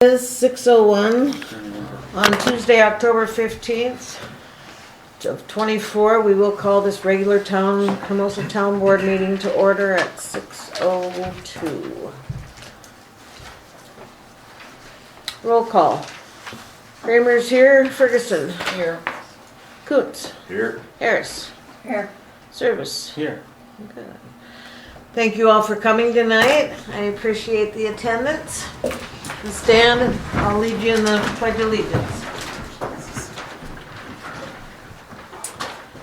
It is 6:01 on Tuesday, October 15th of 24. We will call this regular Hermosa Town Board meeting to order at 6:02. Roll call. Kramer's here. Ferguson. Here. Coots. Here. Harris. Here. Service. Here. Good. Thank you all for coming tonight. I appreciate the attendance. Stand, and I'll lead you in the Pledge of Allegiance.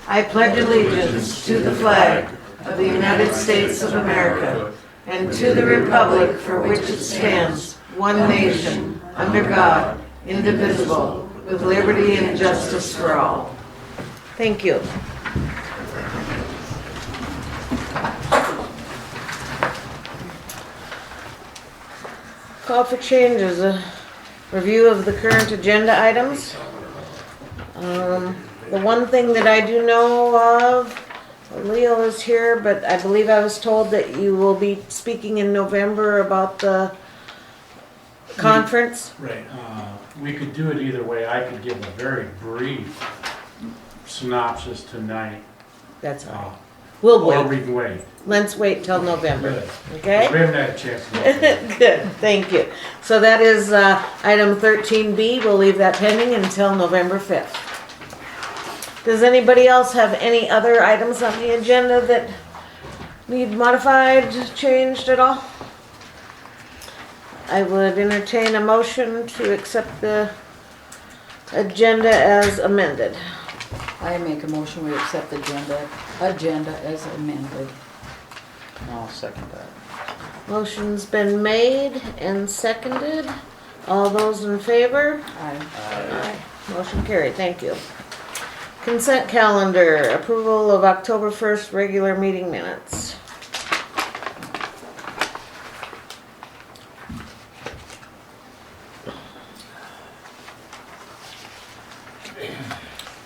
I pledge allegiance to the flag of the United States of America and to the republic for which it stands, one nation, under God, indivisible, with liberty and justice for all. Thank you. Call for changes, a review of the current agenda items. The one thing that I do know of, Leo is here, but I believe I was told that you will be speaking in November about the conference. Right. We could do it either way. I could give a very brief synopsis tonight. That's all. We'll Or wait. we can wait. Let's wait till November. Good. Okay? We haven't had a chance to look at it. Good, thank you. So that is item 13B. We'll leave that pending until November 5th. Does anybody else have any other items on the agenda that need modified, changed at all? I would entertain a motion to accept the agenda as amended. I make a motion we accept the agenda as amended. I'll second that. Motion's been made and seconded. All those in favor? Aye. Aye. Motion carried, thank you. Consent calendar, approval of October 1st regular meeting minutes.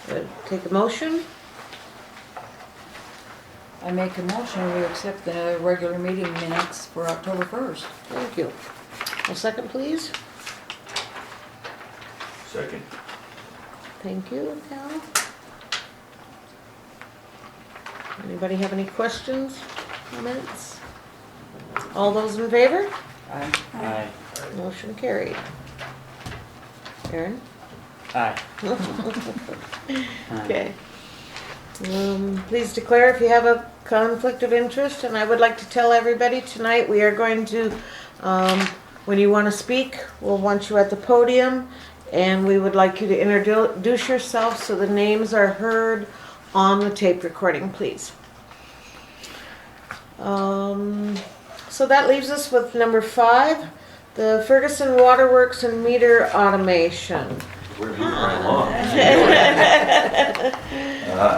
Good. Take a motion. I make a motion we accept the regular meeting minutes for October 1st. Thank you. A second, please. Second. Thank you, Cal. Anybody have any questions, comments? All those in favor? Aye. Aye. Motion carried. Aaron? Aye. Okay. Please declare if you have a conflict of interest, and I would like to tell everybody tonight we are going to, when you want to speak, we'll want you at the podium, and we would like you to introduce yourself so the names are heard on the tape recording, please. So that leaves us with number 5, the Ferguson Waterworks and Meter Automation. We're moving right along.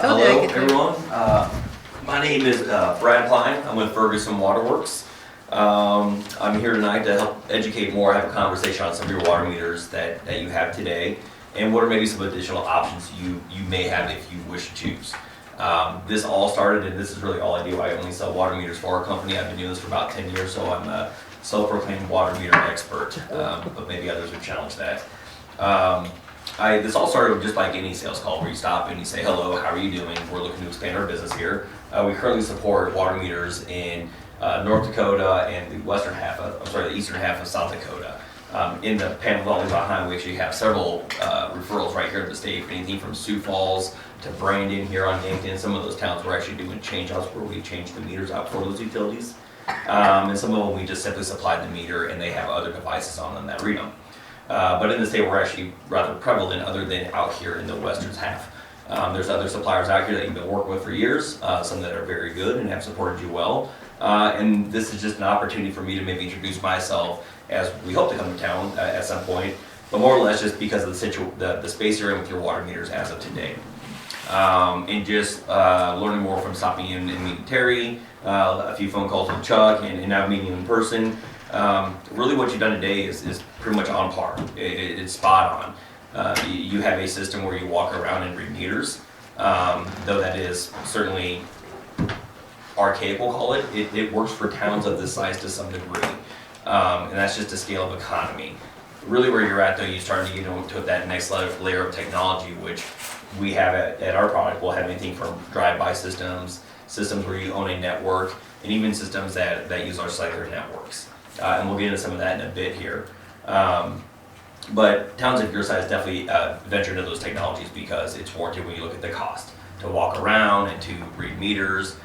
Told you I Hello, could do it. everyone. My name is Brad Klein. I'm with Ferguson Waterworks. I'm here tonight to help educate more, have a conversation on some of your water meters that you have today, and what are maybe some additional options you may have if you wish to choose. This all started, and this is really all I do. I only sell water meters for our company. I've been doing this for about 10 years, so I'm a self-proclaimed water meter expert, but maybe others would challenge that. This all started just like any sales call where you stop and you say, hello, how are you doing? We're looking to expand our business here. We currently support water meters in North Dakota and the the eastern half of South Dakota. In the Panhandle Valley behind, we actually have several referrals right here in the state, anything from Sioux Falls to Brandon here on Yankton. Some of those towns we're actually doing change outs where we change the meters out for those utilities. And some of them we just simply supply the meter and they have other devices on them that read them. But in the state, we're actually rather prevalent other than out here in the western half. There's other suppliers out here that you've been working with for years, some that are very good and have supported you well. And this is just an opportunity for me to maybe introduce myself as we hope to come to town at some point, but more or less just because of the space you're in with your water meters as of today. And just learning more from stopping in and meeting Terry, a few phone calls with Chuck, and now meeting him in person. Really what you've done today is pretty much on par. It's spot on. You have a system where you walk around and read meters, though that is certainly archaic, we'll call it. It works for towns of this size to some degree. And that's just a scale of economy. Really where you're at though, you start to get into that next layer of technology, which we have at our product. We'll have anything from drive-by systems, systems where you own a network, and even systems that use our cellular networks. And we'll get into some of that in a bit here. But towns of your size definitely venture into those technologies because it's warranted when you look at the cost. To walk around and to read meters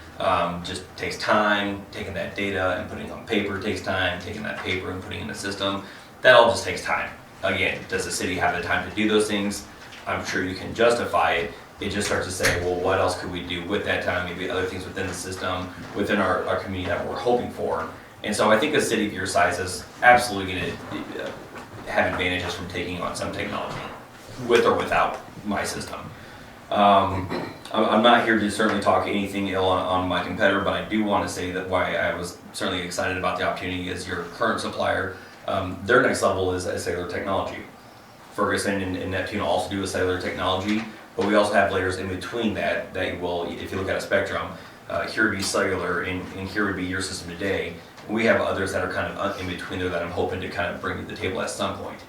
just takes time. Taking that data and putting it on paper takes time. Taking that paper and putting it in the system, that all just takes time. Again, does the city have the time to do those things? I'm sure you can justify it. It just starts to say, well, what else could we do with that time? Maybe other things within the system, within our community that we're hoping for. And so I think a city of your size is absolutely going to have advantages from taking on some technology, with or without my system. I'm not here to certainly talk anything ill on my competitor, but I do want to say that why I was certainly excited about the opportunity is your current supplier. Their next level is cellular technology. Ferguson and Neptune also do a cellular technology, but we also have layers in between that will, if you look at a spectrum, here would be cellular and here would be your system today. We have others that are kind of in between there that I'm hoping to kind of bring to the table at some point.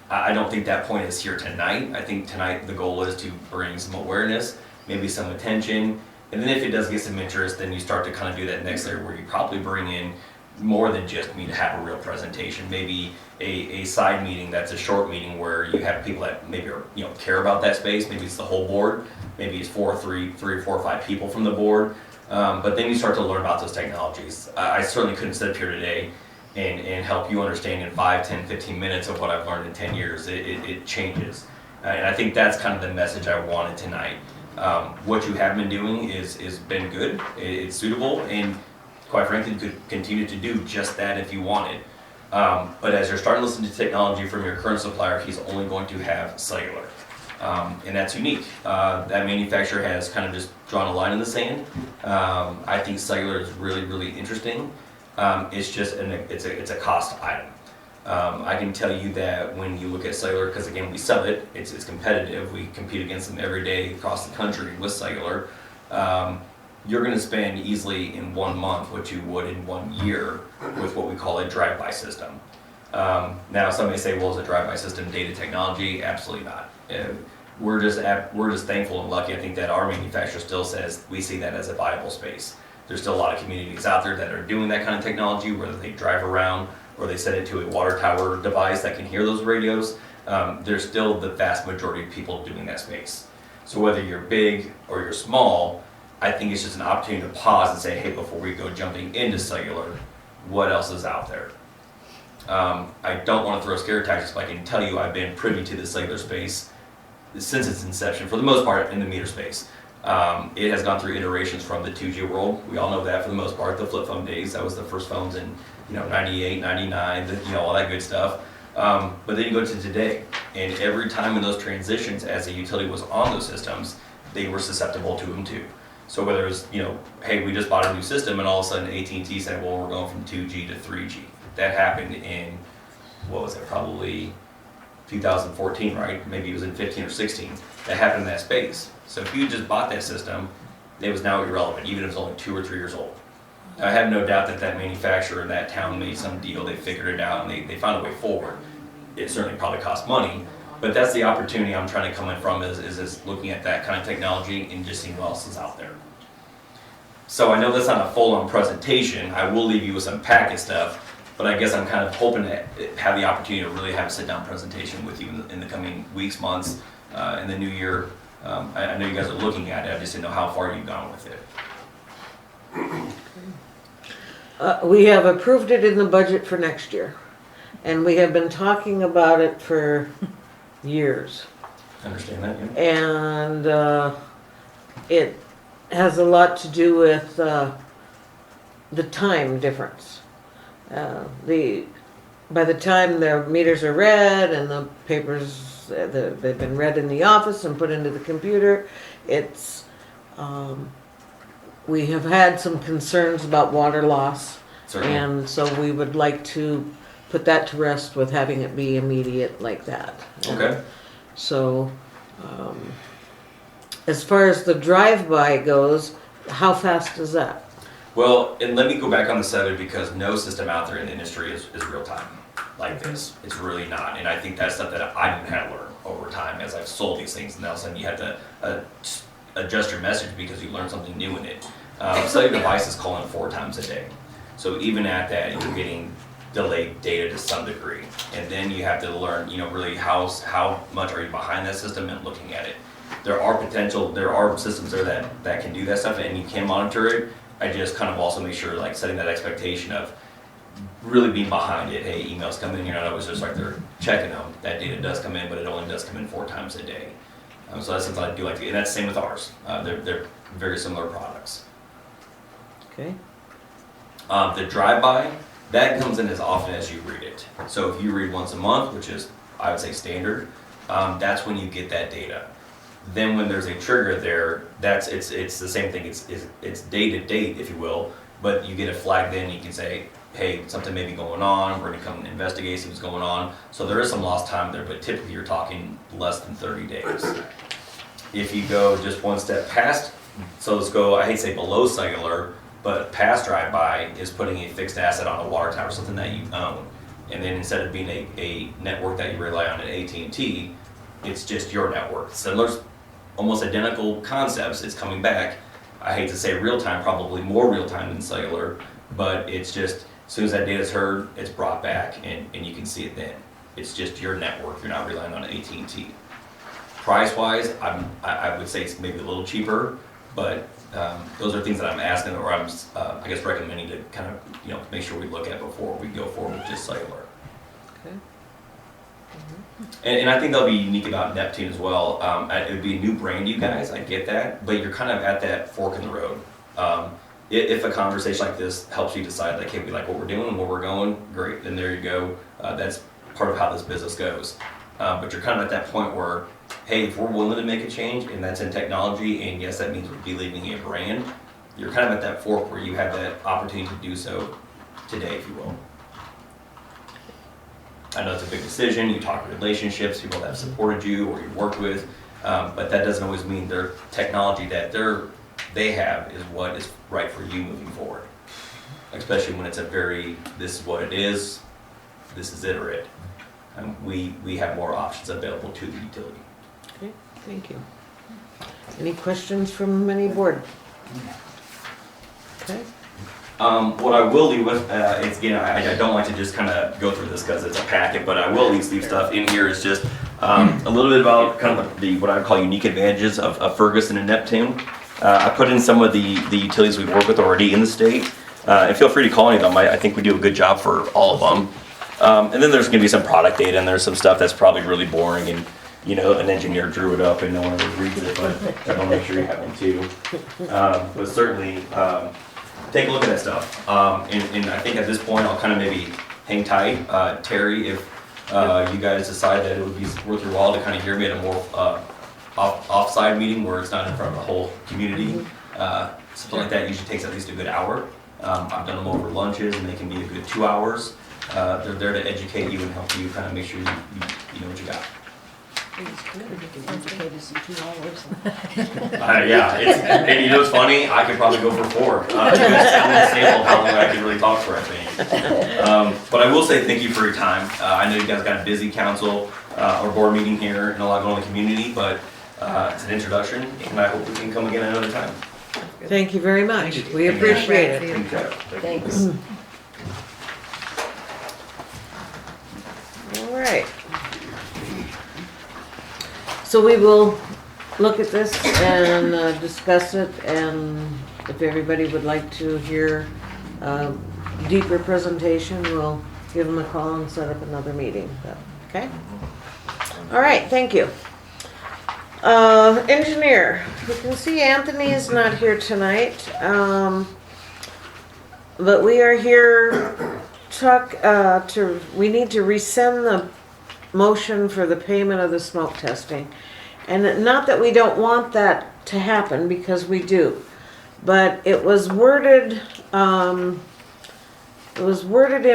I don't think that point is here tonight. I think tonight the goal is to bring some awareness, maybe some attention, and then if it does get some interest, then you start to kind of do that next layer where you probably bring in more than just me to have a real presentation, maybe a side meeting that's a short meeting where you have people that maybe are, care about that space. Maybe it's the whole board, maybe it's three or four or five people from the board, but then you start to learn about those technologies. I certainly couldn't sit up here today and help you understand in 5, 10, 15 minutes of what I've learned in 10 years. It changes, and I think that's kind of the message I wanted tonight. What you have been doing is been good, it's suitable, and quite frankly, you could continue to do just that if you wanted. But as you're starting to listen to technology from your current supplier, he's only going to have cellular. And that's unique. That manufacturer has kind of just drawn a line in the sand. I think cellular is really, really interesting. It's just, it's a cost item. I can tell you that when you look at cellular, because again, we sell it, it's competitive. We compete against them every day across the country with cellular. You're going to spend easily in 1 month what you would in 1 year with what we call a drive-by system. Now, some may say, well, is a drive-by system data technology? Absolutely not. We're just thankful and lucky. I think that our manufacturer still says we see that as a viable space. There's still a lot of communities out there that are doing that kind of technology, whether they drive around or they set it to a water tower device that can hear those radios. There's still the vast majority of people doing that space. So whether you're big or you're small, I think it's just an opportunity to pause and say, hey, before we go jumping into cellular, what else is out there? I don't want to throw scare tactics, but I can tell you I've been privy to the cellular space since its inception, for the most part, in the meter space. It has gone through iterations from the 2G world. We all know that for the most part, the flip phone days. That was the first phones in 98, 99, all that good stuff. But then you go to today, and every time in those transitions, as the utility was on those systems, they were susceptible to them too. So whether it was, hey, we just bought a new system and all of a sudden AT&T said, well, we're going from 2G to 3G. That happened in, what was it, probably 2014, right? Maybe it was in 15 or 16. That happened in that space. So if you just bought that system, it was now irrelevant, even if it was only 2 or 3 years old. I have no doubt that manufacturer in that town made some deal, they figured it out, and they found a way forward. It certainly probably cost money, but that's the opportunity I'm trying to come in from is looking at that kind of technology and just seeing what else is out there. So I know that's not a full-on presentation. I will leave you with some packet stuff, but I guess I'm kind of hoping to have the opportunity to really have a sit-down presentation with you in the coming weeks, months, in the new year. I know you guys are looking at it, I just didn't know how far you've gone with it. We have approved it in the budget for next year, and we have been talking about it for years. Understand that, yeah? And it has a lot to do with the time difference. By the time the meters are read and the papers, they've been read in the office and put into the computer, it's we have had some concerns about water loss. Certainly. And so we would like to put that to rest with having it be immediate like that. Okay. So, as far as the drive-by goes, how fast is that? Well, and let me go back on the cellular because no system out there in the industry is real time. like this. It's really not. And I think that's stuff that I've had to learn over time as I've sold these things. And all of a sudden you have to adjust your message because you learned something new in it. Cellular devices calling 4 times a day. So even at that, you're getting delayed data to some degree. And then you have to learn, really how much are you behind that system and looking at it. There are systems there that can do that stuff and you can monitor it. I just kind of also make sure like setting that expectation of really being behind it. Hey, emails come in, you're not always just like they're checking them. That data does come in, but it only does come in 4 times a day. So that's something I do like to, and that's the same with ours. They're very similar products. Okay. The drive-by, that comes in as often as you read it. So if you read once a month, which is, I would say, standard, that's when you get that data. Then when there's a trigger there, it's the same thing. It's day to date, if you will, but you get a flag. Then you can say, hey, something may be going on. We're going to come and investigate, see what's going on. So there is some lost time there, but typically you're talking less than 30 days. If you go just one step past, so let's go, I hate to say below cellular, but past drive-by is putting a fixed asset on a water tower, something that you own. And then instead of being a network that you rely on at AT&T, it's just your network. So there's almost identical concepts. It's coming back. I hate to say real time, probably more real time than cellular, but it's just as soon as that data is heard, it's brought back and you can see it then. It's just your network. You're not relying on AT&T. Price-wise, I would say it's maybe a little cheaper, but those are things that I'm asking or I'm I guess recommending to kind of make sure we look at before we go forward with just cellular. Okay. And I think that'll be unique about Neptune as well. It would be a new brand to you guys, I get that, but you're kind of at that fork in the road. If a conversation like this helps you decide, like, hey, we like what we're doing and where we're going, great, then there you go. That's part of how this business goes. But you're kind of at that point where, hey, if we're willing to make a change, and that's in technology, and yes, that means we're believing a brand, you're kind of at that fork where you have that opportunity to do so today, if you will. I know it's a big decision, you talk relationships, people that have supported you or you've worked with, but that doesn't always mean their technology that they have is what is right for you moving forward. Especially when it's this is what it is, this is it or it. We have more options available to the utility. Okay, thank you. Any questions from any board? Okay. What I will leave with, is, again, I don't like to just kind of go through this because it's a packet, but I will at least leave stuff in here is just a little bit about kind of the what I would call unique advantages of Ferguson and Neptune. I put in some of the utilities we work with already in the state, and feel free to call any of them. I think we do a good job for all of them. And then there's going to be some product data, and there's some stuff that's probably really boring, and an engineer drew it up and no one ever reads it, but I want to make sure you have one too. But certainly, take a look at that stuff. And I think at this point, I'll kind of maybe hang tight. Terry, if you guys decide that it would be worth your while to kind of hear me at a more off-side meeting where it's not in front of the whole community, something like that usually takes at least a good hour. I've done them over lunches, and they can be a good 2 hours. They're there to educate you and help you kind of make sure you know what you got. Educate us in 2 hours. Yeah, and what's funny? I could probably go for 4. It's an example of how long I could really talk for, I think. But I will say thank you for your time. I know you guys got a busy council or board meeting here and a lot going on in the community, but it's an introduction, and I hope we can come again another time. Thank you very much. We appreciate it. Thanks. All right. So we will look at this and discuss it, and if everybody would like to hear a deeper presentation, we'll give them a call and set up another meeting. Okay? All right, thank you. Engineer, you can see Anthony is not here tonight, but we are here we need to rescind the motion for the payment of the smoke testing. And not that we don't want that to happen, because we do, but it was worded in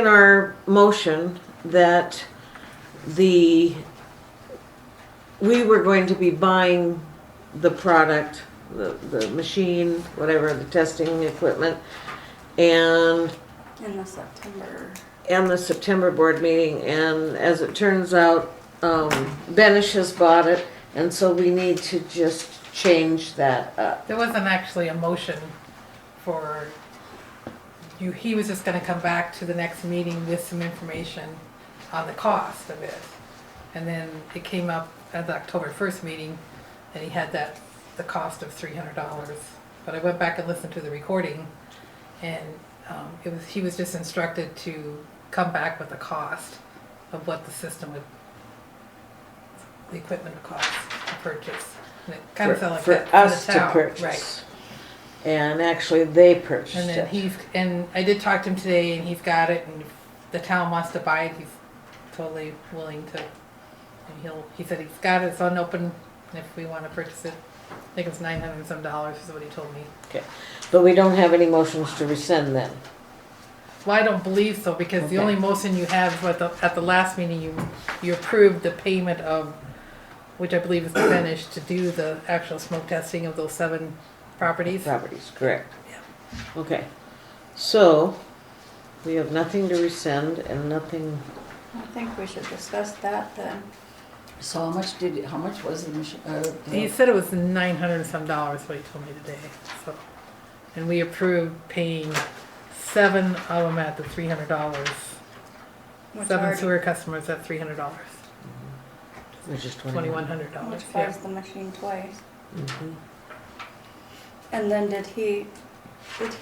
our motion that we were going to be buying the product, the machine, whatever, the testing equipment, and In the September and the September board meeting, and as it turns out, Benish has bought it, and so we need to just change that up. There wasn't actually a motion for you, he was just gonna come back to the next meeting with some information on the cost of it. And then it came up at the October 1st meeting, and he had the cost of $300. But I went back and listened to the recording, and he was just instructed to come back with the cost of what the system would, the equipment would cost to purchase. And it kind of felt like that For us the to town. purchase. Right. And actually, they purchased And then it. and I did talk to him today, and he's got it, and if the town wants to buy it, he's totally willing to. And he said he's got it, it's unopened, and if we wanna purchase it, I think it's $900 and some is what he told me. Okay, but we don't have any motions to rescind then. Well, I don't believe so, because the Okay. only motion you have was at the last meeting, you approved the payment of, which I believe is the finish, to do the actual smoke testing of those 7 properties. Properties, correct. Yeah. Okay, so we have nothing to rescind and nothing, I think we should discuss that then. So how much was the machine? He said it was $900 and some, what he told me today, so. And we approved paying 7 of them at the $300. Which 7 already- sewer customers at $300, which is $2,100. Which Yeah. buys the machine twice. Mhm. And then did he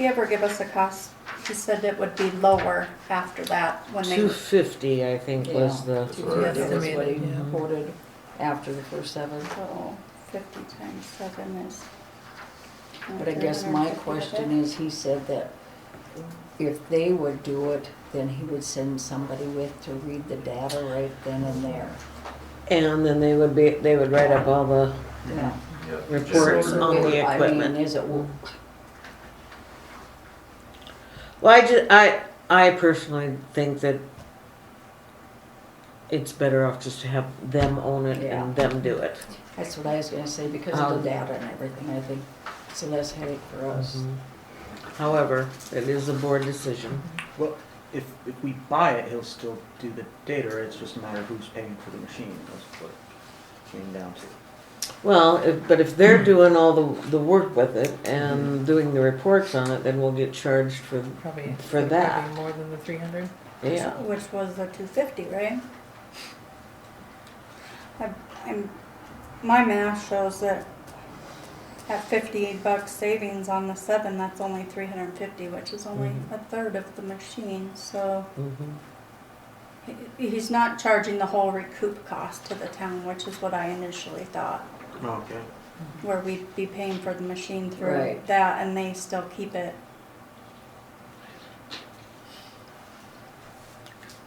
ever give us a cost? He said it would be lower after that when they, 250, I think, was the, That was what he Estimated, yeah. quoted after the first 7. so 50 times 7 is. But I guess my question is, he said that if they would do it, then he would send somebody with to read the data right then and there. and then they would write up all the Yeah. reports So, on the I mean, equipment. is it, Well, I personally think that it's better off just to have them own it Yeah. and them do it. that's what I was gonna say, because of the data and everything, I think it's a less headache for us. Mhm. However, it is a board decision. Well, if we buy it, he'll still do the data, right? It's just a matter of who's paying for the machine, that's what it came down to. Well, but if they're doing all the work with it and doing the reports on it, then we'll get charged for Probably that. probably more than the 300. Yeah. Which was the 250, right? My math shows that at $58 savings on the 7, that's only 350, which is only Mhm. a third of the machine. So Mhm. he's not charging the whole recoup cost to the town, which is what I initially thought. Okay. Where we'd be paying for the machine through Right. that, and they still keep it.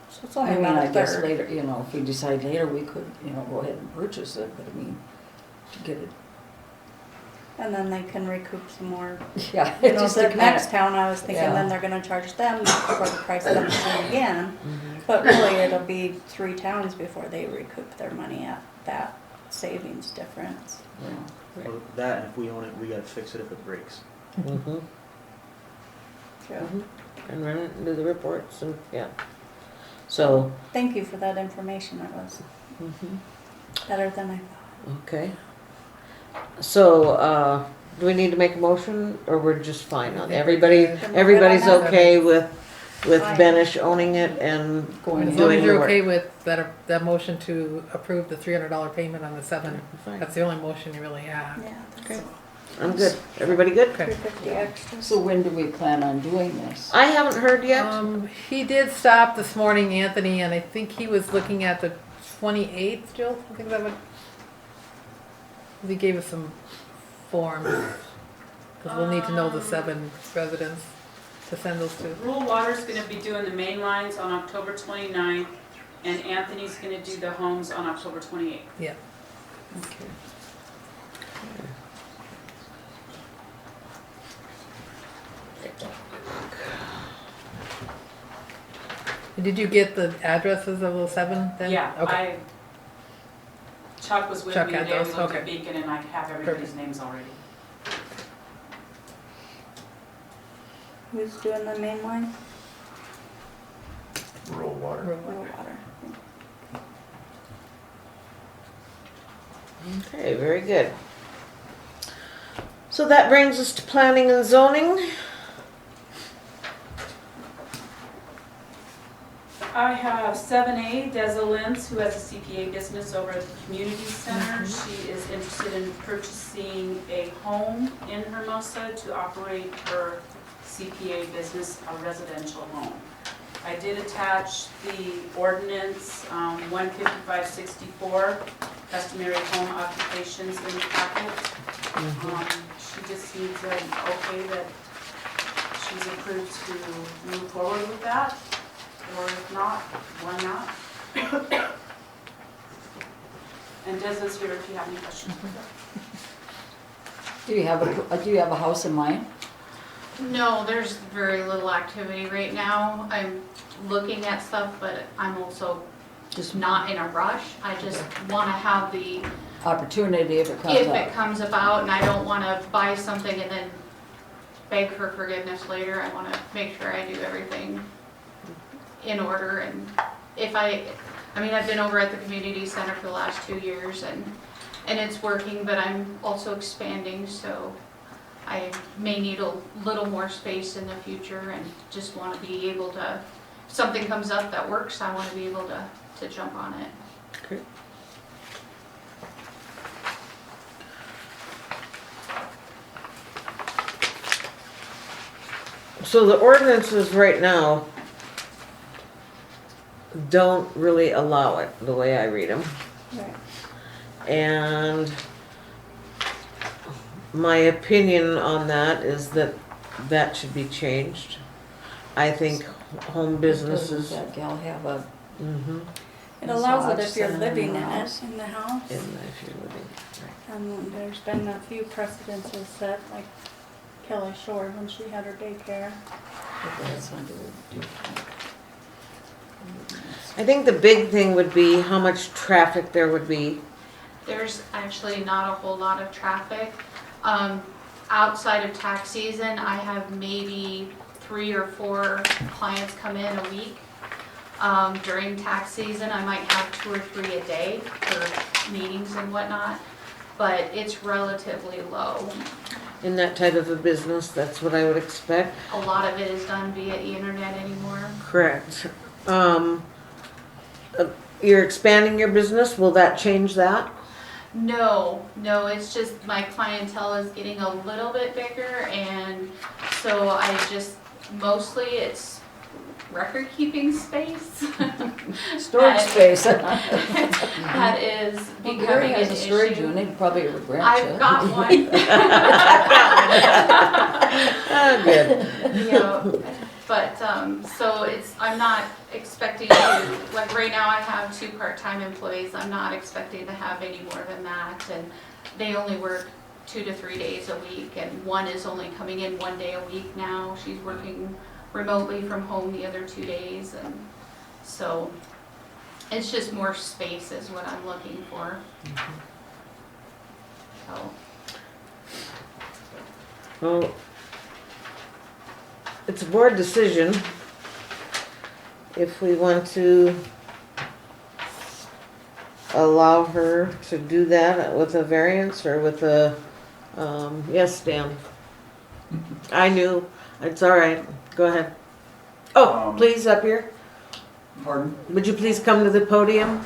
So it's I only mean, I about a guess third. later, if we decide later, we could, go ahead and purchase it, but I mean, to get it, And then they can recoup some more. yeah. You know, just the to kinda- next town, I was thinking Yeah. then they're gonna charge them for the price of the machine again. Mhm. But really, it'll be 3 towns before they recoup their money at that savings difference. Yeah. Well, that, and if we own it, we gotta fix it if it breaks. Mhm. So, Mhm. And run it and do the reports and, yeah. So, thank you for that information. It was mhm. better than I thought. Okay. So, do we need to make a motion or we're just fine on it? Everybody's okay with Fine. Benish owning it and Going As long doing as the you're work? okay with that motion to approve the $300 payment on the 7, Fine. that's the only motion you really have. Yeah, Okay. that's I'm good. Everybody good? Okay. 350 extra. So when do we plan on doing this? I haven't heard yet. He did stop this morning, Anthony, and I think he was looking at the 28th, Jill. I think that would. He gave us some forms because we'll need to know the 7 residents to send those to. Rural Water's gonna be doing the main lines on October 29th, and Anthony's gonna do the homes on October 28th. Yeah. Okay. Did you get the addresses of those 7 then? Yeah, Okay. Chuck was with Chuck me had today, we those, looked at okay. Beacon, and I have everybody's Perfect. names already. Who's doing the main line? rural water. rural water. Okay, very good. So that brings us to planning and zoning. I have 7A, Deza Lentz, who has a CPA business over at the community center. She is interested in purchasing a home in Hermosa to operate her CPA business, a residential home. I did attach the ordinance 15564, customary home occupations in the packet. She just needs an okay that she's approved to move forward with that. Or if not, why not? And Deza's here if you have any questions. Do you have a house in mind? No, there's very little activity right now. I'm looking at stuff, but I'm also Just not in a rush. I just want to have the, opportunity if it comes if up. it comes about, and I don't want to buy something and then beg for forgiveness later. I want to make sure I do everything in order, and if I mean, I've been over at the community center for the last 2 years, and it's working, but I'm also expanding, so I may need a little more space in the future, and just want to be able to, if something comes up that works, I want to be able to jump on it. Okay. So the ordinances right now don't really allow it, the way I read them. Right. And my opinion on that is that that should be changed. I think home businesses, Doesn't that gal have a, mm-hmm, It allows it Massage if you're center living in in the it, house. in the house. if you're living, right. And there's been a few precedences set, like Kelly Shore when she had her daycare. that's under I think the big thing would be how much traffic there would be. There's actually not a whole lot of traffic. Outside of tax season, I have maybe 3 or 4 clients come in a week. During tax season, I might have 2 or 3 a day for meetings and whatnot, but it's relatively low. In that type of a business, that's what I would expect. A lot of it is done via the internet anymore. Correct. You're expanding your business, will that change that? No, it's just my clientele is getting a little bit bigger, and so I just, mostly it's record keeping space. storage space. That is Well, becoming Gary an has a storage issue. unit, probably would rent I've you. got one. Oh, good. Yeah, but, so I'm not expecting to, like right now I have 2 part-time employees. I'm not expecting to have any more than that, and they only work 2 to 3 days a week, and one is only coming in 1 day a week now. She's working remotely from home the other 2 days, and so it's just more space is what I'm looking for. So. Well, it's a board decision if we want to allow her to do that with a variance or with a, yes, Dan. I knew, it's all right, go ahead. Oh, please, up here. Pardon? Would you please come to the podium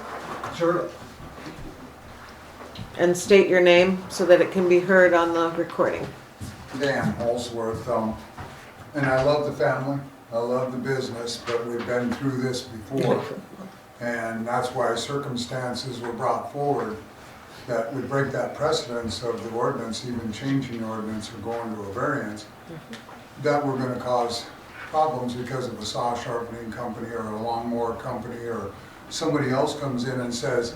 Sure. and state your name so that it can be heard on the recording? Dan Holsworth, and I love the family, I love the business, but we've been through this before. And that's why circumstances were brought forward that would break that precedence of the ordinance, even changing the ordinance or going to a variance, that were gonna cause problems because of a saw sharpening company or a lawnmower company, or somebody else comes in and says,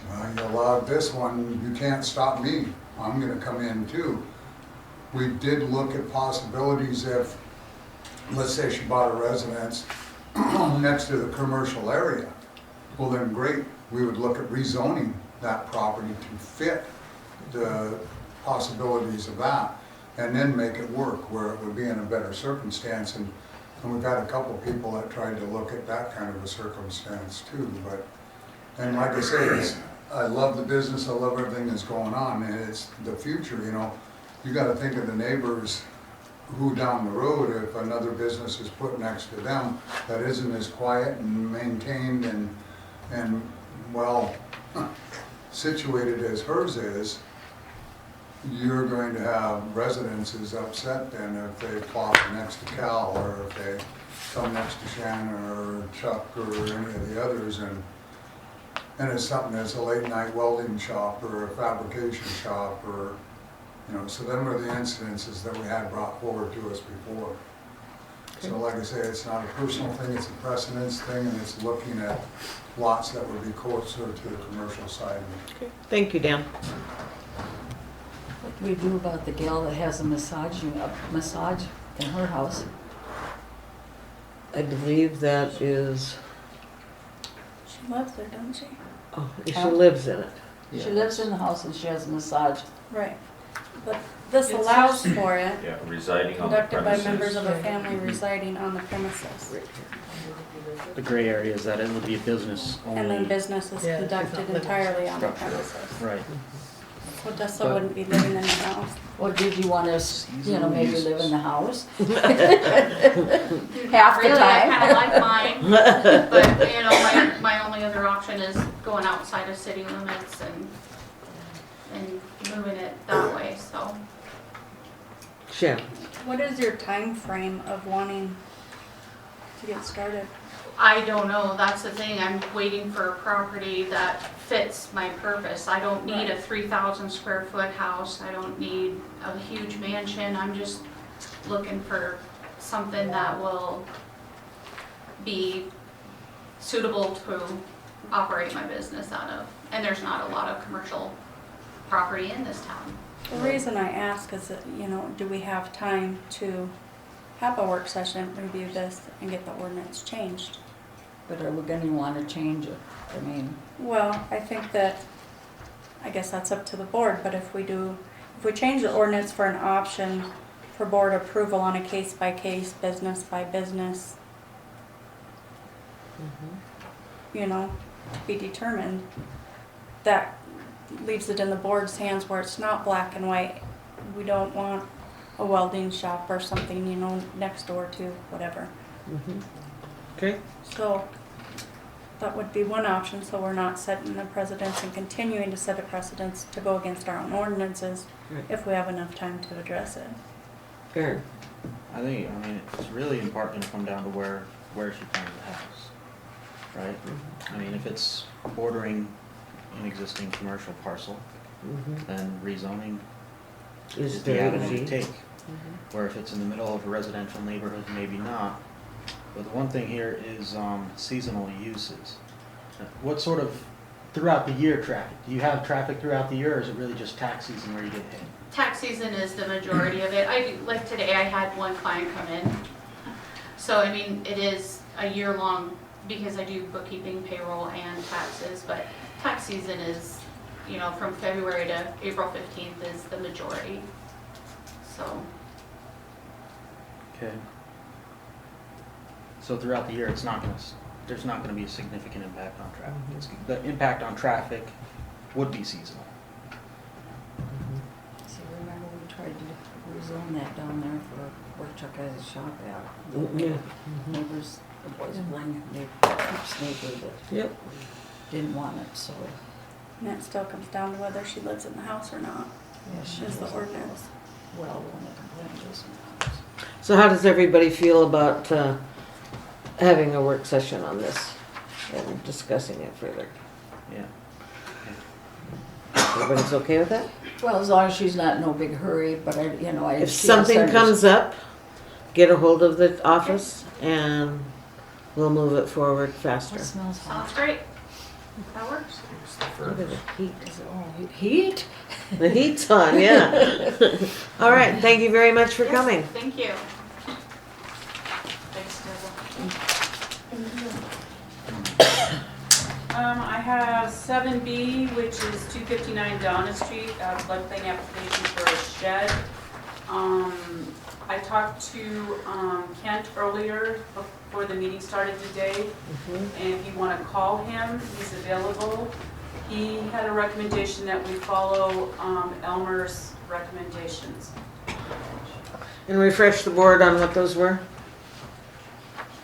well, you allowed this one, you can't stop me, I'm gonna come in too. We did look at possibilities if, let's say she bought a residence next to the commercial area. Well then great, we would look at rezoning that property to fit the possibilities of that, and then make it work where it would be in a better circumstance. And And we've had a couple people that tried to look at that kind of a circumstance too, but, and like I say, I love the business, I love everything that's going on, and it's the future, you know. You gotta think of the neighbors who down the road, if another business is put next to them, that isn't as quiet and maintained and well situated as hers is, you're going to have residences upset then if they plop next to Cal, or if they come next to Shannon or Chuck or any of the others, and it's something that's a late night welding shop or a fabrication shop, or, you know, so them are the incidences that we had brought forward to us before. So like I say, it's not a personal thing, it's a precedence thing, and it's looking at lots that would be closer to the commercial side. Thank you, Dan. What do we do about the gal that has a massage in her house? I believe that is, She lives there, doesn't she? oh, she lives in it. She lives in the house and she has a massage. Right. But this It's allows for it, Yeah, residing on the conducted by premises. members of a family residing on the premises. The gray area is that it would be a business only. And then business is Yeah, she's not conducted living entirely on the structure. premises. Right. So Dessa wouldn't be living in the house. Well, did you want us, you know, maybe live in the house? Half the really, time. I kinda like mine, but, you know, my only other option is going outside of city limits and moving it that way, so. Shannon. What is your time frame of wanting to get started? I don't know, that's the thing, I'm waiting for a property that fits my purpose. I don't need a 3,000 square foot house, I don't need a huge mansion, I'm just looking for something that will be suitable to operate my business out of. And there's not a lot of commercial property in this town. The reason I ask is that, you know, do we have time to have a work session, review this, and get the ordinance changed? But are we gonna wanna change it? I mean, Well, I think that, I guess that's up to the board, but if we change the ordinance for an option for board approval on a case-by-case, business-by-business, you know, to be determined, that leaves it in the board's hands where it's not black and white. We don't want a welding shop or something, you know, next door to whatever. Okay. So that would be one option, so we're not setting a precedence and continuing to set a precedence to go against our own ordinances Right. if we have enough time to address it. Aaron. I mean, it's really in part gonna come down to where she plans the house, right? I mean, if it's bordering an existing commercial parcel, then rezoning Is is the very avenue to easy. take. Where if it's in the middle of a residential neighborhood, maybe not. But the one thing here is seasonal uses. What sort of, throughout the year traffic? Do you have traffic throughout the year, or is it really just tax season where you get hit? Tax season is the majority of it. Like today, I had one client come in. So, I mean, it is a year-long, because I do bookkeeping, payroll, and taxes, but tax season is, you know, from February to April 15th is the majority, so. Okay. So throughout the year, there's not gonna be a significant impact on traffic. The impact on traffic would be seasonal. see, remember we tried to rezone that down there for where Chuck has his shop at. Yeah. Neighbors, there was one neighbor that Yep. didn't want it, so. And that still comes down to whether she lives in the house or not, Yeah, she is the was- ordinance. Well, when the complaint was in the house. So how does everybody feel about having a work session on this and discussing it further? Yeah. Everybody's okay with that? Well, as long as she's not in no big hurry, but I. If something comes up, get a hold of the office and we'll move it forward faster. What smells hot? Sounds great. That works. Look at the heat. Is it all heat? The heat's on, yeah. All right, thank you very much for Yes, coming. Thank you. Thanks, Deborah. I have 7B, which is 259 Donna Street, floodplain application for a shed. I talked to Kent earlier before the meeting started today, and if you want to call him, he's available. He had a recommendation that we follow Elmer's recommendations. And refresh the board on what those were?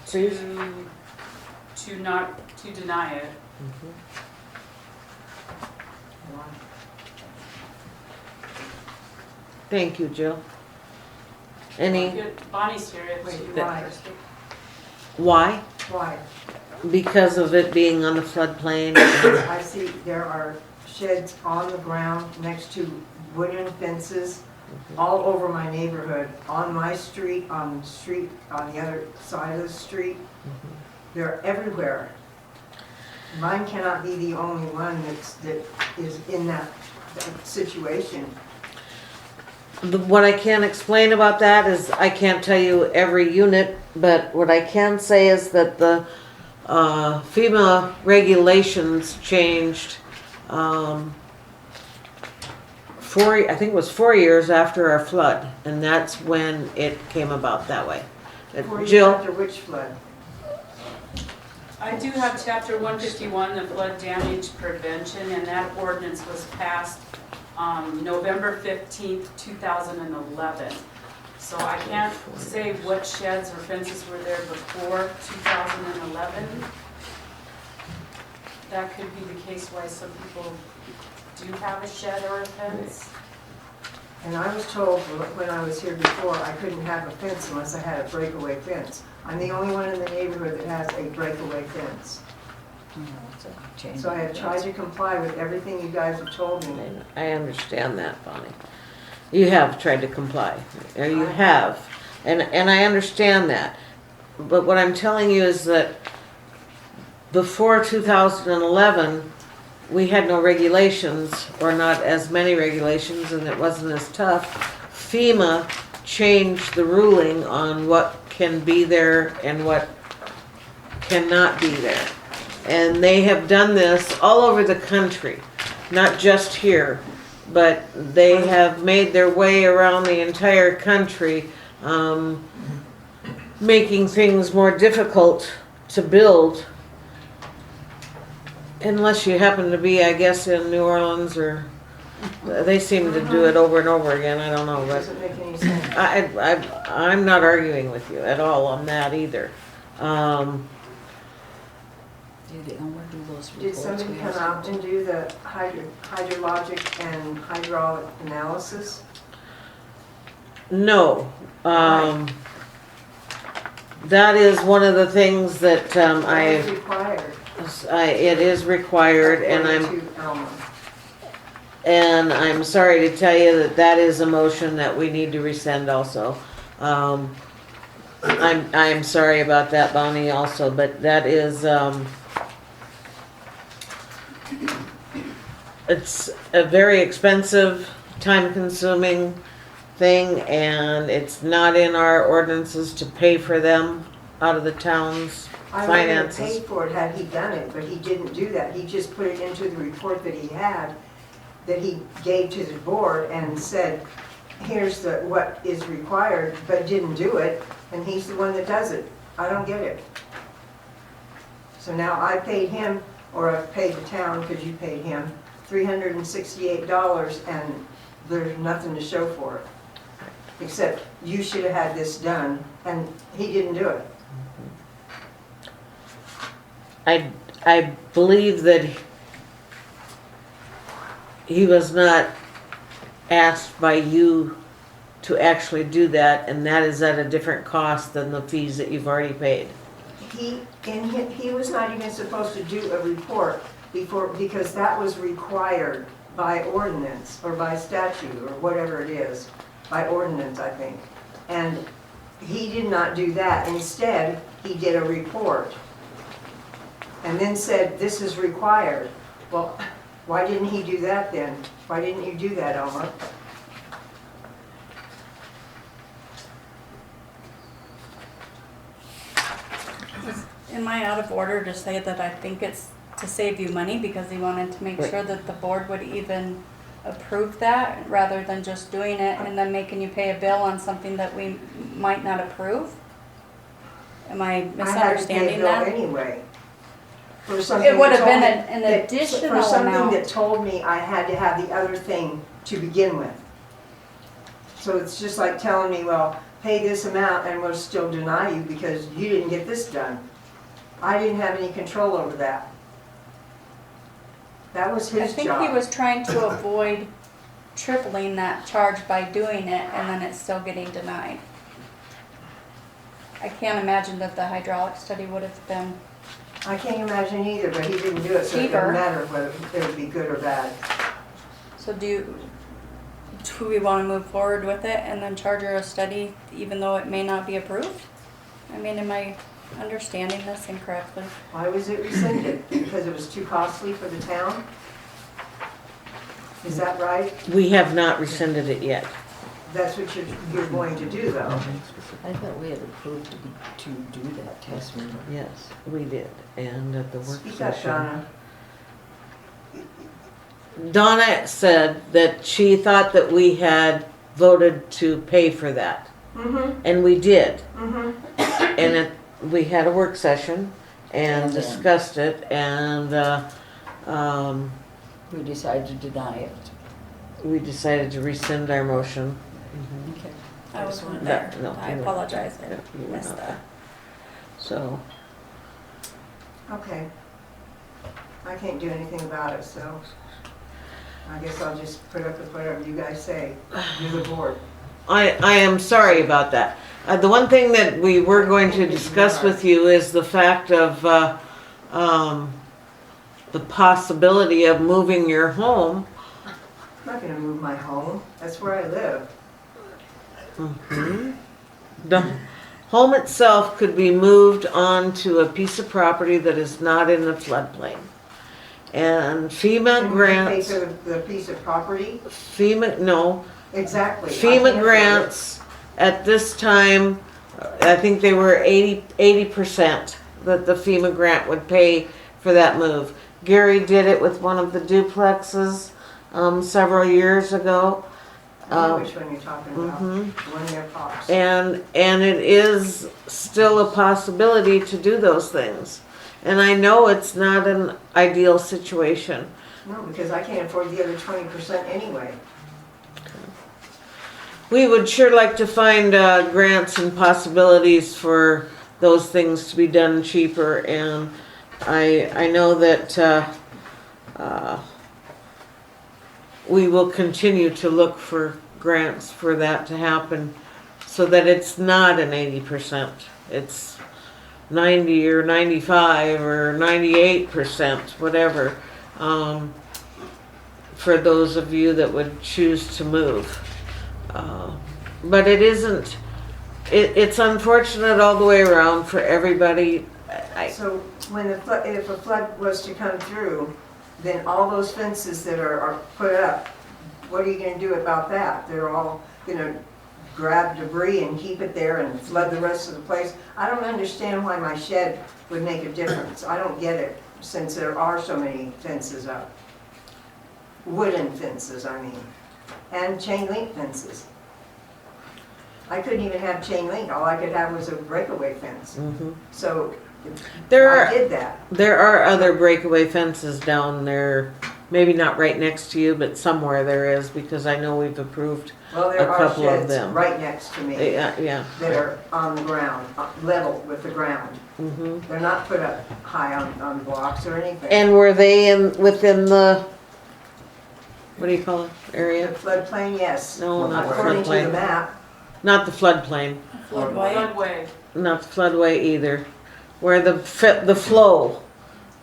Please. To deny it. Thank you, Jill. Any, Bonnie's here. if Wait, she why? wants to. why? Why? Because of it being on the floodplain. I see there are sheds on the ground next to wooden fences all over my neighborhood, on my street, on the other side of the street. They're everywhere. Mine cannot be the only one that is in that situation. What I can explain about that is I can't tell you every unit, but what I can say is that the FEMA regulations changed I think it was 4 years after our flood, and that's when it came about that way. 4 years Jill? after which flood? I do have chapter 151, the flood damage prevention, and that ordinance was passed November 15th, 2011. So I can't say what sheds or fences were there before 2011. That could be the case why some people do have a shed or a fence. And I was told when I was here before, I couldn't have a fence unless I had a breakaway fence. I'm the only one in the neighborhood that has a breakaway fence. So I have tried to comply with everything you guys have told me. I understand that, Bonnie. You have tried to comply, or you have, and I understand that. But what I'm telling you is that before 2011, we had no regulations, or not as many regulations, and it wasn't as tough. FEMA changed the ruling on what can be there and what cannot be there. And they have done this all over the country, not just here, but they have made their way around the entire country, making things more difficult to build. Unless you happen to be, I guess, in New Orleans, or they seem to do it over and over again. I don't know, It but doesn't make any sense. I'm not arguing with you at all on that either. Did Elmer do those Did reports? somebody we come asked out him and do the hydrologic and hydraulic analysis? No, that is one of the things that That is required. it is required, according to Elmer. and I'm sorry to tell you that that is a motion that we need to rescind also. I'm sorry about that, Bonnie, also, but that is it's a very expensive, time-consuming thing, and it's not in our ordinances to pay for them out of the town's I would have finances. paid for it had he done it, but he didn't do that. He just put it into the report that he had, that he gave to the board and said, here's what is required, but didn't do it, and he's the one that does it. I don't get it. So now I paid him, or I've paid the town, because you paid him, $368, and there's nothing to show for it. Except you should have had this done, and he didn't do it. I believe that he was not asked by you to actually do that, and that is at a different cost than the fees that you've already paid. He was not even supposed to do a report before, because that was required by ordinance, or by statute, or whatever it is, by ordinance, I think. And he did not do that. Instead, he did a report, and then said, this is required. Well, why didn't he do that then? Why didn't you do that, Elmer? Am I out of order to say that I think it's to save you money because he wanted to make Right. sure that the board would even approve that rather than just doing it and then making you pay a bill on something that we might not approve? Am I I had to pay a misunderstanding bill that? anyway. For something It would have that been told an me- additional For something amount. that told me I had to have the other thing to begin with. So it's just like telling me, well, pay this amount and we'll still deny you because you didn't get this done. I didn't have any control over that. That was I his think he job. was trying to avoid tripling that charge by doing it and then it's still getting denied. I can't imagine that the hydraulic study would have been, I can't imagine either, but he didn't do it, so it Cheaper. doesn't matter whether it would be good or bad. so do we want to move forward with it and then charge her a study even though it may not be approved? I mean, am I understanding this incorrectly? Why was it rescinded? Because it was too costly for the town? Is that right? We have not rescinded it yet. That's what you're going to do though. I thought we had approved to do that test. Yes, we did, and at the work Speak up, session. Donna. Donna said that she thought that we had voted to pay for that, Mm-hmm, and we did. mm-hmm. And we had a work session and And then- discussed it, and We decided to deny it. we decided to rescind our motion. Okay. I wasn't No, there. no, I you were- apologize. no, you I were missed not that. there. So, Okay. I can't do anything about it, so I guess I'll just put up with whatever you guys say. You're the board. I am sorry about that. The one thing that we were going to discuss with you is the fact of the possibility of moving your home. I'm not gonna move my home. That's where I live. The home itself could be moved onto a piece of property that is not in the floodplain. And FEMA Can we pay grants, for the piece of property? no, Exactly. I can't FEMA afford grants at this time, I think they were 80% that the FEMA grant would pay for that move. Gary did it with one of the duplexes several years ago. it. I know which one you're talking about. mhm. The one near Pops. And it is still a possibility to do those things. And I know it's not an ideal situation. No, because I can't afford the other 20% anyway. We would sure like to find grants and possibilities for those things to be done cheaper, and I know that we will continue to look for grants for that to happen, so that it's not an 80%. It's 90 or 95 or 98%, whatever, for those of you that would choose to move. But it isn't, it's unfortunate all the way around for everybody. So when the flood, if a flood was to come through, then all those fences that are put up, what are you gonna do about that? They're all gonna grab debris and keep it there and flood the rest of the place? I don't understand why my shed would make a difference. I don't get it, since there are so many fences up. Wooden fences, I mean, and chain link fences. I couldn't even have chain link, all I could have was a breakaway fence. Mhm. So There I are, did that. there are other breakaway fences down there, maybe not right next to you, but somewhere there is, because I know we've approved. Well, there A are couple of sheds them. right next to me Yeah. that are on the ground, level with the ground. Mhm. They're not put up high on blocks or anything. And were they within the, what do you call it, The area? floodplain, yes. No, not the According to the floodplain. map, Not the floodplain, Floodway. Floodway. not the floodway either. Where the flow,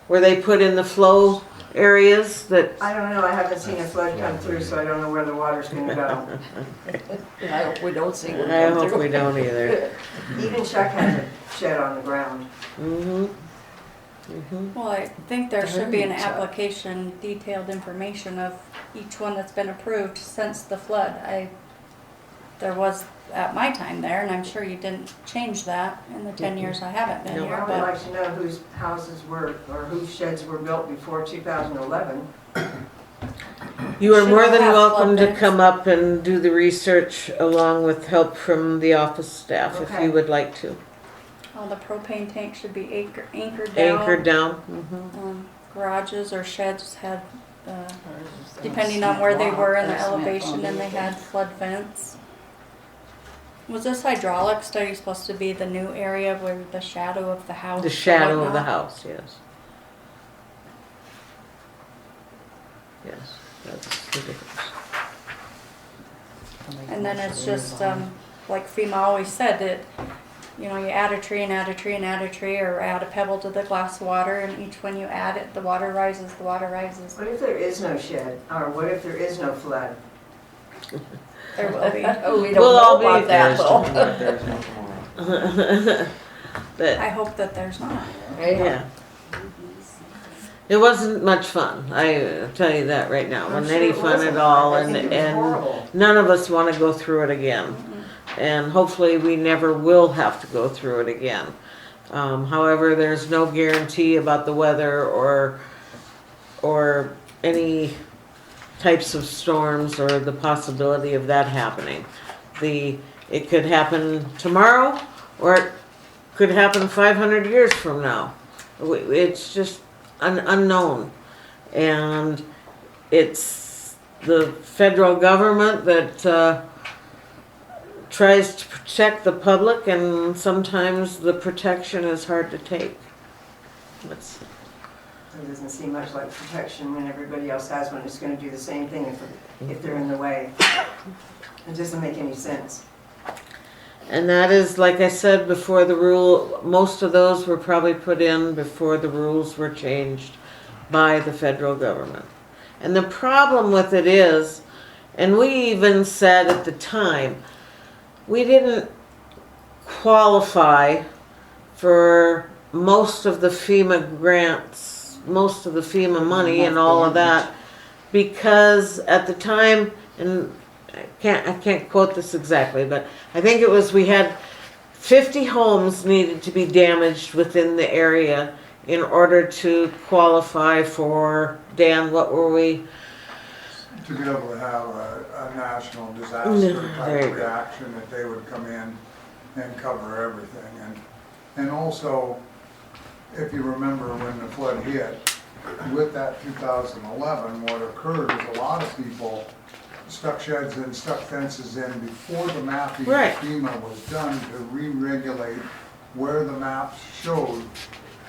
where they put in the flow areas that, I don't know, I haven't seen a flood come through, so I don't know where the water's gonna go. I hope we don't see one I come hope through. we don't either. Even Chuck has a shed on the ground. Mhm. Mhm. Well, I think there should be an Very tough. application, detailed information of each one that's been approved since the flood. There was at my time there, and I'm sure you didn't change that in the 10 years I haven't been No. here, I would but like to know whose houses were, or whose sheds were built before 2011. You are Should more than have welcome to flood come up and do the research along with help from the office staff if Okay. you would like to. All the propane tanks should be anchored down. Anchored down. Mhm. Garages or sheds had, depending on where they were in the elevation, and they had flood vents. Was this hydraulic study supposed to be the new area where the shadow of the house? The or shadow of the whatnot? house, yes. Yes, that's the difference. And then it's just, like FEMA always said, that, you know, you add a tree and add a tree and add a tree, or add a pebble to the glass of water, and each one you add it, the water rises, the water rises. What if there is no shed, or what if there is no flood? There will be. Oh, we don't We'll all know about be- that though. There's no tomorrow. But, I hope that there's not. yeah. It wasn't much fun, I tell you that right now. I'm Wasn't sure any it fun wasn't. at all, I and, think it was and horrible. none of us wanna go through it again. And hopefully we never will have to go through it again. However, there's no guarantee about the weather or any types of storms or the possibility of that happening. It could happen tomorrow, or it could happen 500 years from now. It's just unknown. And it's the federal government that tries to protect the public, and sometimes the protection is hard to take. That's, It doesn't seem much like protection when everybody else has one. It's gonna do the same thing if they're in the way. It doesn't make any sense. and that is, like I said before, the rule, most of those were probably put in before the rules were changed by the federal government. And the problem with it is, and we even said at the time, we didn't qualify for most of the FEMA grants, most of the FEMA money and all of that, because at the time, and I can't quote this exactly, but I think it was, we had 50 homes needed to be damaged within the area in order to qualify for, Dan, what were we? To be able to have a national There disaster you type go. reaction, that they would come in and cover everything. And also, if you remember when the flood hit, with that 2011, what occurred is a lot of people stuck sheds in, stuck fences in before the mapping of Right. FEMA was done to re-regulate where the maps showed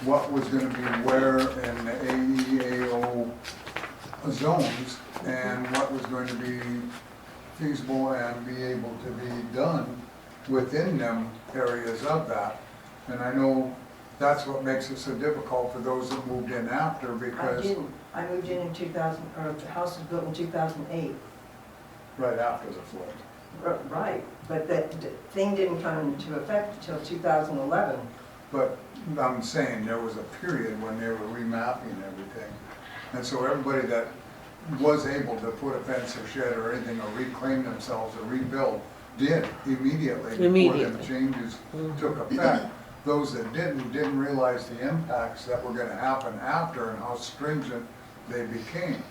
what was gonna be where in the AEAO zones and what was going to be feasible and be able to be done within them areas of that. And I know that's what makes it so difficult for those that moved in after, I because didn't. I moved in 2000, or the house was built in 2008. right after the flood. Right, but that thing didn't come into effect until 2011. But I'm saying there was a period when they were remapping everything. And so everybody that was able to put a fence or shed or anything or reclaim themselves or rebuild did immediately before Immediately. the changes took effect. Those that didn't realize the impacts that were gonna happen after and how stringent they became.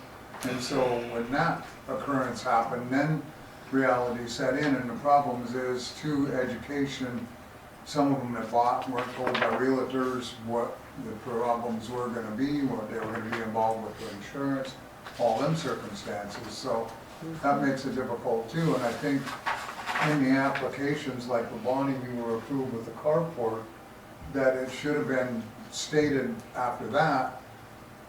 And so when that occurrence happened, then reality set in, and the problems is too, education. Some of them that bought weren't told by realtors what the problems were gonna be, what they were gonna be involved with the insurance, all them circumstances. So that makes it difficult too, and I think in the applications, like the bonding you were approved with the carport, that it should have been stated after that,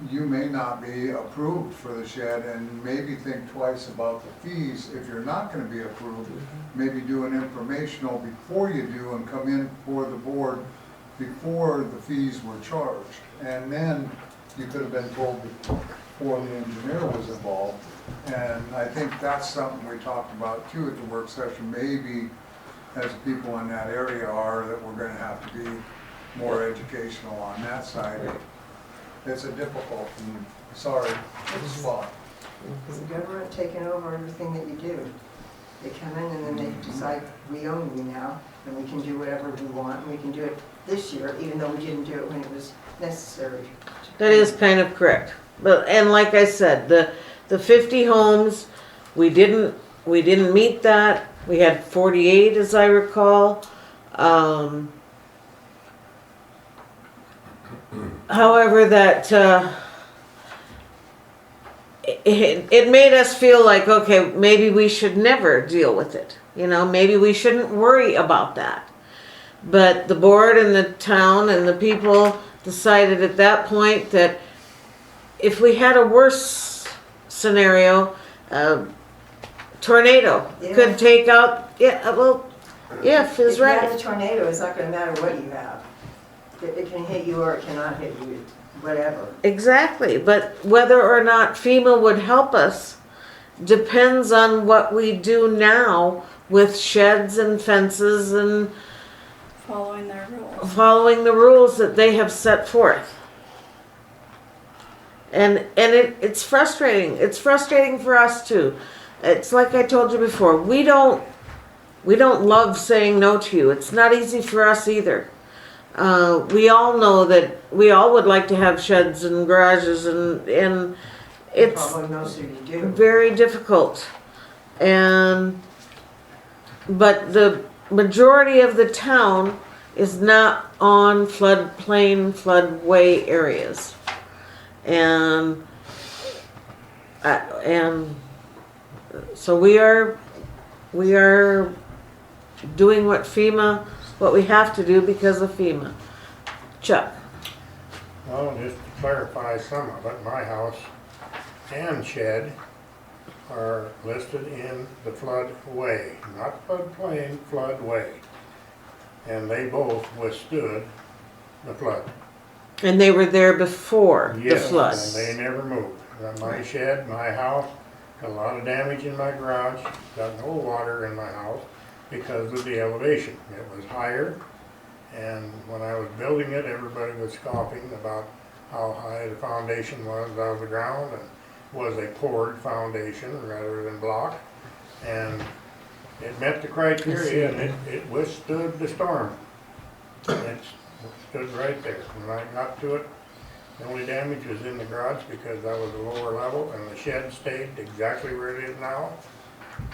you may not be approved for the shed, and maybe think twice about the fees. If you're not gonna be approved, maybe do an informational before you do and come in for the board before the fees were charged. And then you could have been told before the engineer was involved. And I think that's something we talked about too at the work session, maybe as people in that area are, that we're gonna have to be more educational on that side. It's a difficult and, sorry, spot. It's the government taking over everything that you do. They come in and then they decide, we own you now, and we can do whatever we want, and we can do it this year, even though we didn't do it when it was necessary. that is kind of correct. But, and like I said, the 50 homes, we didn't meet that. We had 48 as I recall. However, that it made us feel like, okay, maybe we should never deal with it. You know, maybe we shouldn't worry about that. But the board and the town and the people decided at that point that if we had a worse scenario, tornado Yeah. could take out, if is If you have right. a tornado, it's not gonna matter what you have. It can hit you or it cannot hit you, whatever. Exactly, but whether or not FEMA would help us depends on what we do now with sheds and fences and Following their rules. following the rules that they have set forth. And it's frustrating. It's frustrating for us too. It's like I told you before, we don't love saying no to you. It's not easy for us either. We all know that we all would like to have sheds and garages and it's Probably most of you do. very difficult. But the majority of the town is not on floodplain, floodway areas. And so we are doing what we have to do because of FEMA. Chuck. Well, just to clarify some of it, my house and shed are listed in the floodway, not floodplain, floodway. And they both withstood the flood. And they were there before the Yes, flood. and they never moved. My shed, my house, got a lot of damage in my garage, got no water in my house because of the elevation. It was higher, and when I was building it, everybody was scoffing about how high the foundation was out of the ground, and was a poured foundation rather than block. And it met the criteria, and it withstood the storm. It stood right there. When I got to it, the only damage was in the garage because that was a lower level, and the shed stayed exactly where it is now.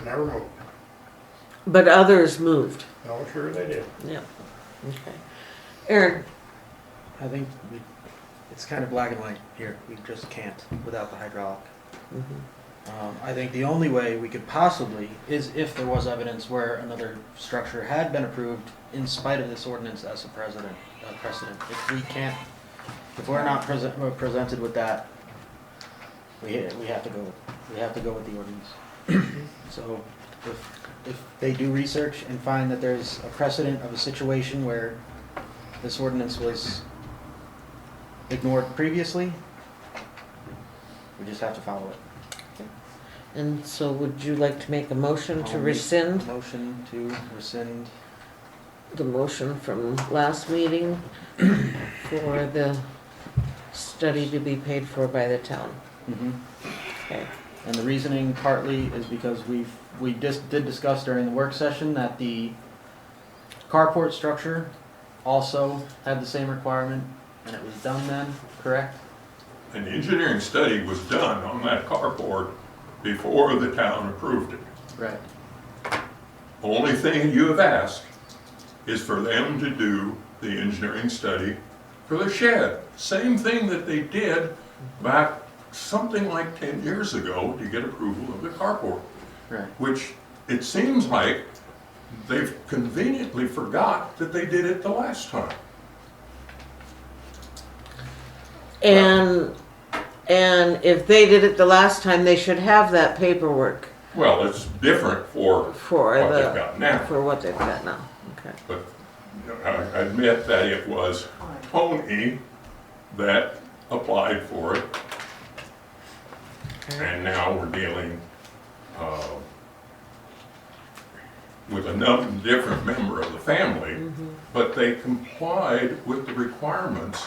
Never moved. But others moved. No, sure they did. Yeah. Okay. Aaron. I think it's kind of black and white here. We just can't without the hydraulic. I think the only way we could possibly is if there was evidence where another structure had been approved in spite of this ordinance as a precedent. If we're not presented with that, we have to go. We have to go with the ordinance. So if they do research and find that there's a precedent of a situation where this ordinance was ignored previously, we just have to follow it. And so would you like to make a motion to I'll make rescind a motion to rescind the motion from last meeting for the study to be paid for by the town? Okay. And the reasoning partly is because we just did discuss during the work session that the carport structure also had the same requirement, and it was done then, correct? An engineering study was done on that carport before the town approved it. Right. Only thing you have asked is for them to do the engineering study for the shed. Same thing that they did back something like 10 years ago to get approval of the carport. Right. Which it seems like they've conveniently forgot that they did it the last time. And if they did it the last time, they should have that paperwork Well, it's different for what they've got now. For what they've got now. Okay. But I admit that it was Tony that applied for it. And now we're dealing with another different member of the family, but they complied with the requirements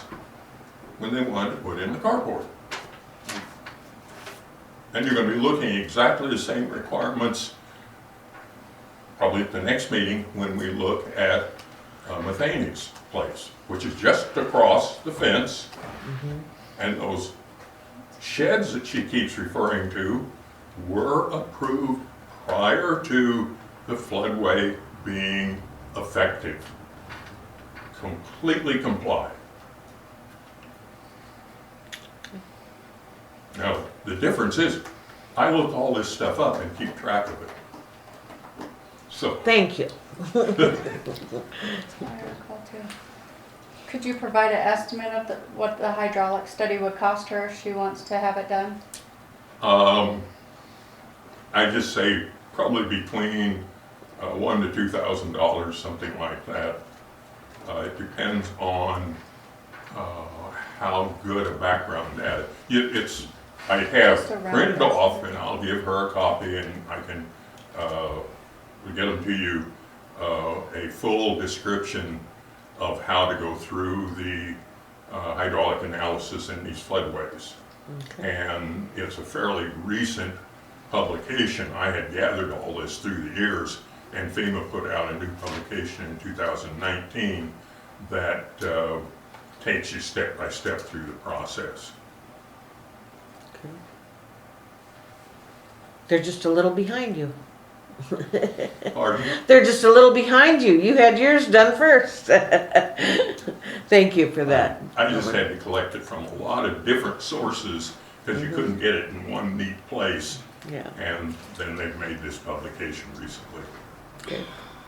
when they wanted to put in the carport. And you're going to be looking at exactly the same requirements probably at the next meeting when we look at Mathany's place, which is just across the fence, and those sheds that she keeps referring to were approved prior to the floodway being effective. Completely comply. Now, the difference is, I look all this stuff up and keep track of it. So, Thank you. Could you provide an estimate of what the hydraulic study would cost her if she wants to have it done? I just say probably between $1,000 to $2,000, something like that. It depends on how good a background data. I have Just a rough printed estimate. off, and I'll give her a copy, and I can get them to you, a full description of how to go through the hydraulic analysis in these floodways. Okay. And it's a fairly recent publication. I had gathered all this through the years, and FEMA put out a new publication in 2019 that takes you step by step through the process. Okay. They're just a little behind you. Pardon? They're just a little behind you. You had yours done first. Thank you for that. I just had to collect it from a lot of different sources because you couldn't get it in one neat place. Yeah. And then they've made this publication recently. Okay.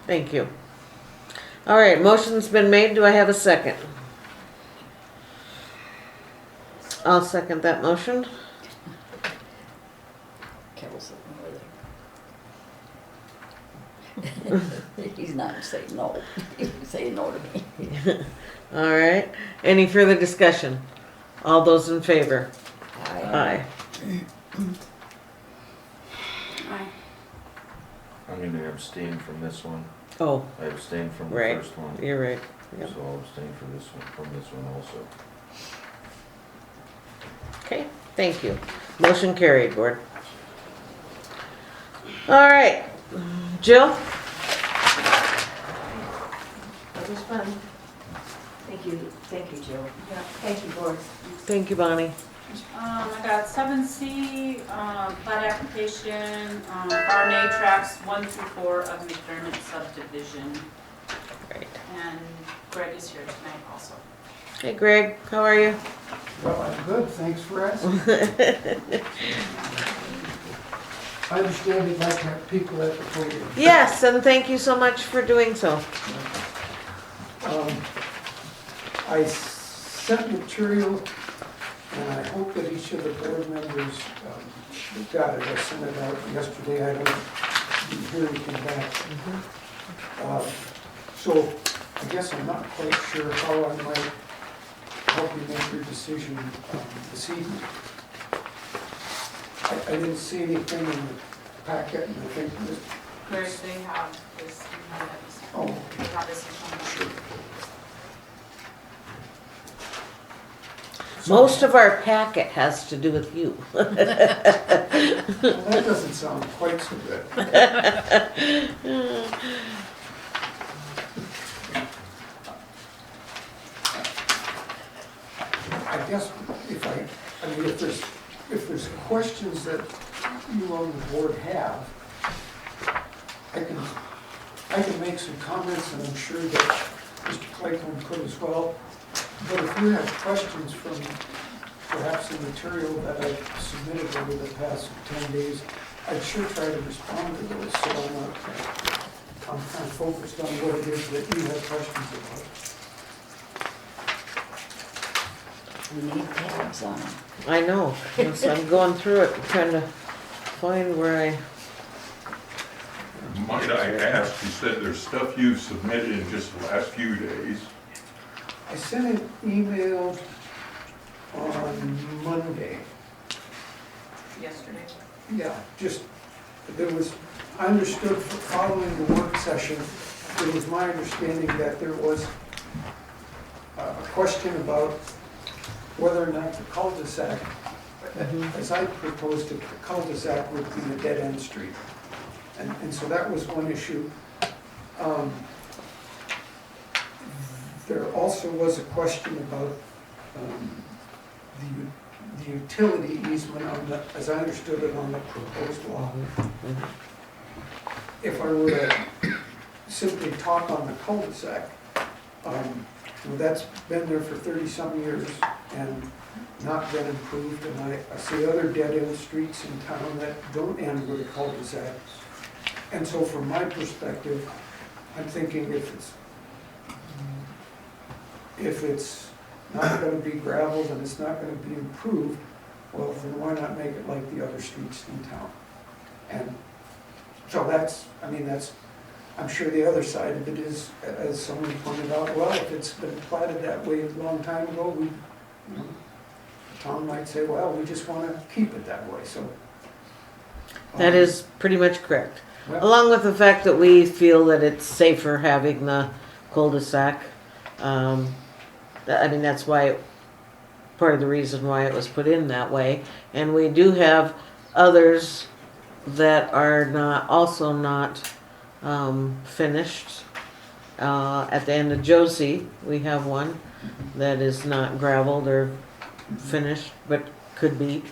Thank you. All right, motion's been made. Do I have a second? I'll second that motion. Kevin's sitting over there. He's not saying no. He's saying no to me. All right. Any further discussion? All those in favor? Aye. Aye. I'm gonna abstain from this one. Oh, I abstained from the right. first one. You're right. Yep. So I'll abstain from this one also. Okay, thank you. Motion carried, board. All right, Jill? That was fun. Thank you, Jill. Thank you, board. Thank you, Bonnie. I got 7C, plat application, RNA tracks 1 through 4 of McDermott subdivision. Great. And Greg is here tonight also. Hey, Greg, how are you? Well, I'm good, thanks for asking. I understand you'd like to have people at the podium. Yes, and thank you so much for doing so. I sent material, and I hope that each of the board members got it. I sent it out yesterday, I don't hear anything back. So I guess I'm not quite sure how I might help you make your decision this evening. I didn't see anything in the packet, and I think that... Greg, they have this, you have this. Oh. They have this information. Most of our packet has to do with you. Well, that doesn't sound quite so good. I guess if there's questions that you on the board have, I can make some comments, and I'm sure that Mr. Clayton could as well. But if you have questions from perhaps the material that I've submitted over the past 10 days, I'd sure try to respond to those, so I'm kind of focused on what it is that you have questions about. We need tabs on them. I know, so I'm going through it, trying to find where I... Might I ask, you said there's stuff you've submitted in just the last few days. I sent an email on Monday. Yesterday. Yeah, I understood following the work session, it was my understanding that there was a question about whether or not the cul-de-sac, as I proposed it, the cul-de-sac would be a dead-end street. And so that was one issue. There also was a question about the utility easement on the, as I understood it, on the proposed law. If I were to simply talk on the cul-de-sac, that's been there for 30-some years and not been improved, and I see other dead-end streets in town that don't end with a cul-de-sac. And so from my perspective, I'm thinking if it's not gonna be gravelled and it's not gonna be improved, well, then why not make it like the other streets in town? And so that's, I'm sure the other side of it is, as someone pointed out, well, if it's been platted that way a long time ago, the town might say, well, we just wanna keep it that way, so. That is pretty much correct. Well, Along with the fact that we feel that it's safer having the cul-de-sac. That's why, part of the reason why it was put in that way. And we do have others that are also not finished. At the end of Josie, we have one that is not gravelled or finished, but could be.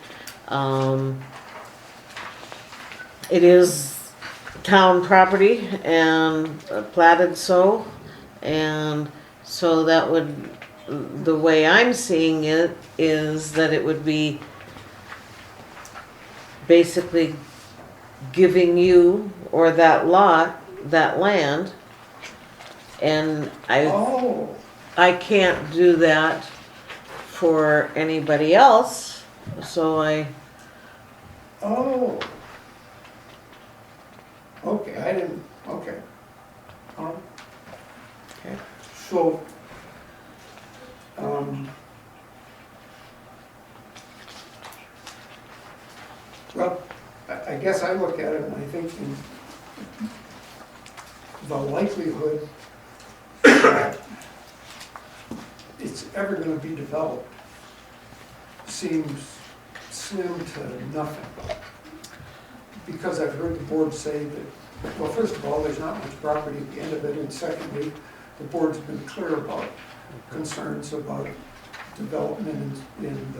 It is town property and platted so, and so that would, the way I'm seeing it is that it would be basically giving you or that lot, that land, and Oh, I can't do that for anybody else, so oh. Okay, I didn't, okay. Okay. So, well, I guess I look at it and I think the likelihood that it's ever gonna be developed seems slim to nothing. Because I've heard the board say that, well, first of all, there's not much property at the end of it, and secondly, the board's been clear about concerns about development in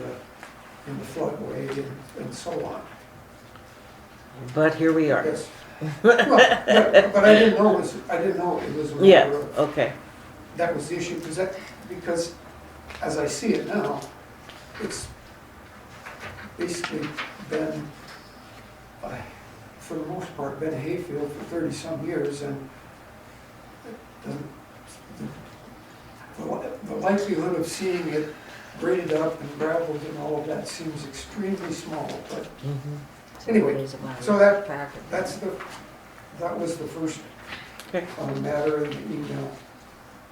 the floodway and so on. but here we are. Yes. Well, but I didn't know it was a Yeah, matter of, okay. that was the issue, because as I see it now, it's basically been, for the most part, been a hayfield for 30-some years, and the likelihood of seeing it graded up and gravelled and all of that seems extremely small, but anyway, so that was the first Okay. matter in the email.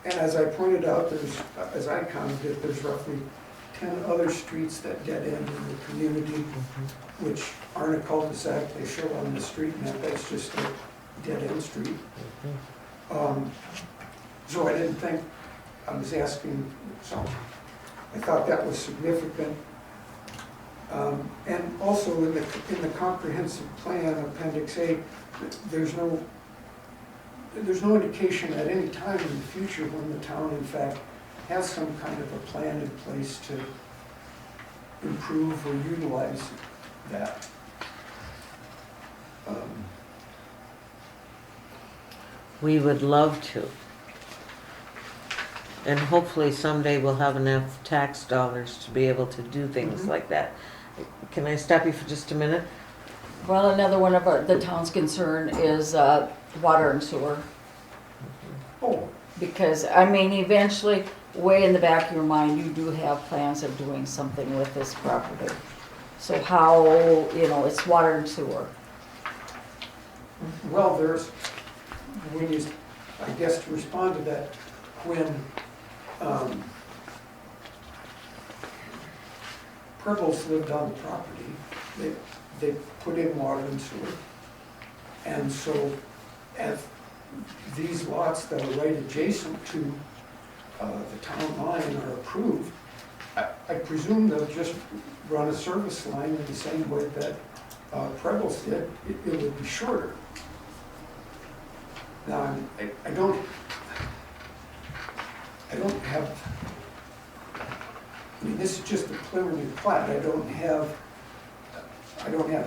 And as I pointed out, as I counted it, there's roughly 10 other streets that dead end in the community, which aren't a cul-de-sac. They show on the street map, that's just a dead end street. So I didn't think, I was asking, so I thought that was significant. And also in the comprehensive plan, Appendix A, there's no indication at any time in the future when the town in fact has some kind of a plan in place to improve or utilize that. We would love to. And hopefully someday we'll have enough tax dollars to be able to do things like that. Can I stop you for just a minute? Well, another one of the town's concern is water and sewer. Oh, Because, eventually, way in the back of your mind, you do have plans of doing something with this property. So how, it's water and sewer. well, I guess to respond to that, when Prebbles lived on the property, they put in water and sewer. And so, as these lots that are right adjacent to the town line are approved, I presume they'll just run a service line in the same way that Prebbles did. It would be shorter. Now, I don't have I mean, this is just a preliminary plat, I don't have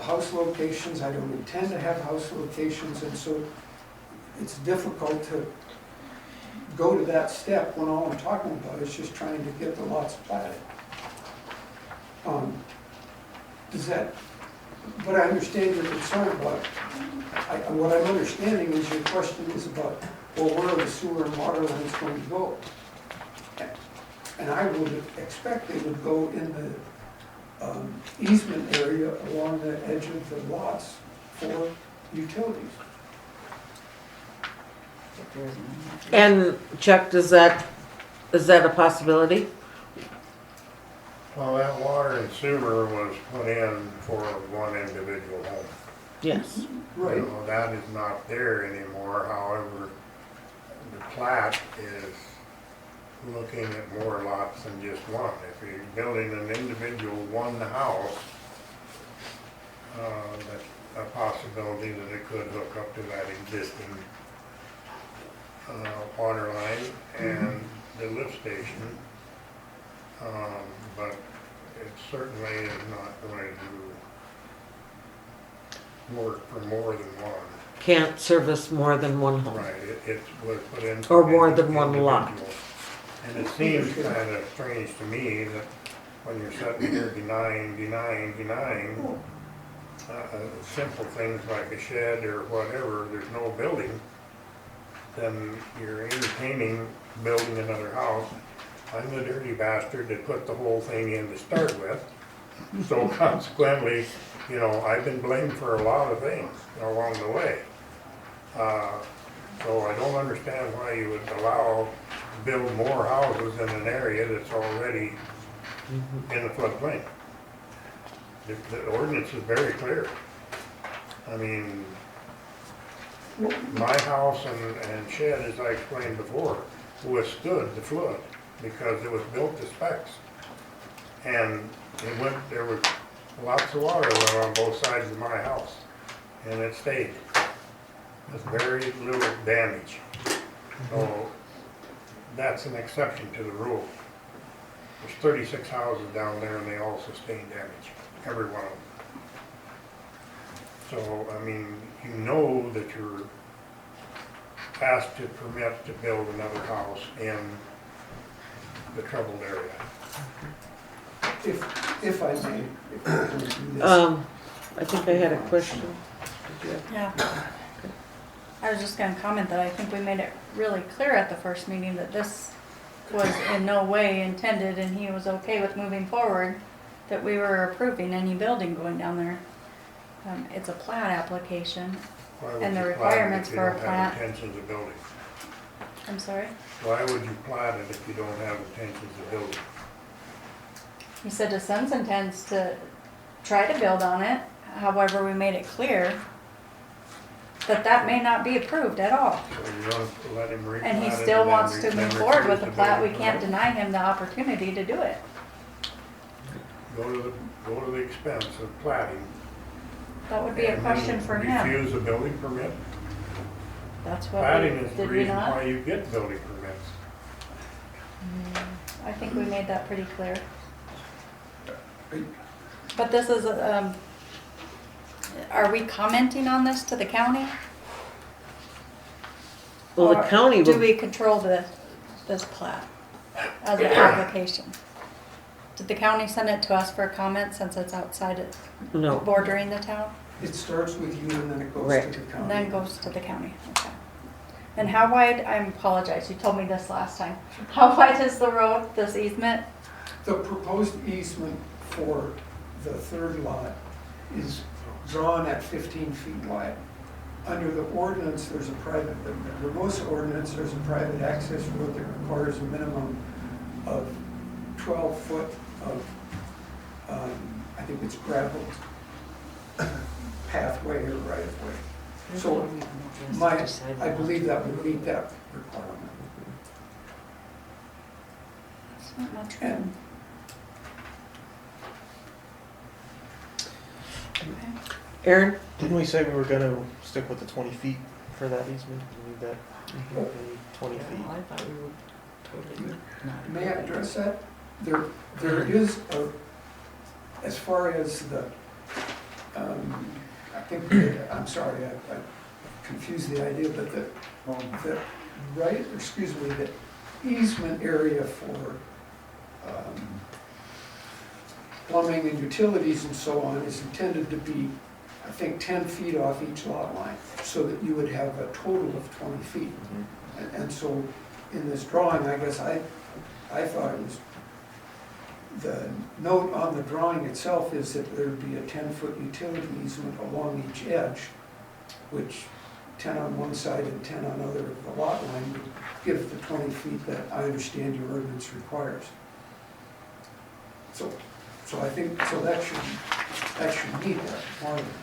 house locations, I don't intend to have house locations, and so it's difficult to go to that step when all I'm talking about is just trying to get the lots platted. Does that, but I understand your concern about, what I'm understanding is your question is about, well, where are the sewer and water lines going to go? And I would expect they would go in the easement area along the edge of the lots for utilities. And Chuck, is that a possibility? Well, that water and sewer was put in for one individual home. Yes. Right. You know, that is not there anymore, however, the plat is looking at more lots than just one. If you're building an individual one house, that's a possibility that it could hook up to that existing water line and the lift station. But it certainly is not going to work for more than one. Can't service more than one home. Right, it was put in. Or for more than one individual. lot. And it seems kind of strange to me that when you're sitting here denying, simple things like a shed or whatever, there's no building, then you're entertaining building another house. I'm the dirty bastard that put the whole thing in to start with. So consequently, you know, I've been blamed for a lot of things along the way. So I don't understand why you would allow build more houses in an area that's already in the floodplain. The ordinance is very clear. I mean, my house and shed, as I explained before, withstood the flood because it was built to specs. And there was lots of water went on both sides of my house, and it stayed. With very little damage. So that's an exception to the rule. There's 36 houses down there and they all sustained damage, every one of them. So, I mean, you know that you're asked to permit to build another house in the troubled area. If I may, if I can do this. I think I had a question. Did you have- Yeah. I was just gonna comment that I think we made it really clear at the first meeting that this was in no way intended and he was okay with moving forward, that we were approving any building going down there. It's a plat application. Why would And the you requirements plat it if for you a don't have plat. intentions of building? I'm sorry? Why would you plat it if you don't have intentions of building? He said his son's intends to try to build on it. However, we made it clear that that may not be approved at all. So you're going to let him replat it? And he then still wants to then move forward with refuse the plat. We building can't permit? deny him the opportunity to do it. Go to the expense of platting. That would be a and question for him. Refuse a building permit? That's what Platting we, is the did we reason not? why you get building permits. I think we made that pretty clear. But this is, are we commenting on this to the county? Well, the Or county Do would, we control this plat as an application? Did the county send it to us for comment since it's outside it, no, bordering the town? It starts with you and then it goes Right. to the And county. then goes to the county, okay. And how wide, I apologize, you told me this last time. How wide is the road, this easement? The proposed easement for the third lot is drawn at 15 feet wide. Under the ordinance, there's a private, the Hermosa ordinance, there's a private access road that requires a minimum of 12 foot of, I think it's gravel pathway or right of way. So I believe that would meet that requirement. It's not much And room. Okay. Aaron? Didn't we say we were gonna stick with the 20 feet for that easement? We need that 20 feet. I thought we were totally not. may I address that? there is a, as far as the, I think, I'm sorry, I confused the idea, but the right, excuse me, the easement area for plumbing and utilities and so on is intended to be, I think, 10 feet off each lot line, so that you would have a total of 20 feet. And so in this drawing, I guess I thought it was, the note on the drawing itself is that there'd be a 10-foot utility easement along each edge, which 10 on one side and 10 on other of the lot line would give the 20 feet that I understand your ordinance requires. So I think, so that should meet that requirement.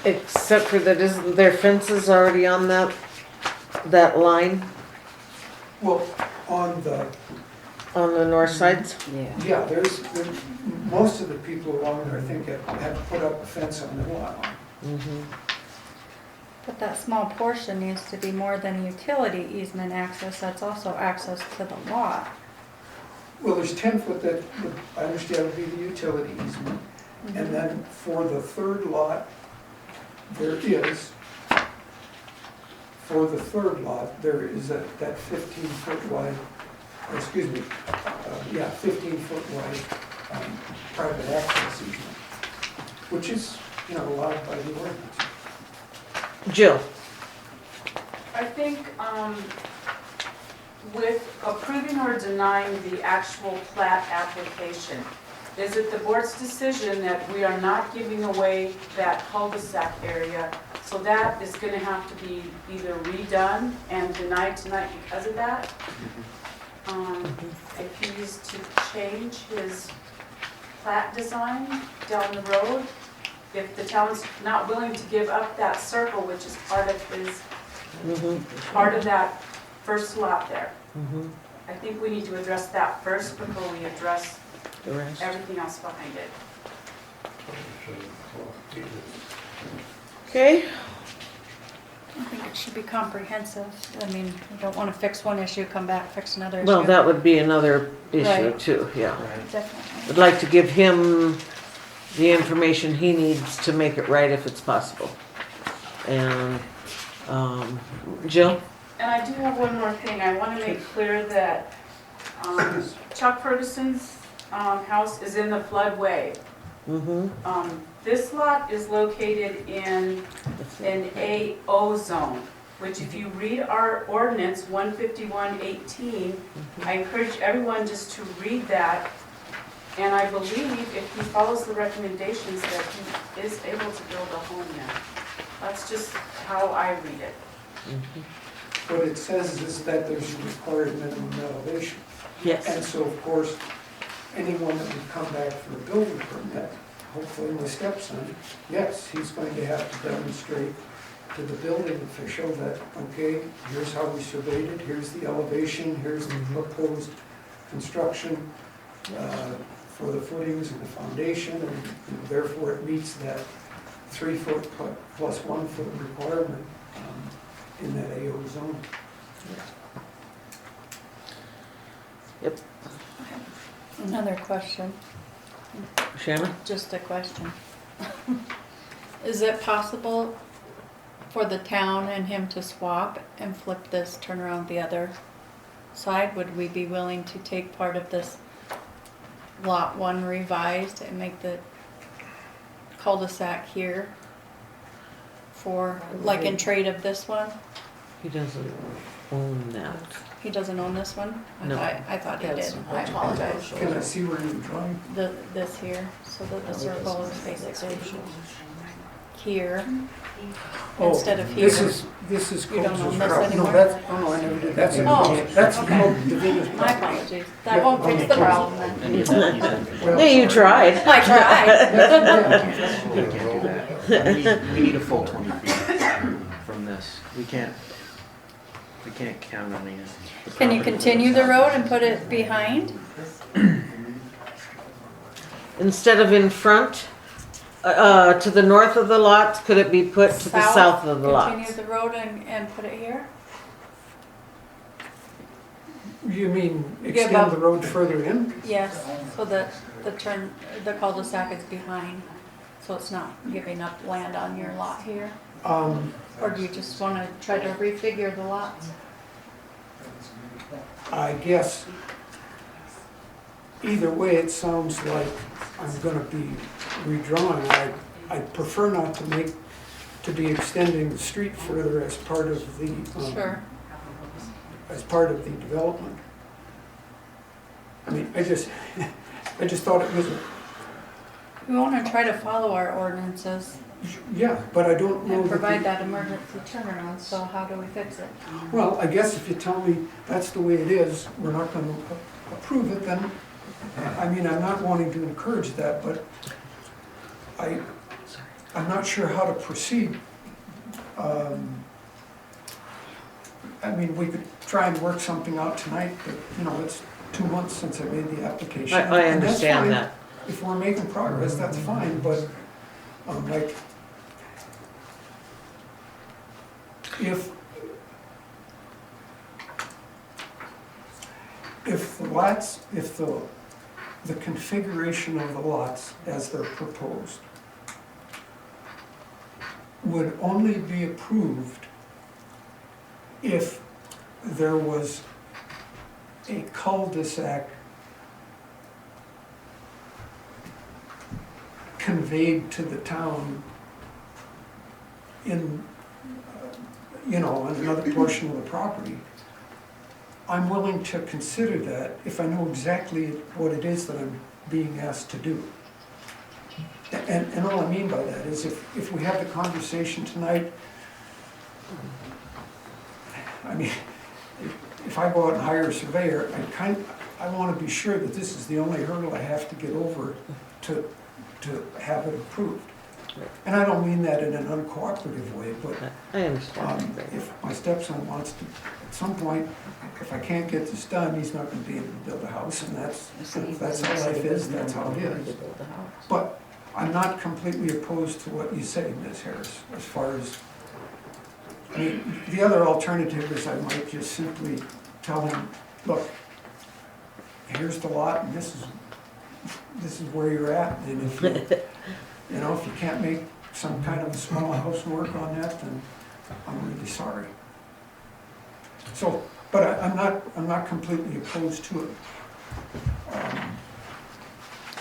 Except for that, isn't there fences already on that line Well, on the, on the north sides? yeah, there's most of the people along there, I think, have put up a fence on their lot line. Mm-hmm. But that small portion needs to be more than utility easement access, that's also access to the lot. Well, there's 10 foot that I understand would be the utility easement. And then for the third lot, there is that 15-foot wide, or excuse me, 15-foot wide private access easement, which is, allowed by the ordinance. Jill? I think with approving or denying the actual plat application, is it the board's decision that we are not giving away that cul-de-sac area, so that is going to have to be either redone and denied tonight because of that? If he's to change his plat design down the road, if the town's not willing to give up that circle, which is part of his, part of that first lot there. I think we need to address that first before we address The rest. everything else behind it. Okay. I think it should be comprehensive. I mean, you don't want to fix one issue, come back, fix another issue. Well, that would be another issue Right. too, yeah. Definitely. I'd like to give him the information he needs to make it right if it's possible. And, Jill? And I do have one more thing. I want to make clear that Chuck Ferguson's house is in the floodway. This lot is located in an AO zone, which if you read our ordinance 151:18, I encourage everyone just to read that. And I believe if he follows the recommendations that he is able to build a home there. That's just how I read it. What it says is that there's a required minimum elevation. Yes. And so, of course, anyone that would come back for a building permit, hopefully my stepson, yes, he's going to have to demonstrate to the building official that, okay, here's how we surveyed it, here's the elevation, here's the proposed construction for the footings and the foundation, and therefore it meets that 3 foot plus 1 foot requirement in that AO zone. Yep. Another question, Shannon? just a question. Is it possible for the town and him to swap and flip this, turn around the other side? Would we be willing to take part of this lot 1 revised and make the cul-de-sac here for, like in trade of this one? He doesn't own that. He doesn't own this one? No. I thought he did, I apologize. Can I see where you're drawing? This here, so that the circle is basically here, instead of here. This is You don't Coles' own this route. anymore? No, that's, oh no, I never did. That's Oh, okay. Davida's My apologies, that won't fix the problem then. Yeah, you tried. I tried. We can't do that. We need a full 20 feet from this. We can't count on these. Can you continue the road and put it behind? Instead of in front, to the north of the lot, could it be put to the south of the lot? Continue the road and put it here? You mean Give extend up. the road further in? Yes, so that the cul-de-sac is behind, so it's not giving up land on your lot here? Or do you just wanna try to refigure the lots? I guess either way, it sounds like I'm gonna be redrawing. I prefer not to be extending the street further as part of the, Sure. as part of the development. I mean, I just thought it was, We wanna try to follow our ordinances yeah, but I don't know. and that provide the- that emergency turnaround, so how do we fix it? Well, I guess if you tell me that's the way it is, we're not gonna approve it, then, I mean, I'm not wanting to encourage that, but I'm not sure how to proceed. I mean, we could try and work something out tonight, but, you know, it's 2 months since I made the application. I and that's understand fine. that. If we're making progress, that's fine, but, like, if the lots, if the configuration of the lots as they're proposed would only be approved if there was a cul-de-sac conveyed to the town in, you know, on another portion of the property. I'm willing to consider that if I know exactly what it is that I'm being asked to do. And all I mean by that is if we have the conversation tonight, I mean, if I go out and hire a surveyor, I want to be sure that this is the only hurdle I have to get over to have it approved. And I don't mean that in an uncooperative way, but I understand. if my stepson wants to, at some point, if I can't get this done, he's not going to be able to build a house, and that's how life is, that's how it is. But I'm not completely opposed to what you say, Ms. Harris, as far as, I mean, the other alternative is I might just simply tell him, look, here's the lot, and this is where you're at, and if you know, if you can't make some kind of a small house work on that, then I'm really sorry. So, but I'm not completely opposed to it.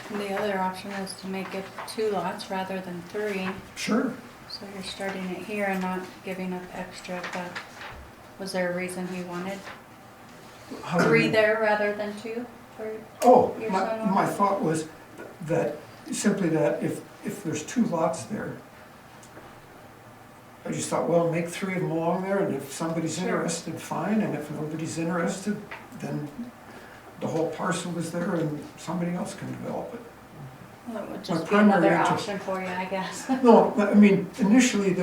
And the other option is to make it 2 lots rather than 3. Sure. So you're starting it here and not giving up extra, but was there a reason he wanted How do 3 you- there rather than 2? For Oh, your my son-in-law? thought was that, simply that if there's 2 lots there, I just thought, well, make 3 of them along there, and if somebody's Sure. interested, fine, and if nobody's interested, then the whole parcel is there and somebody else can develop it. Well, it would My just be primary another interest- option for you, I guess. No, I mean, initially,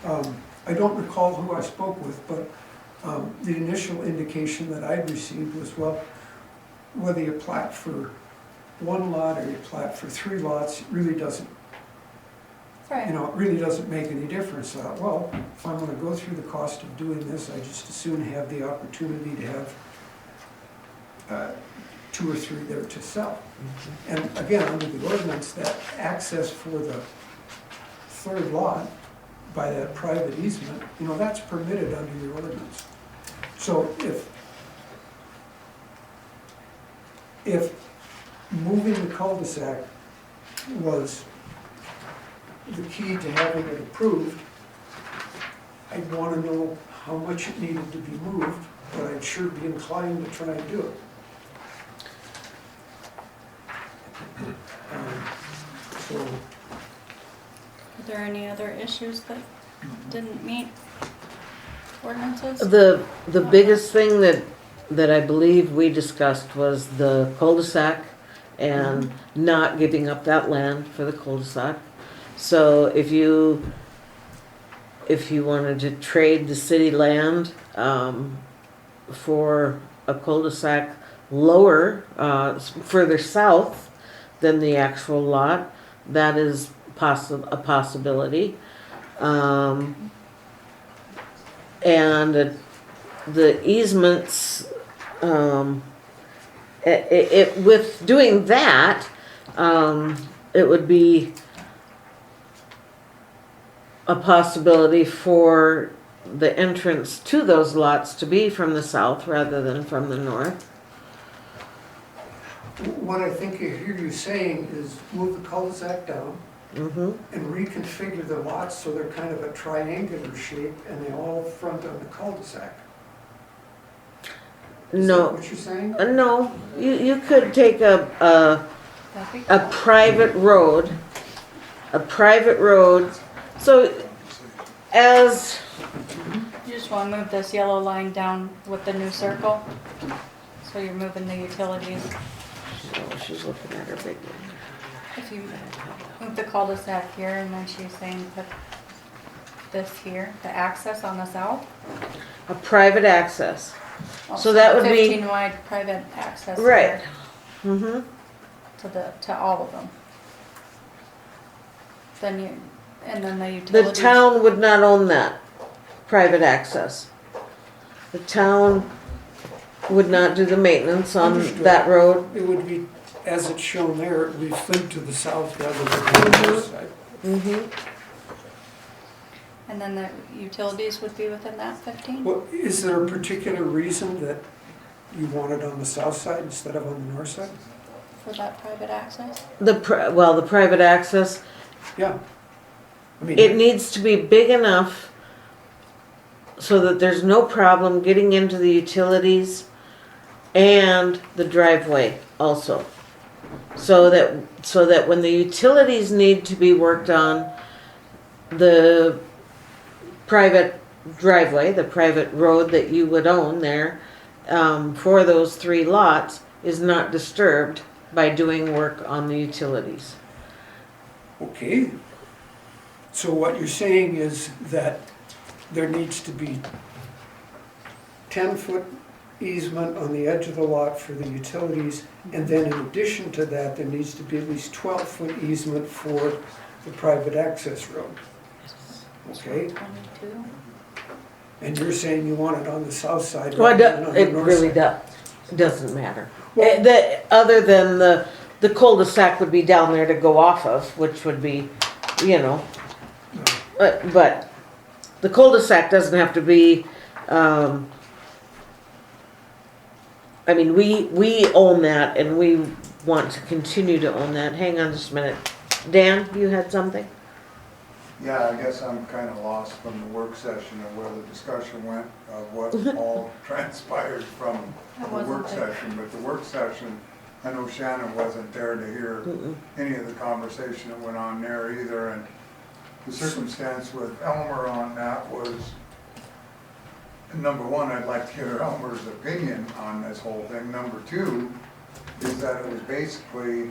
I don't recall who I spoke with, but the initial indication that I'd received was, well, whether you plat for 1 lot or you plat for 3 lots, it really doesn't, Right. you know, it really doesn't make any difference. Well, if I'm gonna go through the cost of doing this, I just as soon have the opportunity to have 2 or 3 there to sell. And again, under the ordinance, that access for the 3rd lot by that private easement, you know, that's permitted under your ordinance. So if moving the cul-de-sac was the key to having it approved, I'd want to know how much it needed to be moved, but I'd sure be inclined to try and do it. So, Are there any other issues that didn't meet ordinances? The biggest thing that I believe we discussed was the cul-de-sac and not giving up that land for the cul-de-sac. So if you wanted to trade the city land for a cul-de-sac lower, further south than the actual lot, that is a possibility. And the easements, with doing that, it would be a possibility for the entrance to those lots to be from the south rather than from the north. What I think I hear you saying is move the cul-de-sac down Mm-hmm. and reconfigure the lots so they're kind of a triangular shape and they all front on the cul-de-sac. Is No. that what you're saying? No, you could take a private road, so as, You just wanna move this yellow line down with the new circle? So you're moving the utilities. oh, she's looking at her big one. If you move the cul-de-sac here and then she's saying put this here, the access on the south. A private access, Oh, So that would be- 15 wide private access. right. there Mm-hmm. To all of them. Then the The utilities. town would not own that private access. The town would not do the maintenance on Understood. that road. It would be, as it's shown there, it would be flipped to the south rather than the north side. Mm-hmm. And then the utilities would be within that 15? Well, is there a particular reason that you want it on the south side instead of on the north side? For that private access? The private access, Yeah. I mean, it needs to be big enough so that there's no problem getting into the utilities and the driveway also. So that when the utilities need to be worked on, the private driveway, the private road that you would own there, for those 3 lots is not disturbed by doing work on the utilities. okay. So what you're saying is that there needs to be 10-foot easement on the edge of the lot for the utilities, and then in addition to that, there needs to be at least 12-foot easement for the private access road. Okay? 22? And you're saying you want it on the south side Well, rather than on the it north really side? doesn't matter. Other than the cul-de-sac would be down there to go off of, which would be, but the cul-de-sac doesn't have to be, we own that and we want to continue to own that. Hang on just a minute. Dan, you had something? Yeah, I guess I'm kind of lost from the work session of where the discussion went, of what all transpired from I the wasn't work there. session. But the work session, I know Shannon wasn't there to hear any of the conversation that went on there either. And the circumstance with Elmer on that was, number one, I'd like to hear Elmer's opinion on this whole thing. Number two is that it was basically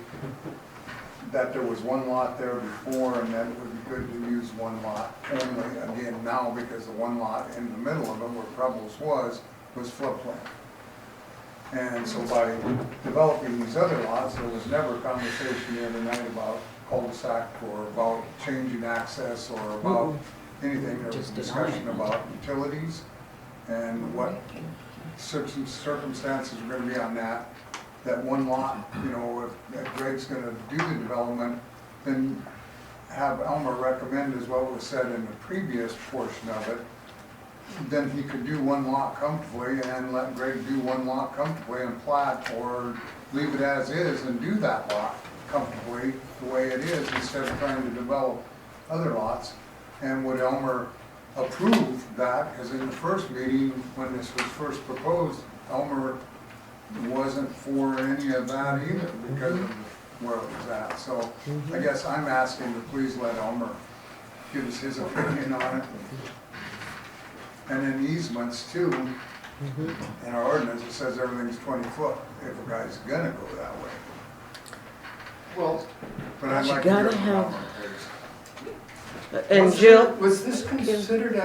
that there was one lot there before and that it would be good to use one lot only again now because the one lot in the middle of them where Prebles was floodplain. And so by developing these other lots, there was never a conversation the other night about cul-de-sac or about changing access or about anything. There was a discussion about utilities and what circumstances are gonna be on that. That one lot, if Greg's gonna do the development, then have Elmer recommend is what was said in the previous portion of it. Then he could do one lot comfortably and let Greg do one lot comfortably and plat, or leave it as is and do that lot comfortably the way it is instead of trying to develop other lots. And would Elmer approve that? Because in the first meeting, when this was first proposed, Elmer wasn't for any of that either because of where it was at. So I guess I'm asking to please let Elmer give us his opinion on it. And then easements too. In our ordinance, it says everything's 20 foot if a guy's gonna go that way. Well, But I'd You like to hear gotta from have- Elmer, please. And Jill, was this considered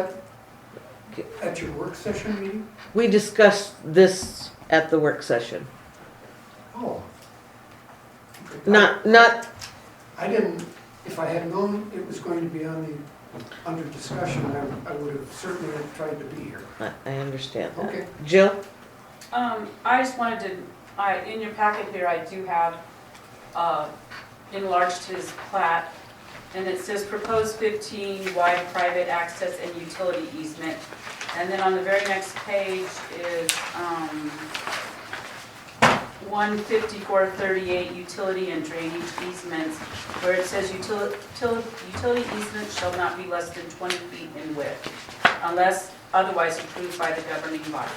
at your work session meeting? we discussed this at the work session. Oh. Not, I didn't, if I had known it was going to be under discussion, I would have certainly tried to be here. I understand that. Okay. Jill? I just wanted to, in your packet here, I do have enlarged his plat, and it says proposed 15 wide private access and utility easement. And then on the very next page is 15438 utility and drainage easements, where it says utility easement shall not be less than 20 feet in width, unless otherwise approved by the governing body.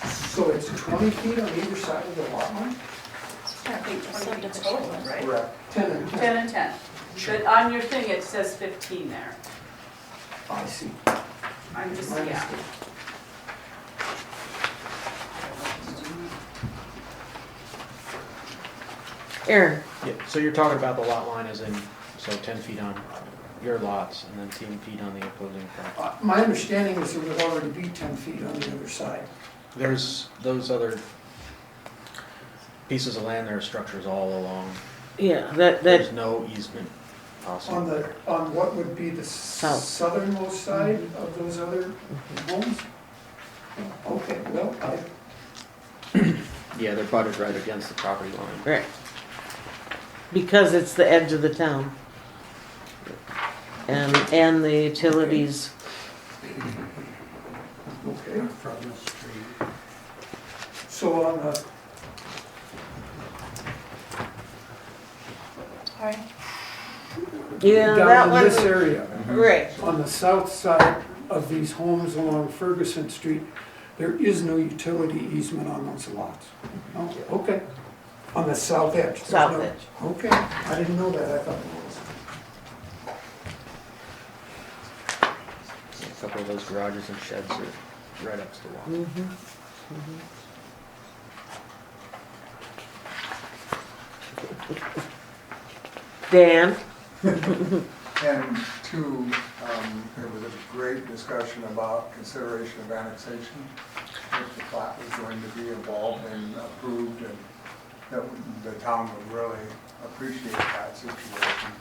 So it's 20 feet on either side of the lot line? I think 20 feet total, right? Correct. 10 and 10. 10 and 10. But on your thing, it says 15 there. I see. I'm just, My yeah. mistake. Aaron, Yeah, so you're talking about the lot line as in, so 10 feet on your lots and then 10 feet on the opposing property. My understanding is there would already be 10 feet on the other side. There's those other pieces of land, there are structures all along. yeah, There's no easement On possible. on what would be the South. southernmost side of those other homes? Okay, well, Yeah, they're butted right against the property line. right. Because it's the edge of the town. And the utilities, okay. From the street. So on the, yeah, that down in this one, area, right. on the south side of these homes along Ferguson Street, there is no utility easement on those lots. Oh, okay. On the south edge? there's South no- edge. Okay, I didn't know that, I thought it was. A couple of those garages and sheds are right up to the wall. Dan? And two, there was a great discussion about consideration of annexation, if the plat was going to be involved and approved, and that the town would really appreciate that situation.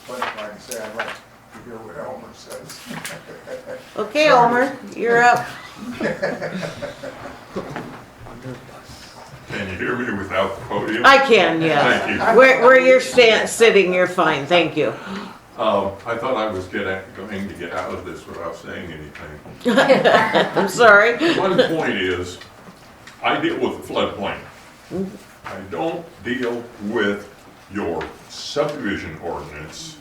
But like I say, I'd like to hear what Elmer says. Okay, Elmer, you're up. Can you hear me without the podium? I can, yes. Thank you. Where you're sitting, you're fine, thank you. I thought I was going to get out of this without saying anything. I'm sorry. One point is, I deal with the floodplain. I don't deal with your subdivision ordinance.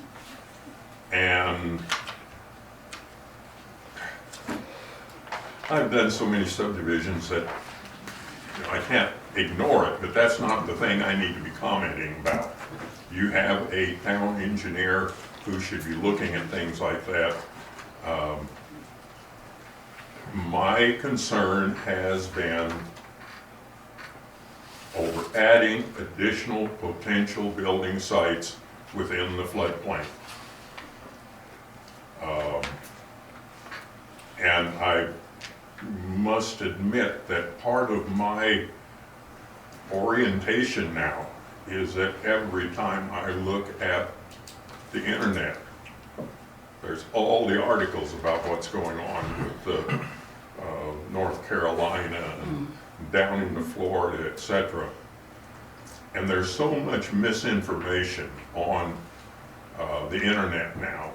And I've done so many subdivisions that I can't ignore it, but that's not the thing I need to be commenting about. You have a town engineer who should be looking at things like that. My concern has been over adding additional potential building sites within the floodplain. And I must admit that part of my orientation now is that every time I look at the internet, there's all the articles about what's going on with the North Carolina and down into Florida, etc. And there's so much misinformation on the internet now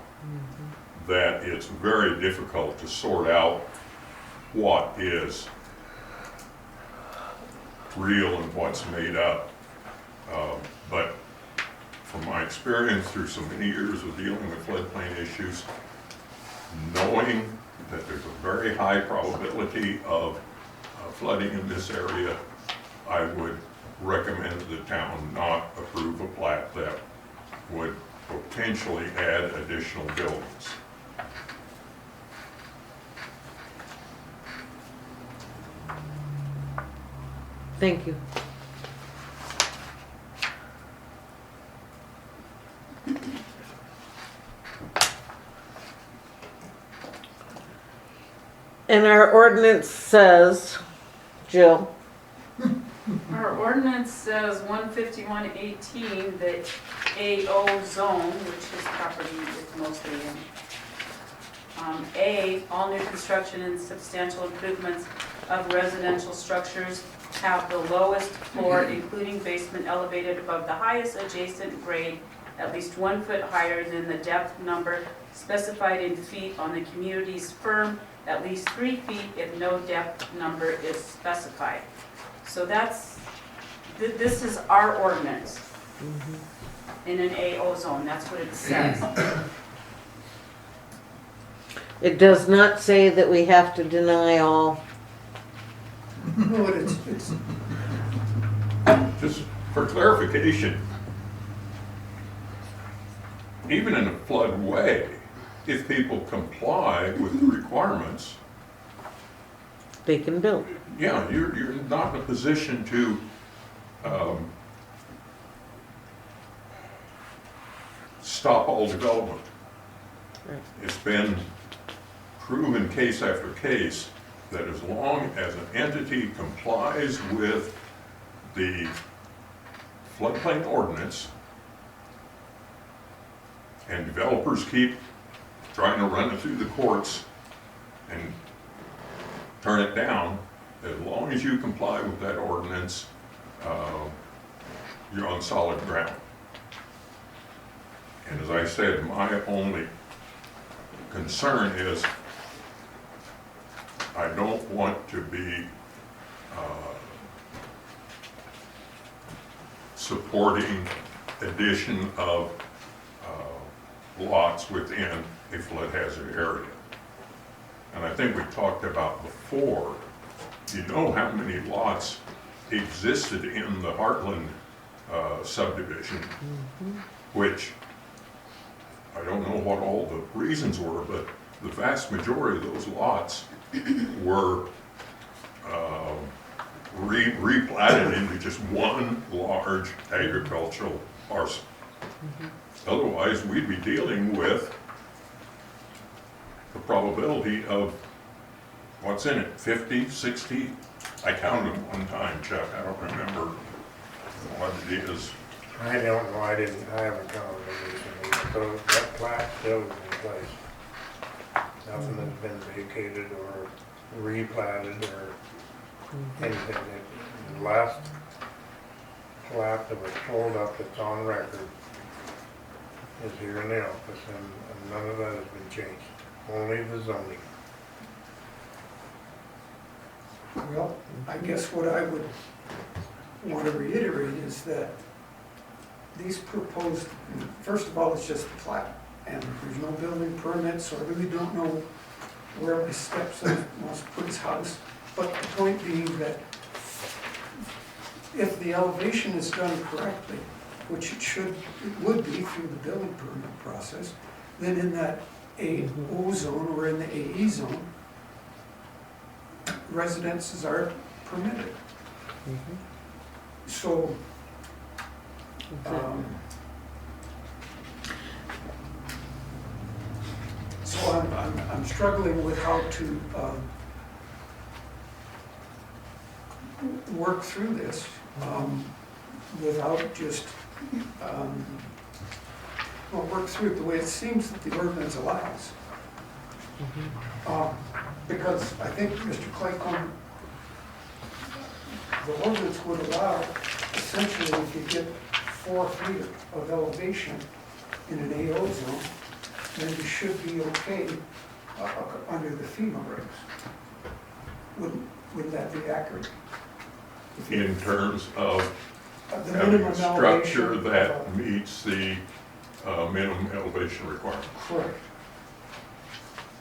that it's very difficult to sort out what is real and what's made up. But from my experience through so many years of dealing with floodplain issues, knowing that there's a very high probability of flooding in this area, I would recommend the town not approve a plat that would potentially add additional buildings. Thank you. And our ordinance says, Jill, Our ordinance says 151:18, that AO zone, which his property is mostly in. A, all new construction and substantial improvements of residential structures have the lowest floor, including basement, elevated above the highest adjacent grade at least 1 foot higher than the depth number specified in feet on the community's firm, at least 3 feet if no depth number is specified. So that's, this is our ordinance in an AO zone, that's what it says. It does not say that we have to deny all. No, it's, Just for clarification, even in a floodway, if people comply with the requirements, They can build. yeah, you're not in a position to stop all development. Right. It's been proven case after case that as long as an entity complies with the floodplain ordinance and developers keep trying to run it through the courts and turn it down, as long as you comply with that ordinance, you're on solid ground. And as I said, my only concern is I don't want to be supporting addition of lots within a flood hazard area. And I think we talked about before, you know how many lots existed in the Heartland subdivision, which I don't know what all the reasons were, but the vast majority of those lots were replatted into just one large agricultural parcel. Otherwise, we'd be dealing with the probability of, what's in it, 50, 60? I counted one time, Chuck, I don't remember what it is. I don't know, I haven't counted them recently, but that plat still is in place. Nothing has been vacated or replatted or anything. The last plat that was pulled up that's on record is here in the office, and none of that has been changed, only the zoning. well, I guess what I would want to reiterate is that these proposed, first of all, it's just a plat, and there's no building permit, so I really don't know where my stepson wants to put his house. But the point being that if the elevation is done correctly, which it would be through the building permit process, then in that AO zone or in the AE zone, residences are permitted. So, so I'm struggling with how to work through this without just, well, work through it the way it seems that the ordinance allows. Because I think Mr. Claycomb, the ordinance would allow, essentially, if you get 4 feet of elevation in an AO zone, then you should be okay under the FEMA regs. Wouldn't that be accurate? In terms of The having minimum a structure elevation, that meets the minimum elevation requirement. correct.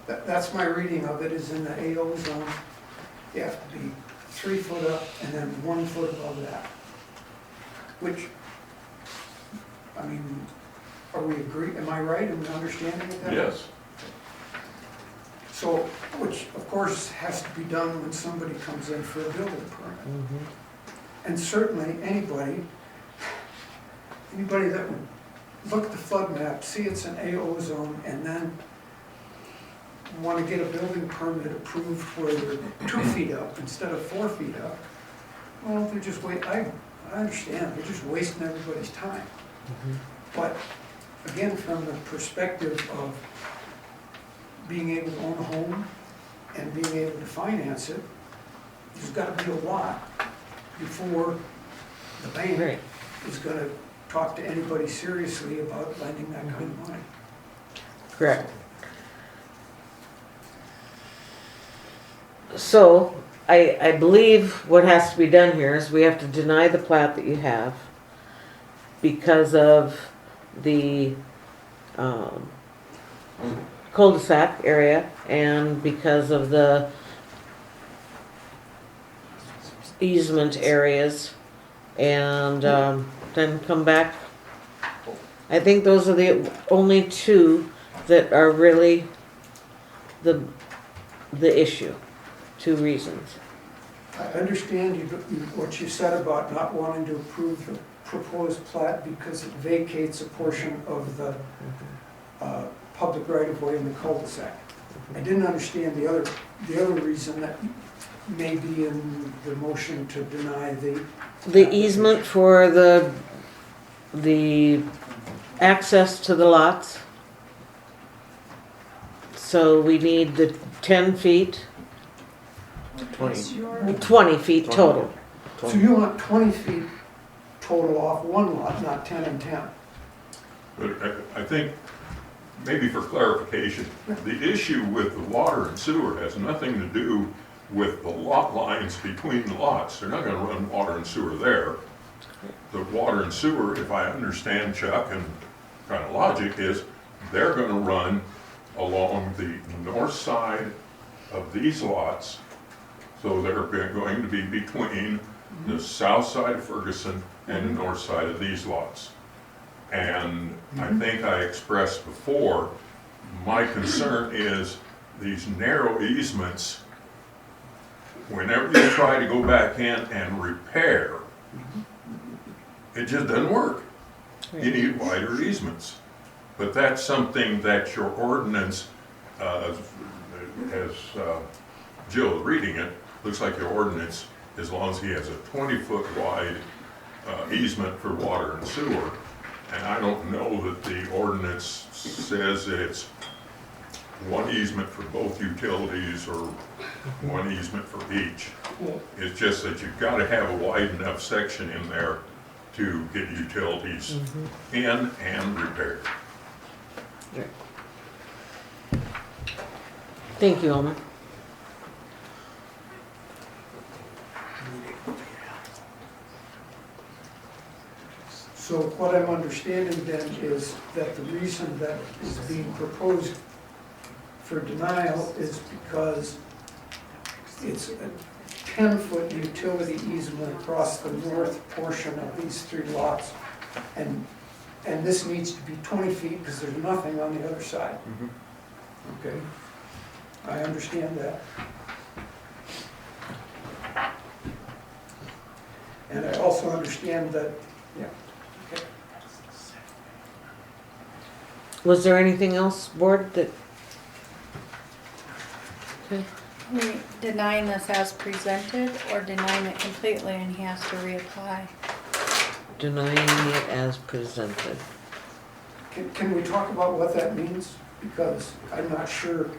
That's my reading of it, is in the AO zone, you have to be 3 foot up and then 1 foot above that. Which, I mean, are we agree, am I right in understanding of that? Yes. So, which of course has to be done when somebody comes in for a building permit. And certainly anybody that would look at the flood map, see it's an AO zone, and then want to get a building permit approved where they're 2 feet up instead of 4 feet up, well, they're just I understand, they're just wasting everybody's time. But again, from the perspective of being able to own a home and being able to finance it, there's gotta be a lot before the bank Right. is gonna talk to anybody seriously about lending that kind of money. Correct. So, I believe what has to be done here is we have to deny the plat that you have because of the cul-de-sac area and because of the easement areas, and then come back. I think those are the only two that are really the issue. Two reasons. I understand what you said about not wanting to approve the proposed plat because it vacates a portion of the public right-of-way in the cul-de-sac. I didn't understand the other reason that may be in the motion to deny the easement for the access to the lots. So we need the 10 feet, 20 feet total. So you want 20 feet total off one lot, not 10 and 10? But I think, maybe for clarification, the issue with the water and sewer has nothing to do with the lot lines between the lots. They're not gonna run water and sewer there. The water and sewer, if I understand Chuck and kind of logic, is they're gonna run along the north side of these lots. So they're going to be between the south side of Ferguson and the north side of these lots. And I think I expressed before, my concern is these narrow easements, whenever you try to go back in and repair, it just doesn't work. You need wider easements. But that's something that your ordinance, as Jill is reading it, looks like your ordinance, as long as he has a 20-foot wide easement for water and sewer. And I don't know that the ordinance says that it's one easement for both utilities or one easement for each. It's just that you've got to have a wide enough section in there to get utilities in and repaired. Thank you, Elmer. So what I'm understanding then is that the reason that is being proposed for denial is because it's a 10-foot utility easement across the north portion of these three lots. And this needs to be 20 feet because there's nothing on the other side. Okay, I understand that. And I also understand that, yeah. Okay. Was there anything else, board, that? Okay. We denying this as presented or denying it completely and he has to reapply? Denying it as presented. Can we talk about what that means? Because I'm not sure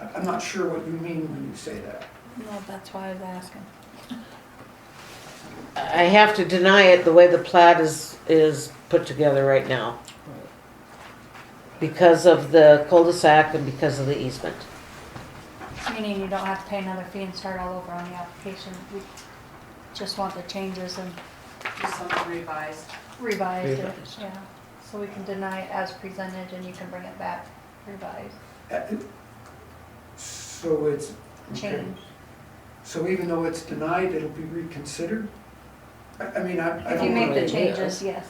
what you mean when you say that. Well, that's why I was asking. I have to deny it the way the plat is put together right now. Because of the cul-de-sac and because of the easement. Meaning you don't have to pay another fee and start all over on the application. We just want the changes and Just something revised. revise it, Revised. yeah. So we can deny it as presented and you can bring it back revised, So it's, okay. change. So even though it's denied, it'll be reconsidered? I mean, I If you don't make wanna. the changes, yes,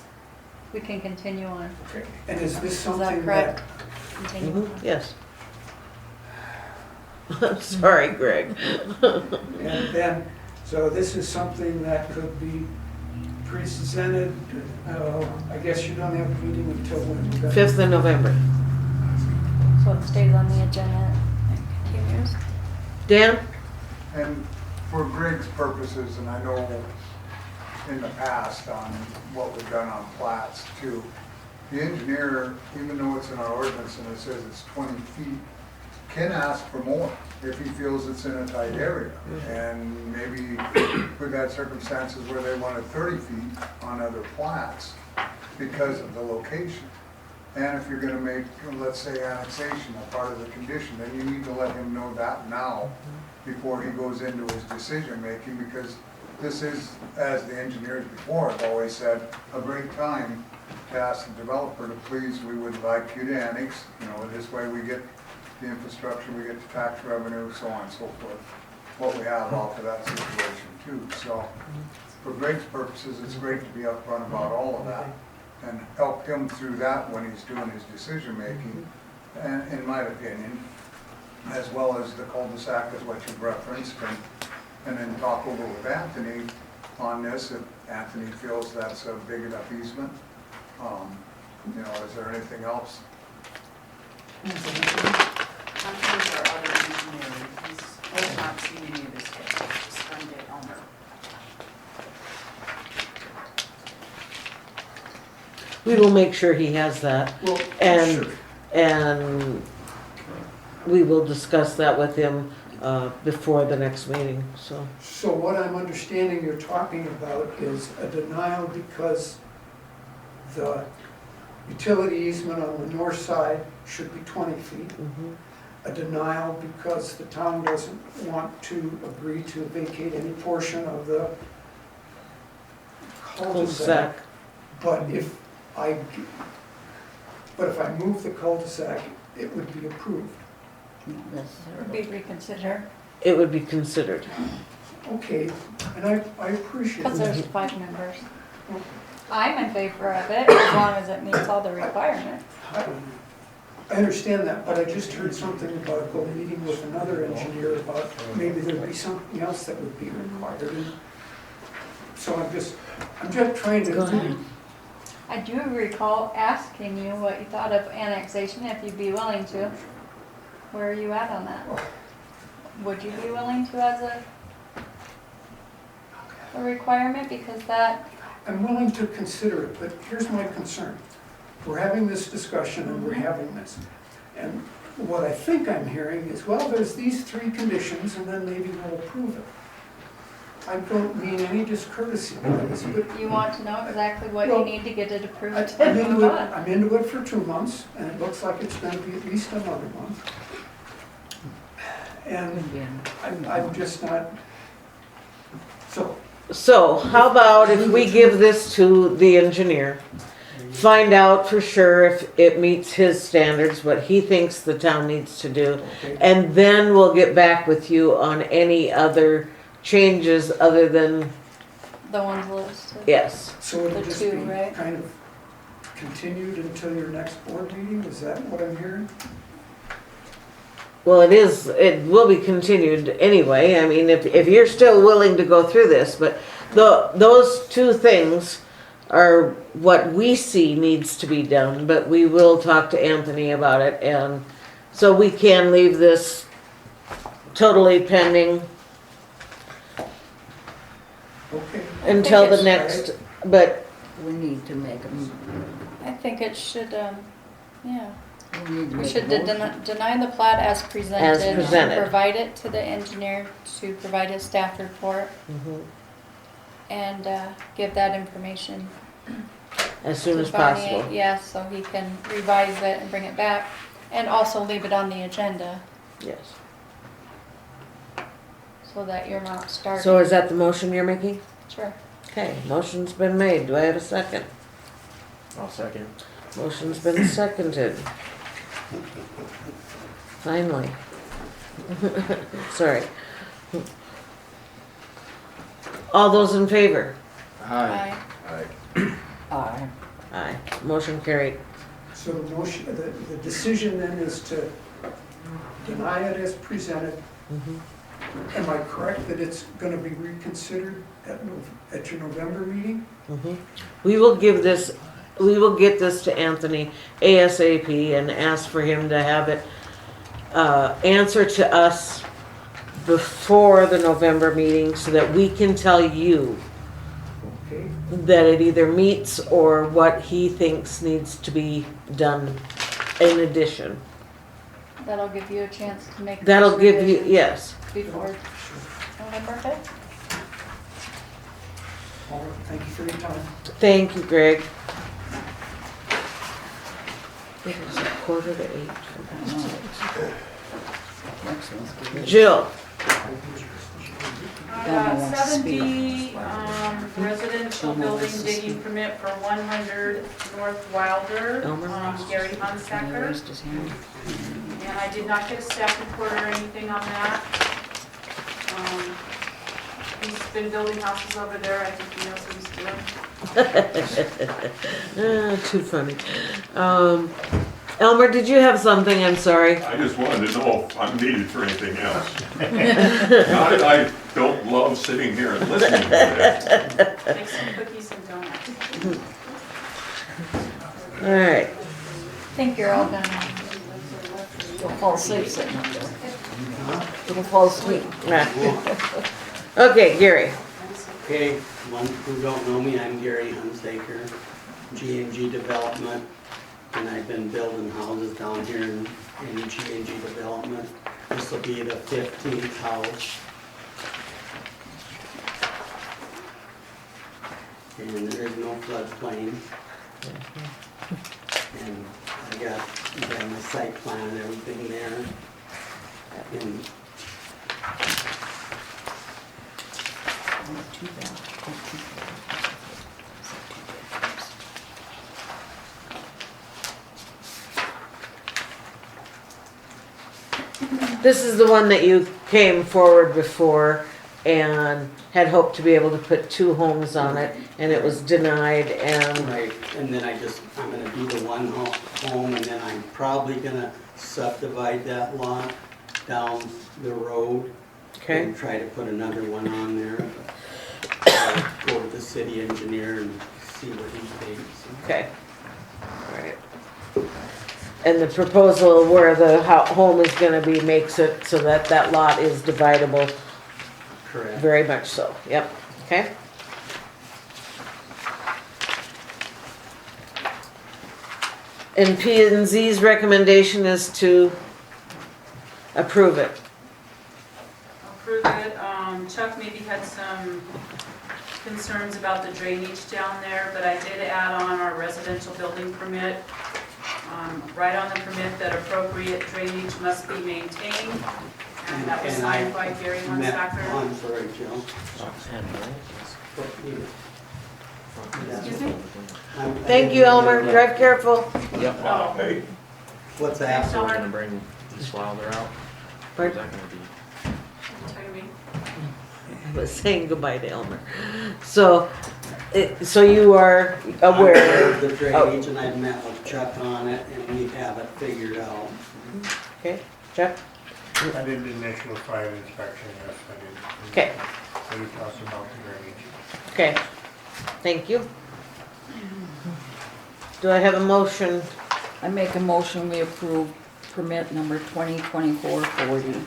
we can continue on. Okay. And is this Is something that that? correct? Continue on. Yes. I'm sorry, Greg. And then, so this is something that could be presented, I guess you don't have a meeting until when? 5th of November. So it stays on the agenda and continues. Dan? And for Greg's purposes, and I know in the past on what we've done on plats too, the engineer, even though it's in our ordinance and it says it's 20 feet, can ask for more if he feels it's in a tight area. And maybe we've had circumstances where they wanted 30 feet on other plats because of the location. And if you're gonna make, let's say, annexation a part of the condition, then you need to let him know that now before he goes into his decision-making, because this is, as the engineers before have always said, a great time to ask the developer to please, we would like you to annex, this way we get the infrastructure, we get the tax revenue, so on and so forth. What we have off of that situation too. So for Greg's purposes, it's great to be upfront about all of that and help him through that when he's doing his decision making, and in my opinion, as well as the cul-de-sac is what you've referenced, and then talk over with Anthony on this, if Anthony feels that's a big enough easement. Is there anything else? Anthony's our other engineer, he's not seen any of this yet, just trying to get on there. We will make sure he has that. Well, And, sure. and we will discuss that with him before the next meeting, so. So what I'm understanding you're talking about is a denial because the utility easement on the north side should be 20 feet. A denial because the town doesn't want to agree to vacate any portion of the cul-de-sac. But if I move the cul-de-sac, it would be approved. Would be reconsider, It would be considered. Okay, and I appreciate because that. there's 5 members. I'm in favor of it, as long as it meets all the requirements. I understand that, but I just heard something about go meeting with another engineer about maybe there'd be something else that would be required. And so I'm just trying to. Go ahead. I do recall asking you what you thought of annexation, if you'd be willing to. Where are you at on that? Would you be willing to as a requirement, because that, I'm willing to consider it, but here's my concern. We're having this discussion and we're having this. And what I think I'm hearing is, well, there's these 3 conditions and then maybe we'll approve it. I don't mean any discourtesy by this, but you want to know exactly what you Well, need to get it approved I'm and into move it, on. I'm into it for 2 months and it looks like it's gonna be at least another month. And I'm just not, So how about if we give this to the engineer, find out for sure if it meets his standards, what he thinks the town needs to do, okay. and then we'll get back with you on any other changes other than, The ones listed. yes. So it'll The just 2, be right? kind of continued until your next board meeting? Is that what I'm hearing? Well, it will be continued anyway. I mean, if you're still willing to go through this, but those 2 things are what we see needs to be done, but we will talk to Anthony about it, and so we can leave this totally pending Okay. until the it's next, but We need to make them, I think it should, yeah. we need to We make a should motion. deny the plat as presented. presented. Provide it to the engineer to provide his staff report mhm, and give that information. as soon to as Bonnie, possible. yes, so he can revise it and bring it back, and also leave it on the agenda, Yes. so that you're not starting. So is that the motion you're making? Sure. Okay, motion's been made. Do I have a second? I'll second. Motion's been seconded. Finally. Sorry. All those in favor? Aye. Aye. Aye. Motion carried. So the motion, the decision then is to deny it as presented. Mhm. Am I correct that it's gonna be reconsidered at your November meeting? Mhm. We will get this to Anthony ASAP and ask for him to have it answer to us before the November meeting so that we can tell you Okay, that it either meets or what he thinks needs to be done in addition. That'll give you a chance to make. That'll those give you, revisions yes. Before November 5th. All right, thank you for your time. Thank you, Greg. It is 7:45. Next one's good. Jill, Elmer wants to 70 residential building digging permit for 100 North Wilder, Elmer? Gary He Hunsacker. raised his hand. And I did not get a staff report or anything on that. He's been building houses over there, I think he knows what he's doing. Too funny. Elmer, did you have something? I'm sorry. I just wanted to know if I'm needed for anything else. Not that I don't love sitting here and listening to this. Make some cookies and donuts. All right. I think you're all done. You'll fall asleep sitting up there. You'll fall asleep. Okay, Gary. Okay, one who don't know me, I'm Gary Hunsaker, G&G Development, and I've been building houses down here in G&G Development. This will be the 15th house. And there is no floodplain. And I got my site plan and everything there. And Too bad. This is the one that you came forward before and had hoped to be able to put 2 homes on it, and it was denied, and right, and then I'm gonna do the one home, and then I'm probably gonna subdivide that lot down the road. okay, And try to put another one on there. I'll go to the city engineer and see what he thinks. okay. All right. And the proposal where the home is gonna be makes it so that that lot is dividable, Correct. very much so, yep, okay? And P and Z's recommendation is to approve it. Approve it. Chuck maybe had some concerns about the drainage down there, but I did add on our residential building permit. Right on the permit that appropriate drainage must be maintained, and that was signed by Gary Hunsacker. I'm sorry, Jill. Excuse me? Thank you, Elmer, drive careful. Yep. Oh. Hey, What's Thanks, that? We're Elmer. gonna bring this Wilder out. Where's that gonna be? Tell me. I was saying goodbye to Elmer. So, so you are aware, Of the drainage, and I've met with Chuck on it, and we have it figured out. okay, Chuck? I did the initial 5 inspection, yes, I did. Okay. So we talked about the drainage. Okay, thank you. Do I have a motion? I make a motion, we approve permit number 2024-40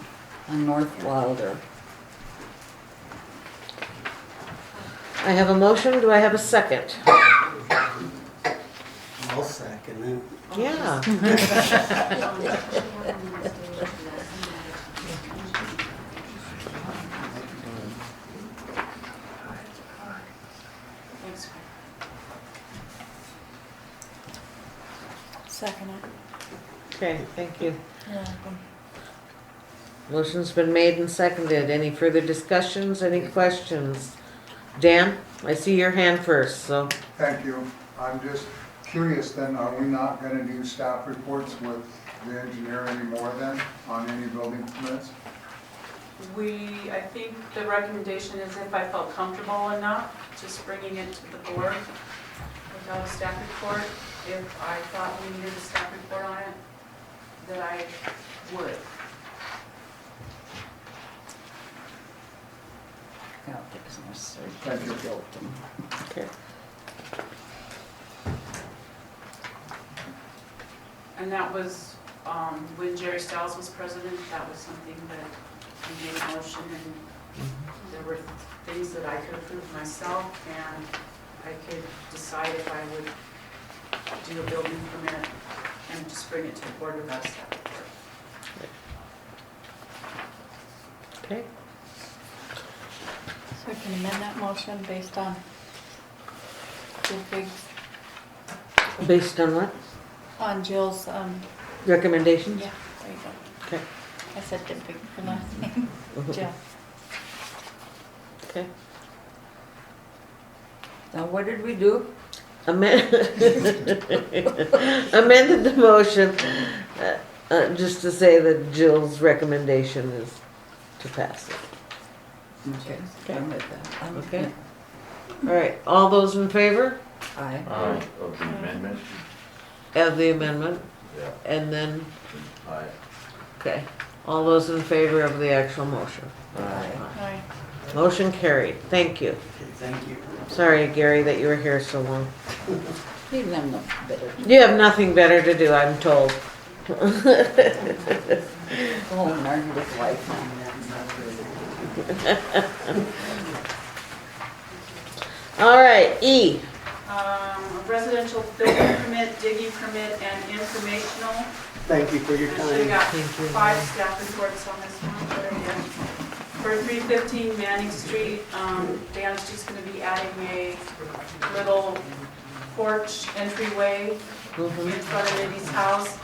on North Wilder. I have a motion, do I have a second? I'll second it. Yeah. Thanks. Second it. Okay, thank you. You're welcome. Motion's been made and seconded. Any further discussions, any questions? Dan, I see your hand first, so. Thank you. I'm just curious then, are we not gonna do staff reports with the engineer anymore then, on any building permits? I think the recommendation is if I felt comfortable enough, just bringing it to the board without a staff report. If I thought we needed a staff report on it, that I would. I don't think it's necessary. Thank you. Built them. Okay. And that was, when Jerry Stiles was president, that was something that we made a motion, and there were things that I could approve myself, and I could decide if I would do a building permit and just bring it to the board without a staff report. Okay, So we can amend that motion based on Jill Biggs, based on what? on Jill's, Recommendations? yeah, there you go. Okay. I said Jill Biggs, her last name, Jill. Okay. Now, what did we do? Amended the motion, just to say that Jill's recommendation is to pass it. Okay, I'm with that. Okay. All right, all those in favor Aye. Of the amendment? of the amendment? Yeah. And then, Aye. okay, all those in favor of the actual motion? Aye. Aye. Motion carried, thank you. Okay, thank you. Sorry, Gary, that you were here so long. Leave them no better. You have nothing better to do, I'm told. Go home and argue with wife. All right, E. A residential building permit, digging permit, and informational. Thank you for your I should have time. got Thank you. 5 staff reports on this one, but I didn't. For 315 Manning Street, Dan's just gonna be adding a little porch entryway in front of Mindy's house.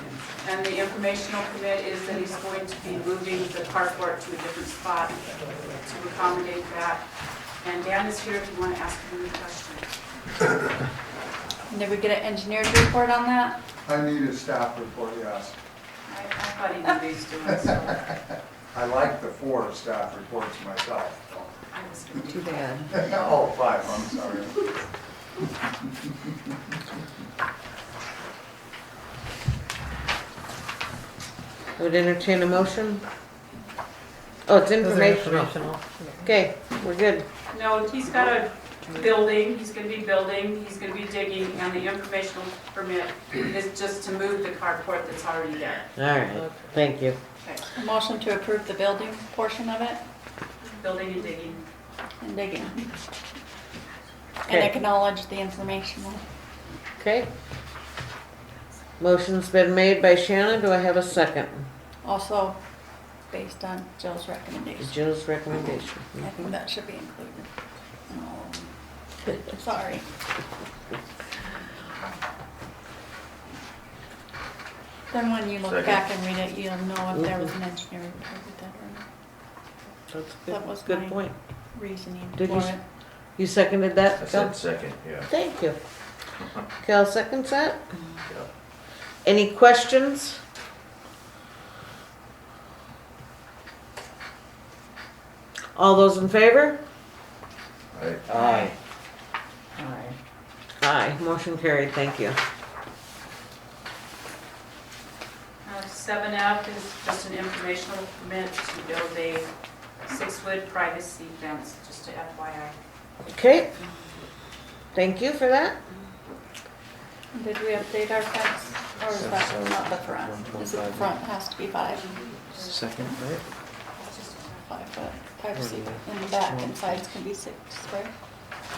And the informational permit is that he's going to be moving the carport to a different spot to accommodate that. And Dan is here if you want to ask him any questions. Did we get an engineer's report on that? I need a staff report, yes. I thought he knew these doing, so I like the 4 staff reports myself. I was gonna Too bad. Oh, 5, I'm sorry. I would entertain a motion. Oh, it's Those are informational. informational. Okay, we're good. No, he's got a building, he's gonna be building, he's gonna be digging, and the informational permit is just to move the carport that's already there. All right, thank you. Okay, A motion to approve the building portion of it building and digging. and digging. And Okay. acknowledge the informational. Okay. Motion's been made by Shannon. Do I have a second? Also, based on Jill's recommendation. Jill's recommendation. I think that should be included. Sorry. Then when you look Second. back and read it, you'll know if there was an engineering report with that or not. That's a That was good my- point. Reasoning Did for you- it. You seconded that, I Phil? said second, yeah. Thank you. Cal seconds that? Yeah. Any questions? All those in favor? Aye. Aye. Aye. Aye, motion carried, thank you. 7F is just an informational permit to build a 6-foot privacy fence, just to FYI. Okay. Thank you for that. Did we update our fence, or is that not the front? Is it the front has to be 5? Second, right? 5 foot privacy in the back, and sides can be 6, right?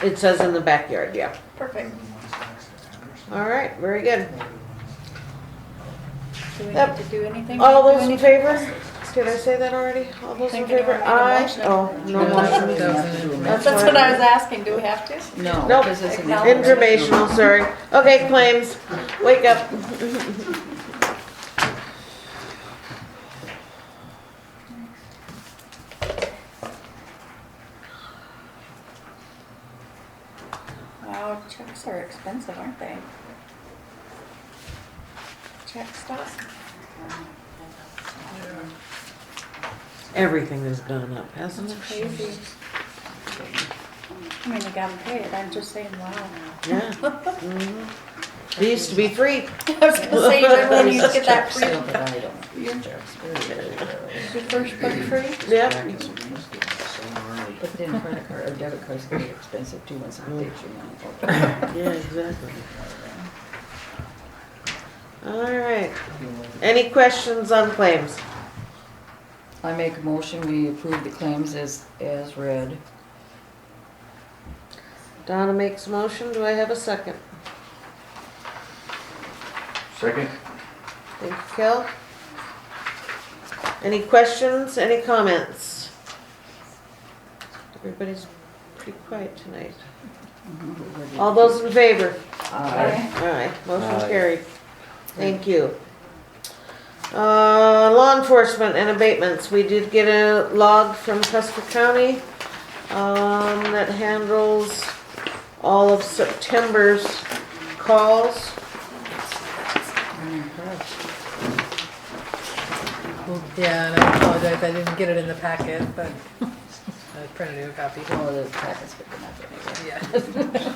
It says in the backyard, yeah. Perfect. All right, very good. Do we Yep. need to do anything? All Do those in anything favor? else? Did I say that already? All those in Thinking favor? we need a Aye. motion. Oh, no No, motion. we don't have to do a That's That's fine. what I was asking, do we have to? No, Nope. because it's an Informational, sorry. Okay, claims. Wake up. Wow, checks are expensive, aren't they? Check stuff? Everything has gone up, hasn't That's it? crazy. I mean, you gotta pay it, I'm just saying, wow. Yeah. Mhm. They used to be free. I was gonna say, when you get that free, Sale, but I don't. your your first book free? Yeah. But then credit card or debit cards can be expensive too once it takes your money. Yeah, exactly. All right. Any questions on claims? I make a motion, we approve the claims as read. Donna makes a motion. Do I have a second? Second? Thank you, Kel. Any questions, any comments? Everybody's pretty quiet tonight. All those in favor? Aye. Aye, motion Aye. carried. Thank you. Law enforcement and abatements, we did get a log from Custer County, that handles all of September's calls. Yeah, and I apologize, I didn't get it in the packet, but I printed you a copy. Oh, the packet's big enough anyway. Yeah.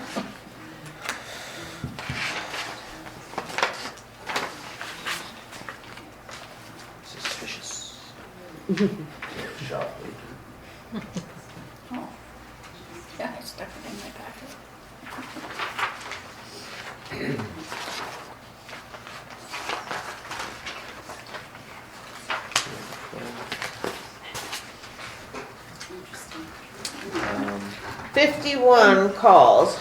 Suspicious. Shoplifter. Oh. Yeah, I stuck it in my packet. Um, 51 calls.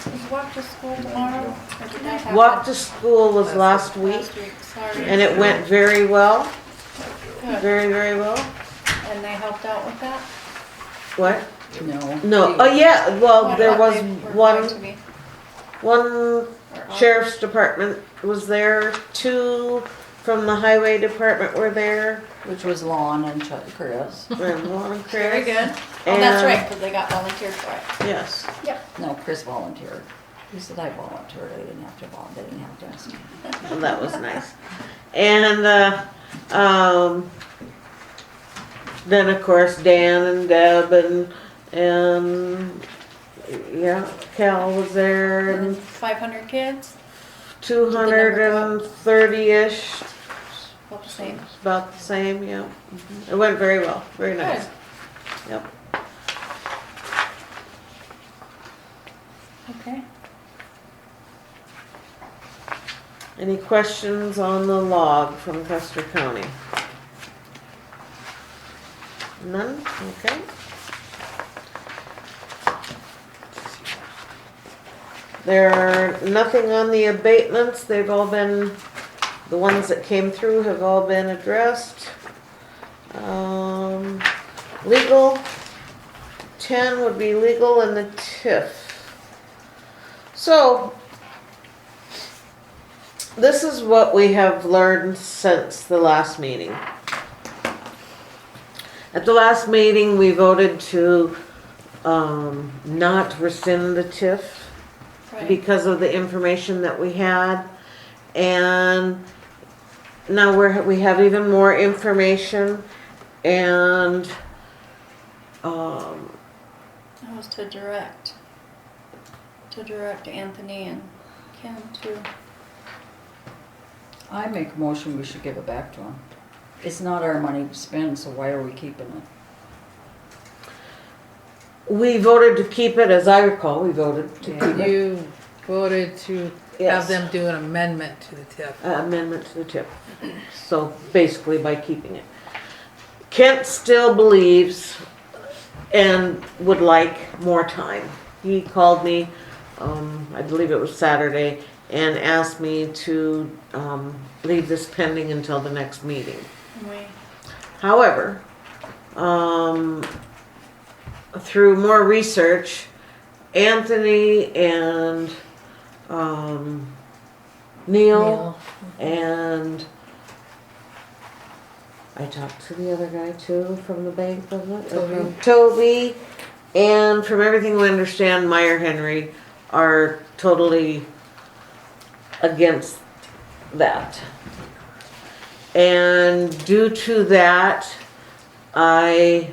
Is walk to school tomorrow? Or did that happen? Walk to school was last week, Last week, sorry. and it went very well, Good. very, very well. And they helped out with that? What? No. No, oh yeah, well, I there thought was they were going to one, be. one Or sheriff's department was there, 2 from the highway department were there, Which was Lon and Chuck Chris. and one Chris. Very good. Oh, And- that's right, because they got volunteered for it. Yes. No, Chris volunteered. He said I volunteered, I didn't have to volunteer, they didn't have to ask me. Well, that was nice. And, then of course Dan and Deb and yeah, Cal was there And and 500 kids, 230-ish, about the same. about the same, yeah. It went very well, very nice. Yep. Okay. Any questions on the log from Custer County? None? Okay. There are nothing on the abatements. They've all been, the ones that came through have all been addressed. Legal, 10 would be legal and the TIF. So, this is what we have learned since the last meeting. At the last meeting, we voted to not rescind the TIF Right. because of the information that we had. And now we have even more information, and That was to direct Anthony and Ken to. I make a motion, we should give it back to him. It's not our money to spend, so why are we keeping it? we voted to keep it, as I recall, we voted to keep it. You voted to Yes. have them do an amendment to the TIF. Amendment to the TIF. So basically by keeping it. Kent still believes and would like more time. He called me, I believe it was Saturday, and asked me to leave this pending until the next meeting. However, through more research, Anthony and Neil and I talked to the other guy too from the bank, wasn't it? Toby. Toby, and from everything we understand, Meyer Henry are totally against that. And due to that, I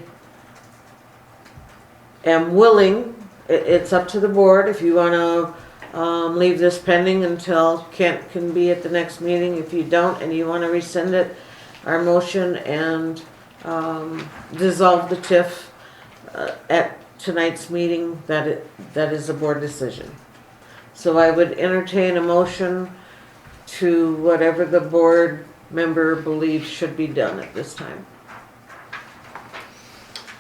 am willing, it's up to the board if you want to leave this pending until Kent can be at the next meeting. If you don't and you want to rescind it, our motion and dissolve the TIF at tonight's meeting, that is a board decision. So I would entertain a motion to whatever the board member believes should be done at this time.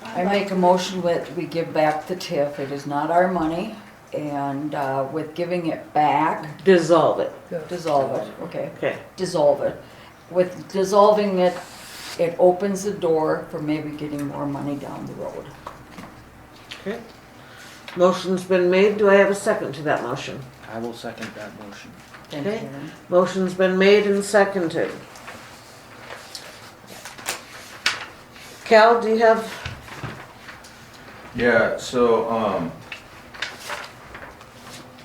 I make a motion that we give back the TIF. It is not our money, and with giving it back, Dissolve it. dissolve it, okay? Okay. Dissolve it. with dissolving it, it opens the door for maybe getting more money down the road. Okay. Motion's been made. Do I have a second to that motion? I will second that motion. Thank you, Okay. Aaron. Motion's been made and seconded. Cal, do you have, Yeah, so,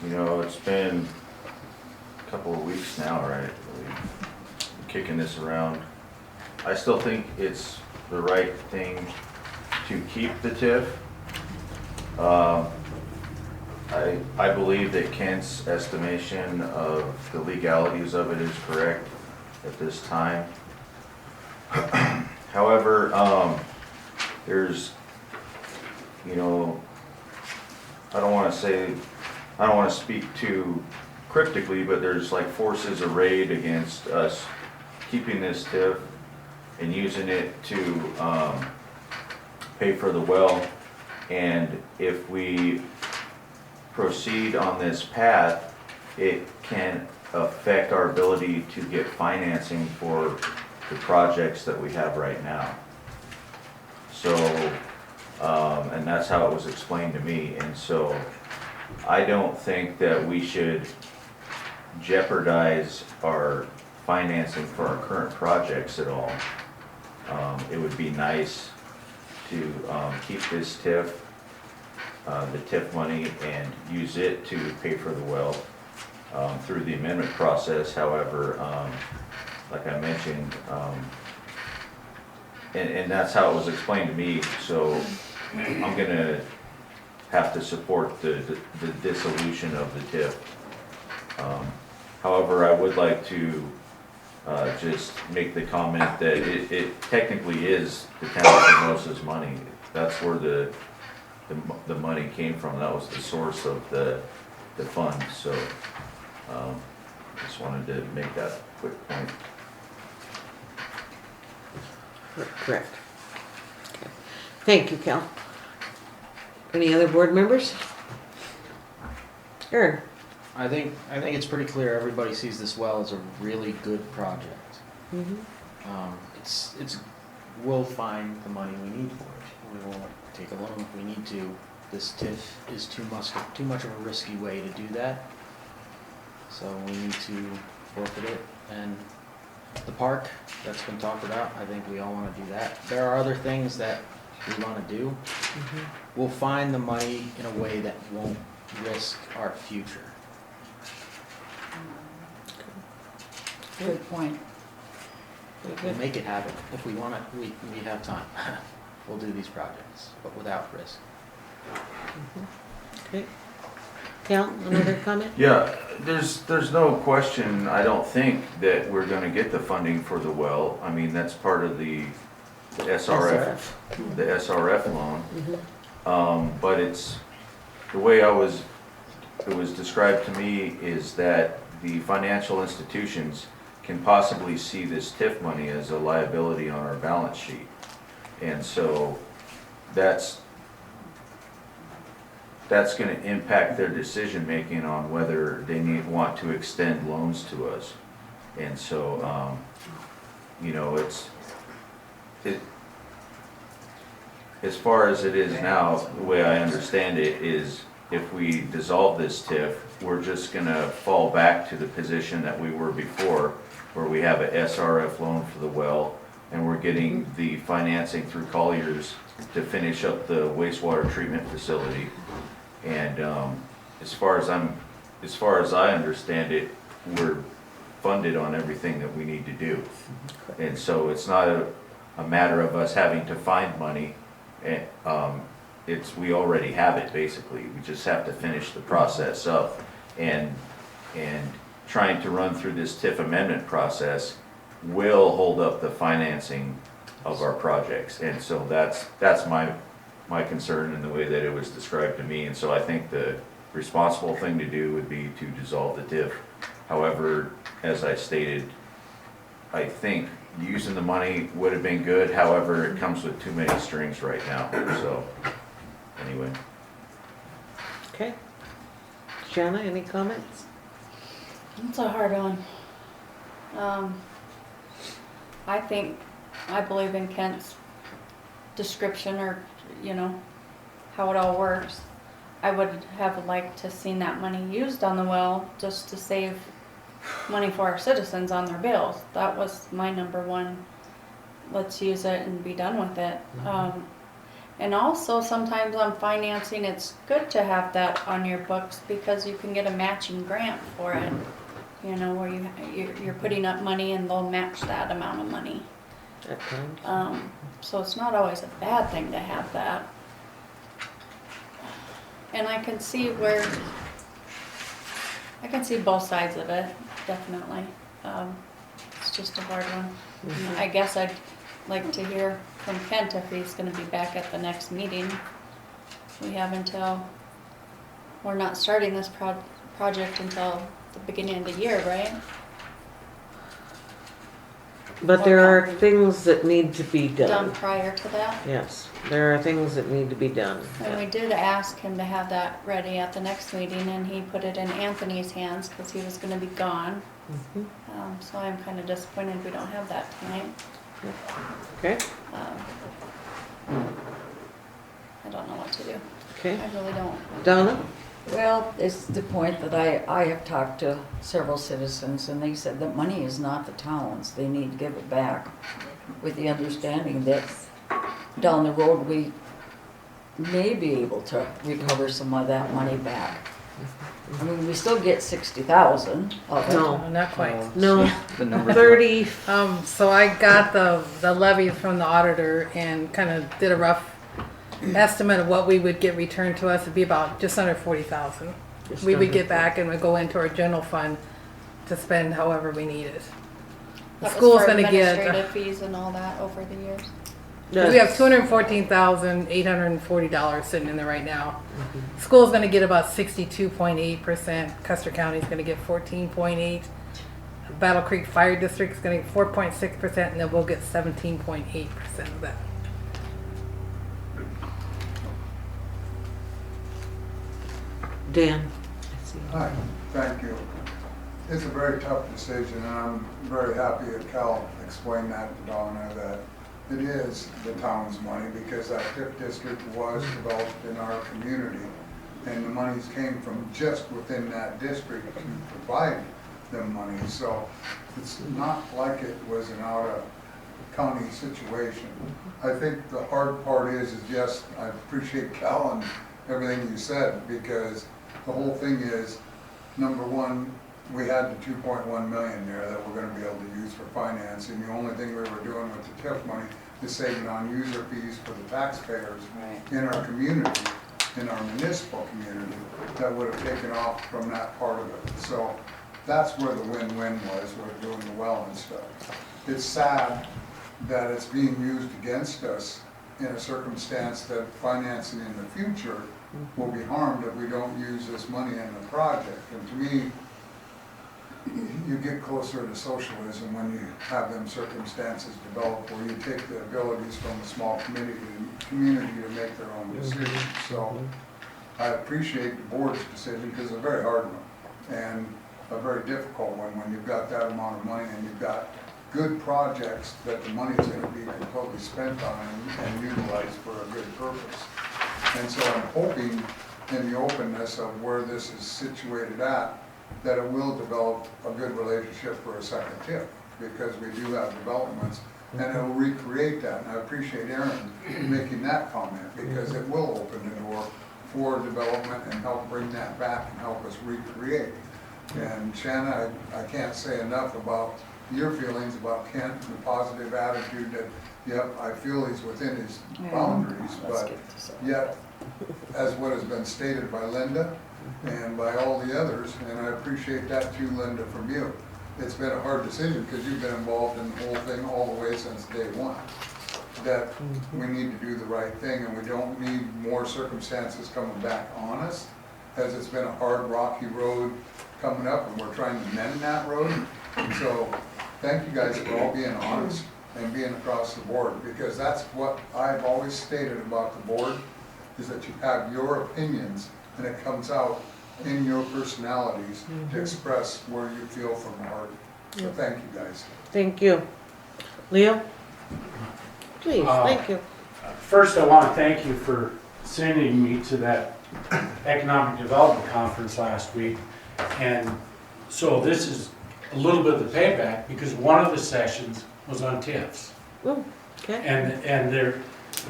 you know, it's been a couple of weeks now, right? Kicking this around. I still think it's the right thing to keep the TIF. I believe that Kent's estimation of the legalities of it is correct at this time. However, there's, you know, I don't want to speak too cryptically, but there's like forces arrayed against us keeping this TIF and using it to pay for the well. And if we proceed on this path, it can affect our ability to get financing for the projects that we have right now. So, and that's how it was explained to me. And so I don't think that we should jeopardize our financing for our current projects at all. It would be nice to keep this TIF, the TIF money, and use it to pay for the well through the amendment process. However, like I mentioned, and that's how it was explained to me, so I'm gonna have to support the dissolution of the TIF. However, I would like to just make the comment that it technically is the town of Hermosa's money. That's where the money came from. That was the source of the fund. So just wanted to make that quick point. correct. Okay. Thank you, Cal. Any other board members? Aaron? I think it's pretty clear everybody sees this well as a really good project. We'll find the money we need for it. We won't take a loan if we need to. This TIF is too much of a risky way to do that. So we need to forfeit it. And the park, that's been talked about, I think we all want to do that. There are other things that we want to do. We'll find the money in a way that won't risk our future. Good point. We'll make it happen. If we want it, we have time. We'll do these projects, but without risk. Okay. Cal, another comment? Yeah, there's no question, I don't think, that we're gonna get the funding for the well. I mean, that's part of the SRF, the SRF loan. But it's, the way it was described to me is that the financial institutions can possibly see this TIF money as a liability on our balance sheet. And so that's going to impact their decision making on whether they want to extend loans to us. And so, you know, as far as it is now, the way I understand it is, if we dissolve this TIF, we're just going to fall back to the position that we were before, where we have a SRF loan for the well, and we're getting the financing through Colliers to finish up the wastewater treatment facility. And as far as I understand it, we're funded on everything that we need to do. And so it's not a matter of us having to find money. We already have it, basically. We just have to finish the process up. And trying to run through this TIF amendment process will hold up the financing of our projects. And so that's my concern in the way that it was described to me. And so I think the responsible thing to do would be to dissolve the TIF. However, as I stated, I think using the money would have been good. However, it comes with too many strings right now. So anyway. Okay. Shanna, any comments? It's a hard one. I believe in Kent's description or, you know, how it all works. I would have liked to seen that money used on the well just to save money for our citizens on their bills. That was my number one. Let's use it and be done with it. And also sometimes on financing, it's good to have that on your books because you can get a matching grant for it. You know, where you're putting up money and they'll match that amount of money. At times. So it's not always a bad thing to have that. And I can see both sides of it, definitely. It's just a hard one. I guess I'd like to hear from Kent if he's gonna be back at the next meeting. We have until, we're not starting this project until the beginning of the year, right? But there are things that need to be Done done. prior to that. Yes, there are things that need to be done. And we did ask him to have that ready at the next meeting, and he put it in Anthony's hands because he was going to be gone. So I'm kind of disappointed we don't have that tonight. Okay. I don't know what to do. Okay. I really don't. Donna? Well, it's the point that I have talked to several citizens and they said that money is not the town's. They need to give it back with the understanding that down the road we may be able to recover some of that money back. I mean, we still get 60,000 of it. No. Not quite. No. The number 30. So I got the levies from the auditor and kind of did a rough estimate of what we would get returned to us. It'd be about just under 40,000. We would get back and would go into our general fund to spend however we need it. The That school's was for gonna get. administrative fees and all that over the years. We have $214,840 sitting in there right now. School's gonna get about 62.8%. Custer County's gonna get 14.8%. Battle Creek Fire District's gonna get 4.6%, and then we'll get 17.8% of that. Dan? Hi, thank you. It's a very tough decision, and I'm very happy that Cal explained that to Donna, that it is the town's money, because that TIF district was developed in our community, and the monies came from just within that district to provide them money. So it's not like it was an out-of-county situation. I think the hard part is yes, I appreciate Cal and everything you said, because the whole thing is, number one, we had the 2.1 million there that we're gonna be able to use for financing. The only thing we were doing with the TIF money is saving on user fees for the taxpayers in our community, in our municipal community, that would have taken off from that part of it. So that's where the win-win was, with doing the well and stuff. It's sad that it's being used against us in a circumstance that financing in the future will be harmed if we don't use this money in the project. And to me, you get closer to socialism when you have them circumstances develop where you take the abilities from a small community to make their own decisions. So I appreciate the board's decision, because it's a very hard one and a very difficult one when you've got that amount of money and you've got good projects that the money's going to be completely spent on and utilized for a good purpose. And so I'm hoping in the openness of where this is situated at, that it will develop a good relationship for a second TIF, because we do have developments, and it will recreate that. And I appreciate Aaron making that comment, because it will open the door for development and help bring that back and help us recreate. And Shanna, I can't say enough about your feelings about Kent and the positive attitude that, yep, I feel he's within his boundaries, but yet, as what has been stated by Linda and by all the others, and I appreciate that too, Linda, from you. It's been a hard decision, because you've been involved in the whole thing all the way since day one, that we need to do the right thing, and we don't need more circumstances coming back on us, as it's been a hard, rocky road coming up, and we're trying to mend that road. So thank you guys for all being honest and being across the board, because that's what I've always stated about the board, is that you have your opinions and it comes out in your personalities to express where you feel from the heart. So thank you guys. Thank you. Leo? Please, Uh, thank you. First, I want to thank you for sending me to that economic development conference last week. And so this is a little bit of the payback because one of the sessions was on TIFs. Ooh, okay. And there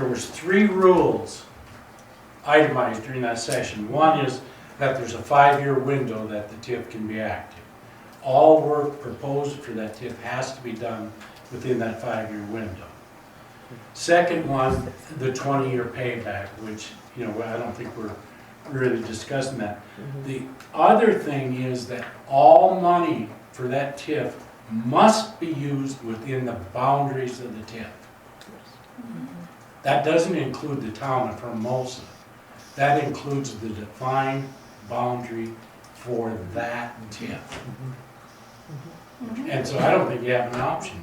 was 3 rules itemized during that session. One is that there's a 5-year window that the TIF can be active. All work proposed for that TIF has to be done within that 5-year window. Second one, the 20-year payback, which, you know, I don't think we're really discussing that. The other thing is that all money for that TIF must be used within the boundaries of the TIF. That doesn't include the town of Hermosa. That includes the defined boundary for that TIF. And so I don't think you have an option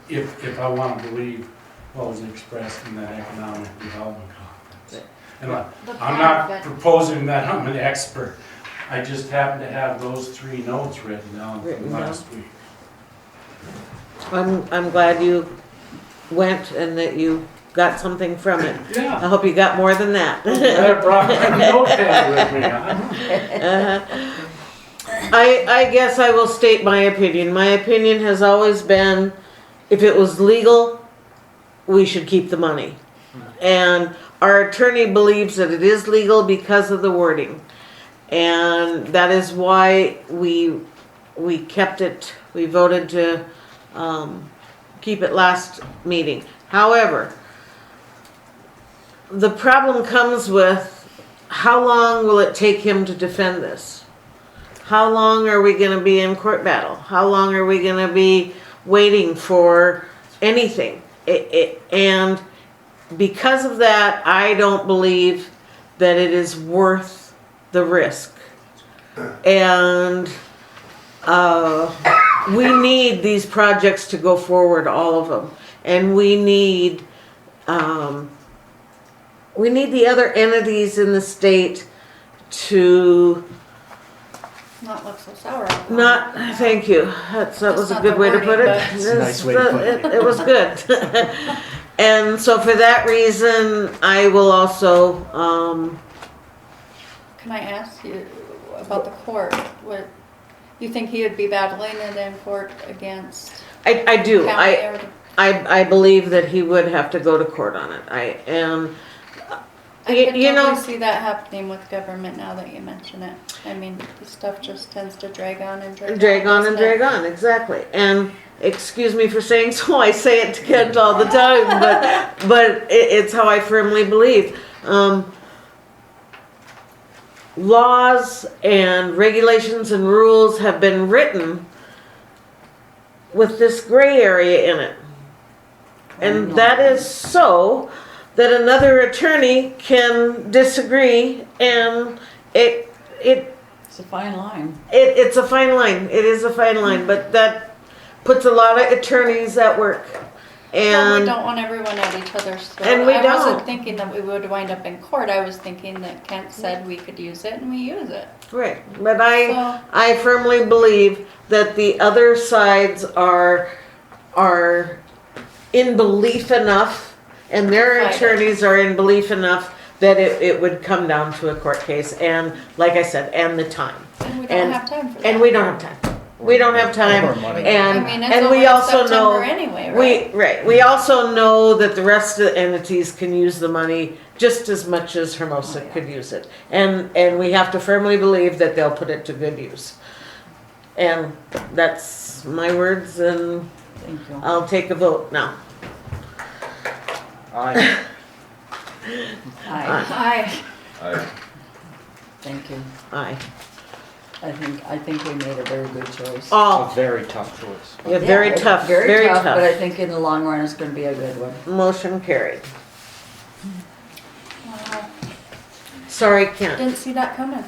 here, if I want to believe what was expressed in that economic development conference. And I'm not proposing that I'm an expert. I just happen to have those 3 notes written down from last week. I'm glad you went and that you got something from it. Yeah. I hope you got more than that. I brought my notepad with me, huh? I guess I will state my opinion. My opinion has always been, if it was legal, we should keep the money. And our attorney believes that it is legal because of the wording. And that is why we kept it, we voted to keep it last meeting. However, the problem comes with, how long will it take him to defend this? How long are we going to be in court battle? How long are we going to be waiting for anything? And because of that, I don't believe that it is worth the risk. And we need these projects to go forward, all of them. And we need the other entities in the state to Not look so sour. not, thank you. That was a not good the way to wording, put it. but- It's a nice way to put it. It was good. And so for that reason, I will also, Can I ask you about the court? What, you think he would be battling it in court against I do. county or the- I believe that he would have to go to court on it. I am, I you can know, totally see that happening with government now that you mention it. I mean, the stuff just tends to drag on and drag on. drag on and doesn't it? drag on, exactly. And excuse me for saying so, I say it to Kent all the time, but it's how I firmly believe. Laws and regulations and rules have been written with this gray area in it. And that is so that another attorney can disagree, and It's a fine line. it's a fine line. It is a fine line, but that puts a lot of attorneys at work. Well, we And don't want everyone at each other's throat. And we I don't. wasn't thinking that we would wind up in court. I was thinking that Kent said we could use it and we use it. right, but I firmly believe that the other sides are in belief enough, and their Right. attorneys are in belief enough that it would come down to a court case, and like I said, and the time. And we don't And- have time for that. And we don't have time. We don't have time, Or money. and I mean, it's and over we in also know September anyway, right? we also know that the rest of the entities can use the money just as much as Hermosa could use it, and we have to firmly believe that they'll put it to good use. And that's my words, and Thank you. I'll take a vote now. Aye. Aye. Hi. Thank you. Aye. I think we made a very good choice. A Oh, very tough choice. yeah, very it's tough, Very tough, tough. but I think in the long run, it's gonna be a good one. Motion carried. Wow. Sorry, Kent. Didn't see that coming.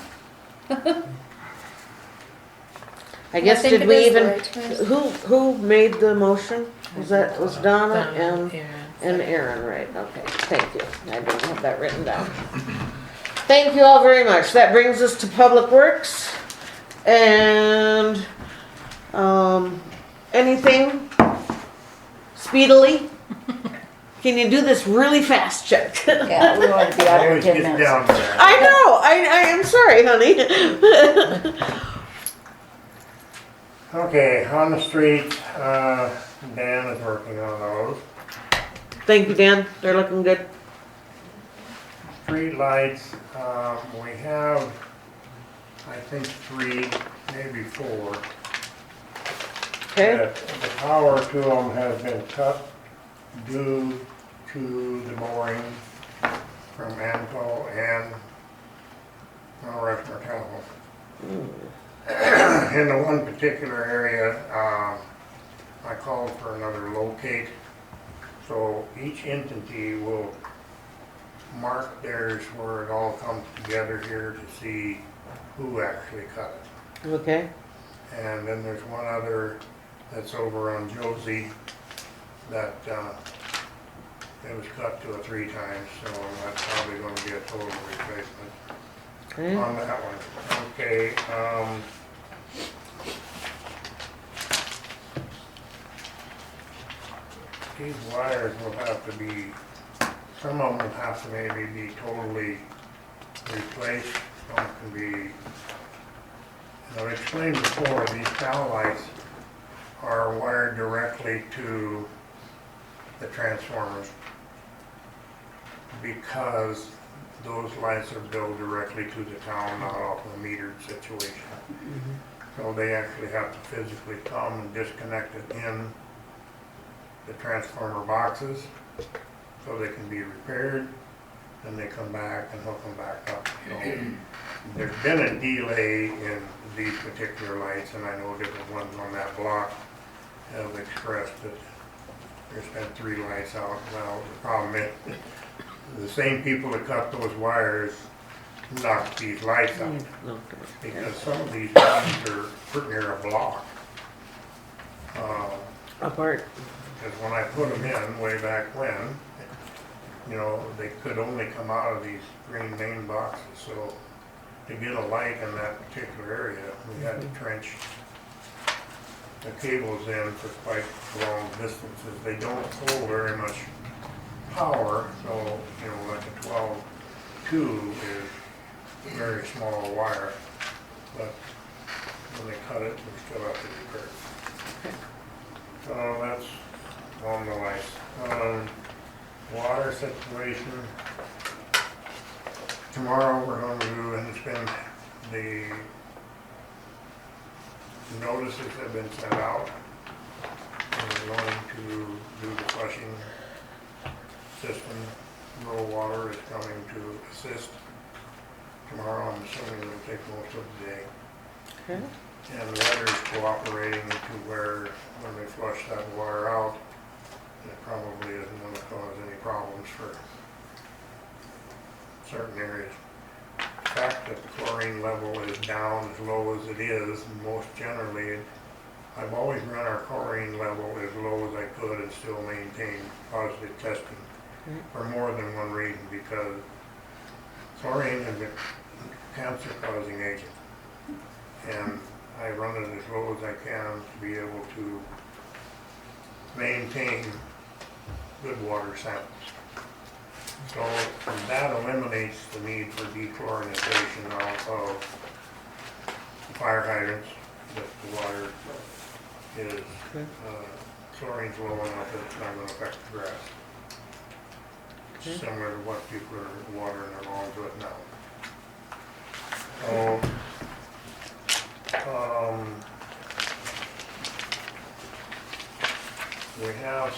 I guess think did it we is the even, right choice. who made the motion? Was Donna and Aaron. Aaron, right, okay, thank you. I didn't have that written down. Thank you all very much. That brings us to Public Works. And, anything speedily? Can you do this really fast, Chuck? Yeah, we want to be out here in Always 10 gets minutes. down there. I know, I am sorry, honey. Okay, on the street, Dan is working on those. Thank you, Dan, they're looking good. Street lights, we have, I think, 3, maybe 4. Okay, The power to them has been cut due to the boring from Anco and North Martello. In the one particular area, I called for another locate. So each entity will mark theirs where it all comes together here to see who actually cut it. okay, And then there's one other that's over on Josie that it was cut to a 3 times, so that's probably going to be a total replacement okay. on that one. Okay, these wires will have to be, some of them will have to maybe be totally replaced, some can be, as I explained before, these cow lights are wired directly to the transformers because those lights are billed directly to the town, not off a metered situation. So they actually have to physically come and disconnect it in the transformer boxes so they can be repaired, then they come back and hook them back up. So there's been a delay in these particular lights, and I know different ones on that block have expressed that there's been 3 lights out. Well, the problem is, the same people that cut those wires knocked these lights out. Because some of these lines are pretty near a block. Apart. Because when I put them in way back when, you know, they could only come out of these green main boxes. So to get a light in that particular area, we had to trench the cables in for quite long distances. They don't hold very much power, so, you know, like a 12-2 is very small wire, but when they cut it, we still have to repair it. So that's on the lights. Water situation. Tomorrow we're going to do, and it's been, the notices have been sent out. We're going to do the flushing system. Rural Water is coming to assist tomorrow. I'm assuming it'll take most of the day. Okay. And the weather's cooperating to where when they flush that water out, it probably isn't going to cause any problems for certain areas. The fact that the chlorine level is down as low as it is, most generally, I've always run our chlorine level as low as I could and still maintain positive testing for more than one reason, because chlorine is a cancer-causing agent. And I run it as low as I can to be able to maintain good water samples. So that eliminates the need for dechlorinization of fire hydrants, that the water is, chlorine's low enough that it's not going to affect the grass. Similar to what people are watering their lawns with now. We have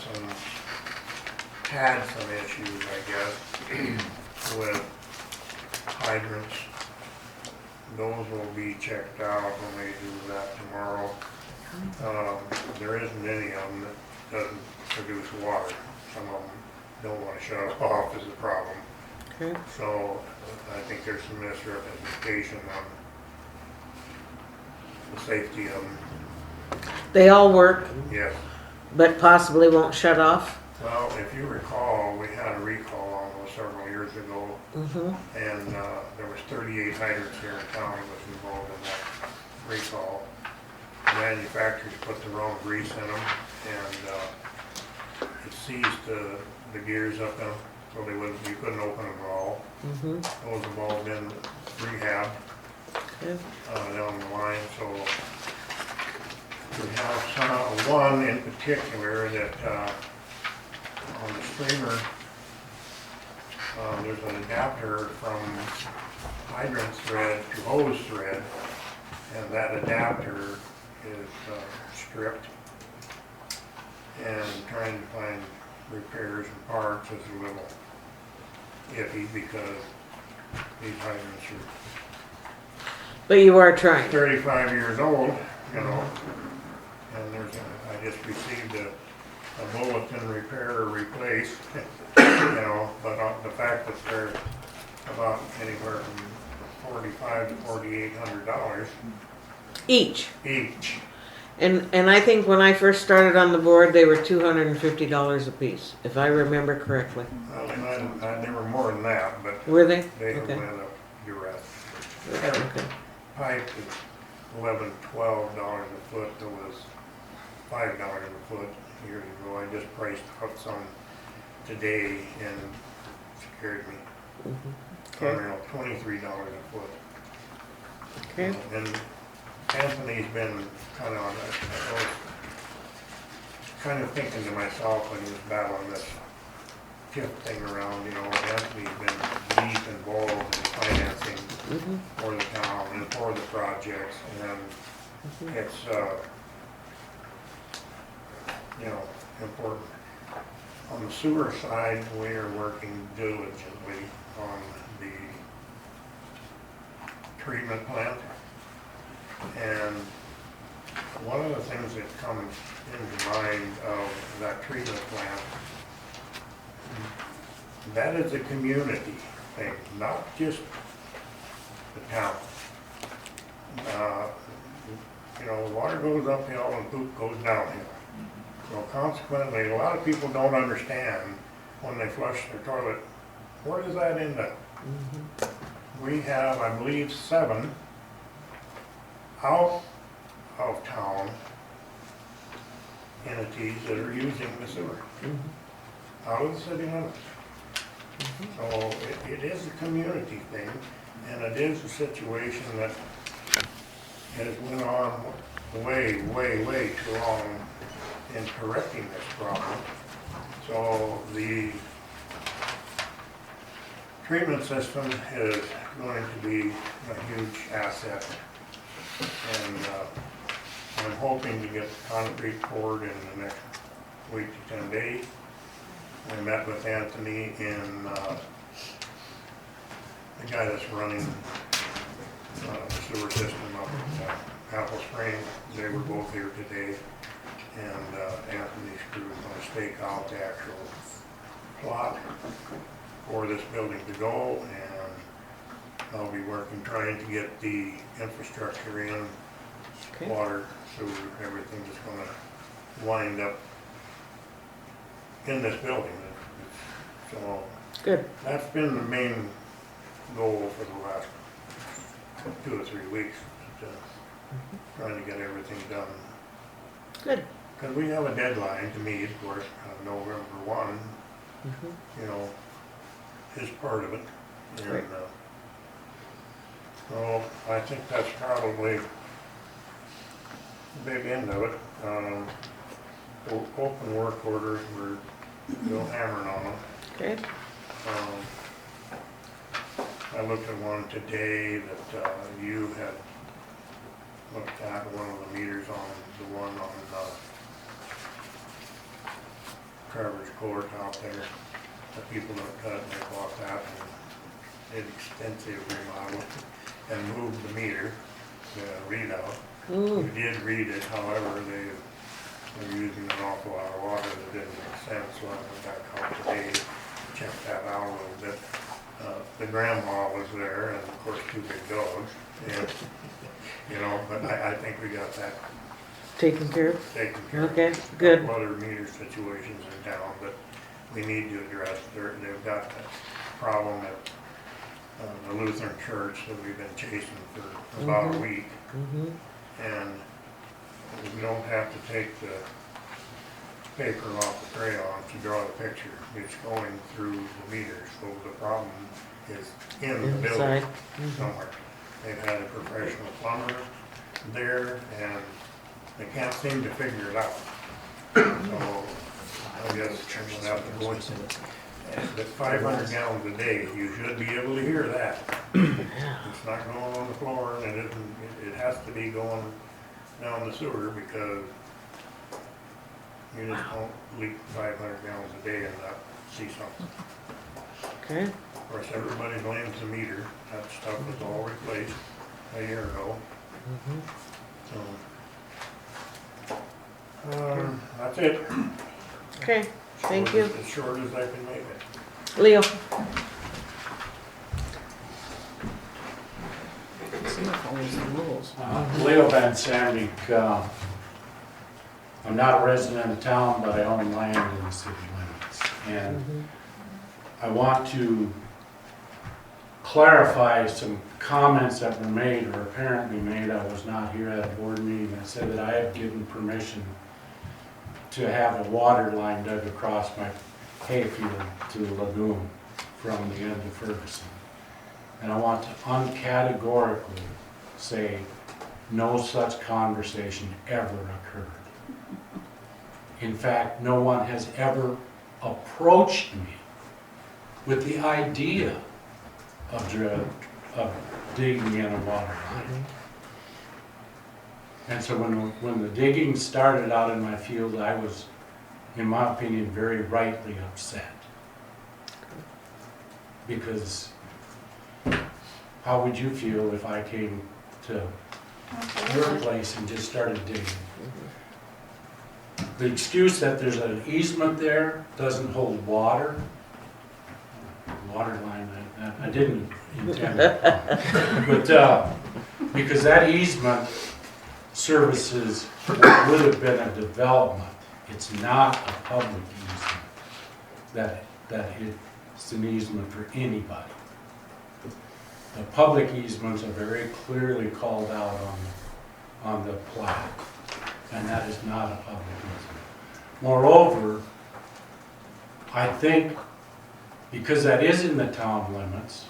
had some issues, I guess, with hydrants. Those will be checked out when we do that tomorrow. There isn't any of them that doesn't produce water. Some of them don't want to shut it off is the problem. Okay. So I think there's some misrepresentation on the safety of them. They all work, Yes. but possibly won't shut off. Well, if you recall, we had a recall on those several years ago, and there was 38 hydrants here in town that was involved in that recall. The manufacturers put the wrong grease in them, and seized the gears up in them, so you couldn't open them at all. Mm-hmm. Those have all been rehabbed Okay. down the line, so we have one in particular that on the streamer, there's an adapter from hydrant thread to hose thread, and that adapter is stripped. And trying to find repairs and parts is a little iffy because these hydrants are But you are trying. 35 years old, you know, and I just received a bulletin repair or replace, you know, but the fact that they're about anywhere from $4,500 to $4,800 Each. each. And I think when I first started on the board, they were $250 a piece, if I remember correctly. They were more than that, but Were they? they Okay. went up duress. Okay. Pipe is $11, $12 a foot. There was $5 a foot years ago. I just priced out some today and it scared me. Mm-hmm. Okay. Unreal, $23 a foot. Okay. And Anthony's been kind of on that. I was kind of thinking to myself when he was battling this TIF thing around, you know, Anthony's been deep involved in financing Mm-hmm. for the town and for the projects, and Mm-hmm. it's, you know, important. On the sewer side, we are working diligently on the treatment plant. And one of the things that comes into mind of that treatment plant, that is a community thing, not just the town. You know, water goes uphill and poop goes downhill. So consequently, a lot of people don't understand when they flush their toilet, where does that end up? Mm-hmm. We have, I believe, 7 out of town entities that are using the sewer, Mm-hmm. out of the city limits. So it is a community thing, and it is a situation that has went on way, way, way too long in correcting this problem. So the treatment system is going to be a huge asset. And I'm hoping to get the concrete poured in the next week to 10 days. I met with Anthony and the guy that's running the sewer system up in Apple Springs. They were both here today. And Anthony's crew is going to stake out the actual plot for this building to go. And I'll be working, trying to get the infrastructure in, Okay. water, sewer, everything is going to wind up in this building. So Good. that's been the main goal for the last 2 or 3 weeks, trying to get everything done. Good. Because we have a deadline to meet, of course, November 1, Mm-hmm. you know, is part of it. And, Right. So I think that's probably the big end of it. Open work orders, we're still hammering on them. Okay. I looked at one today that you had looked at, one of the meters on the one on Trevor's Court out there. The people that cut it, they bought that and did extensive remodel and moved the meter, the readout. Ooh. We did read it, however, they're using an awful lot of water that didn't make sense, so I went back out today, checked that out a little bit. The grandma was there, and of course 2 big dogs, and, you know, but I think we got that Taken care of? taken care of. Okay, good. A couple other meter situations in town, but we need to address, they've got that problem at the Lutheran church that we've been chasing for about a week. Mm-hmm. And we don't have to take the paper off the crayon to draw the picture. It's going through the meters, so the problem is in the building Inside. somewhere. They've had a professional plumber there, and they can't seem to figure it out. So, I guess we'll have to go into it. At 500 gallons a day, you should be able to hear that. It's not going on the floor, and it has to be going down the sewer, because you just don't leak 500 gallons a day and not see something. Okay. Of course, everybody blames the meter. That stuff was all replaced a year ago. So, that's it. Okay, thank you. As short as I can make it. Leo? Leo Van Sandvik, I'm not a resident of town, but I own land in the city limits. And I want to clarify some comments that were made or apparently made. I was not here at a board meeting that said that I have given permission to have a water line dug across my hayfield to the lagoon from the end of Ferguson. And I want to uncategorically say no such conversation ever occurred. In fact, no one has ever approached me with the idea of digging in a water line. And so when the digging started out in my field, I was, in my opinion, very rightly upset. Because how would you feel if I came to your place and just started digging? The excuse that there's an easement there doesn't hold water. Water line, I didn't intend it. But because that easement services what would have been a development. It's not a public easement. That it's an easement for anybody. The public easements are very clearly called out on the plat, and that is not a public easement. Moreover, I think because that is in the town limits,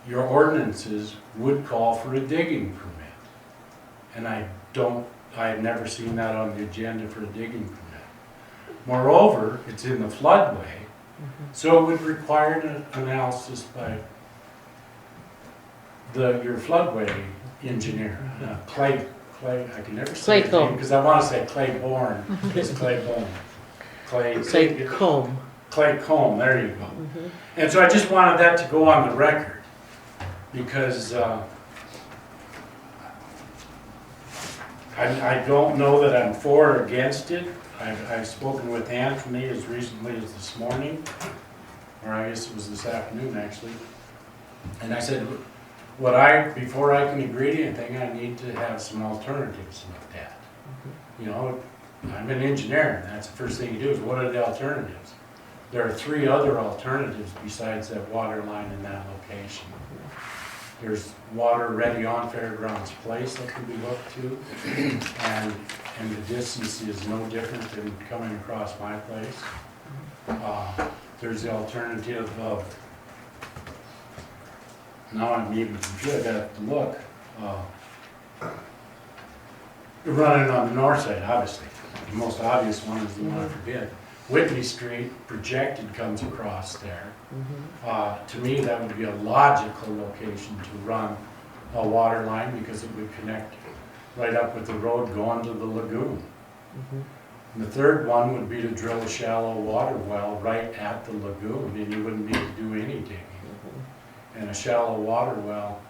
your ordinances would call for a digging permit. And I've never seen that on the agenda for a digging permit. Moreover, it's in the floodway, so it would require an analysis by your floodway engineer, Clay, I can never say his name because I want to say Claiborne. It's Claiborne. Claycomb, there you go. And so I just wanted that to go on the record because I don't know that I'm for or against it. I've spoken with Anthony as recently as this morning, or I guess it was this afternoon actually, and I said, before I can agree to anything, I need to have some alternatives looked at. You know, I'm an engineer, and that's the first thing you do is what are the alternatives? There are 3 other alternatives besides that water line in that location. There's water ready on Fairgrounds Place that can be hooked to, and the distance is no different than coming across my place. There's the alternative of, now I'm even confused, I got to look. You're running on the north side, obviously. The most obvious one is the one I forbid. Whitney Street projected comes across there. To me, that would be a logical location to run a water line because it would connect right up with the road going to the lagoon. And the third one would be to drill a shallow water well right at the lagoon, and you wouldn't need to do any digging. And a shallow water well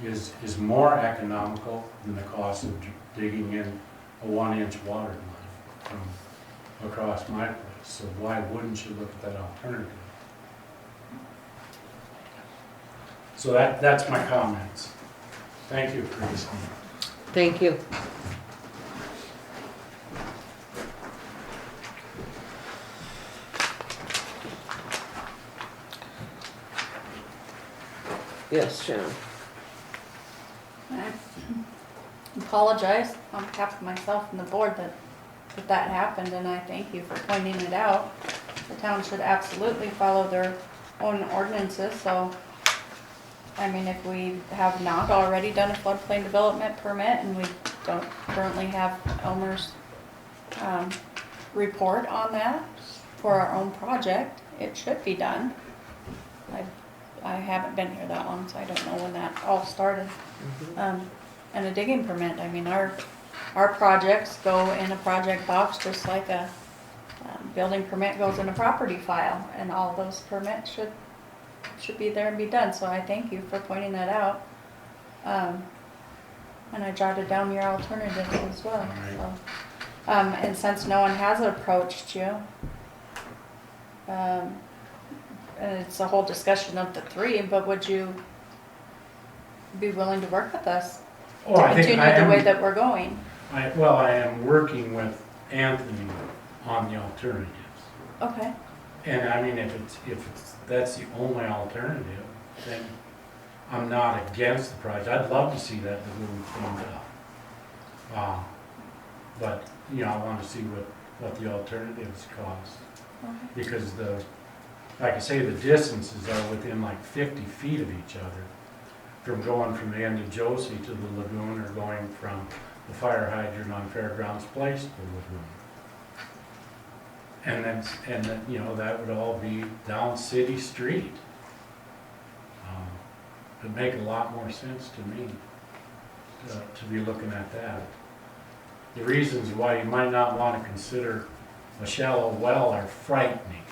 is more economical than the cost of digging in a 1-inch water line from across my place. So why wouldn't you look at that alternative? So that's my comments. Thank you, Christine. Thank you. Yes, Sharon. I apologize on behalf of myself and the board that that happened, and I thank you for pointing it out. The town should absolutely follow their own ordinances, so, I mean, if we have not already done a floodplain development permit and we don't currently have Elmer's, report on that for our own project, it should be done. I haven't been here that long, so I don't know when that all started. And a digging permit, I mean, our projects go in a project box just like a building permit goes in a property file, and all those permits should be there and be done, so I thank you for pointing that out. And I jotted down your alternatives as well, so. And since no one has approached you, and it's a whole discussion of the three, but would you be willing to work with us Oh, to I think continue I the way am, that we're going? I am working with Anthony on the alternatives. Okay. And I mean, that's the only alternative, then I'm not against the project. I'd love to see that move cleaned up. But, you know, I want to see what the alternatives cost. Okay. Because like I say, the distances are within like 50 feet of each other. From going from the end of Josie to the lagoon, or going from the fire hydrant on Fairgrounds Place to the lagoon. And then, you know, that would all be down City Street. It'd make a lot more sense to me to be looking at that. The reasons why you might not want to consider a shallow well are frightening,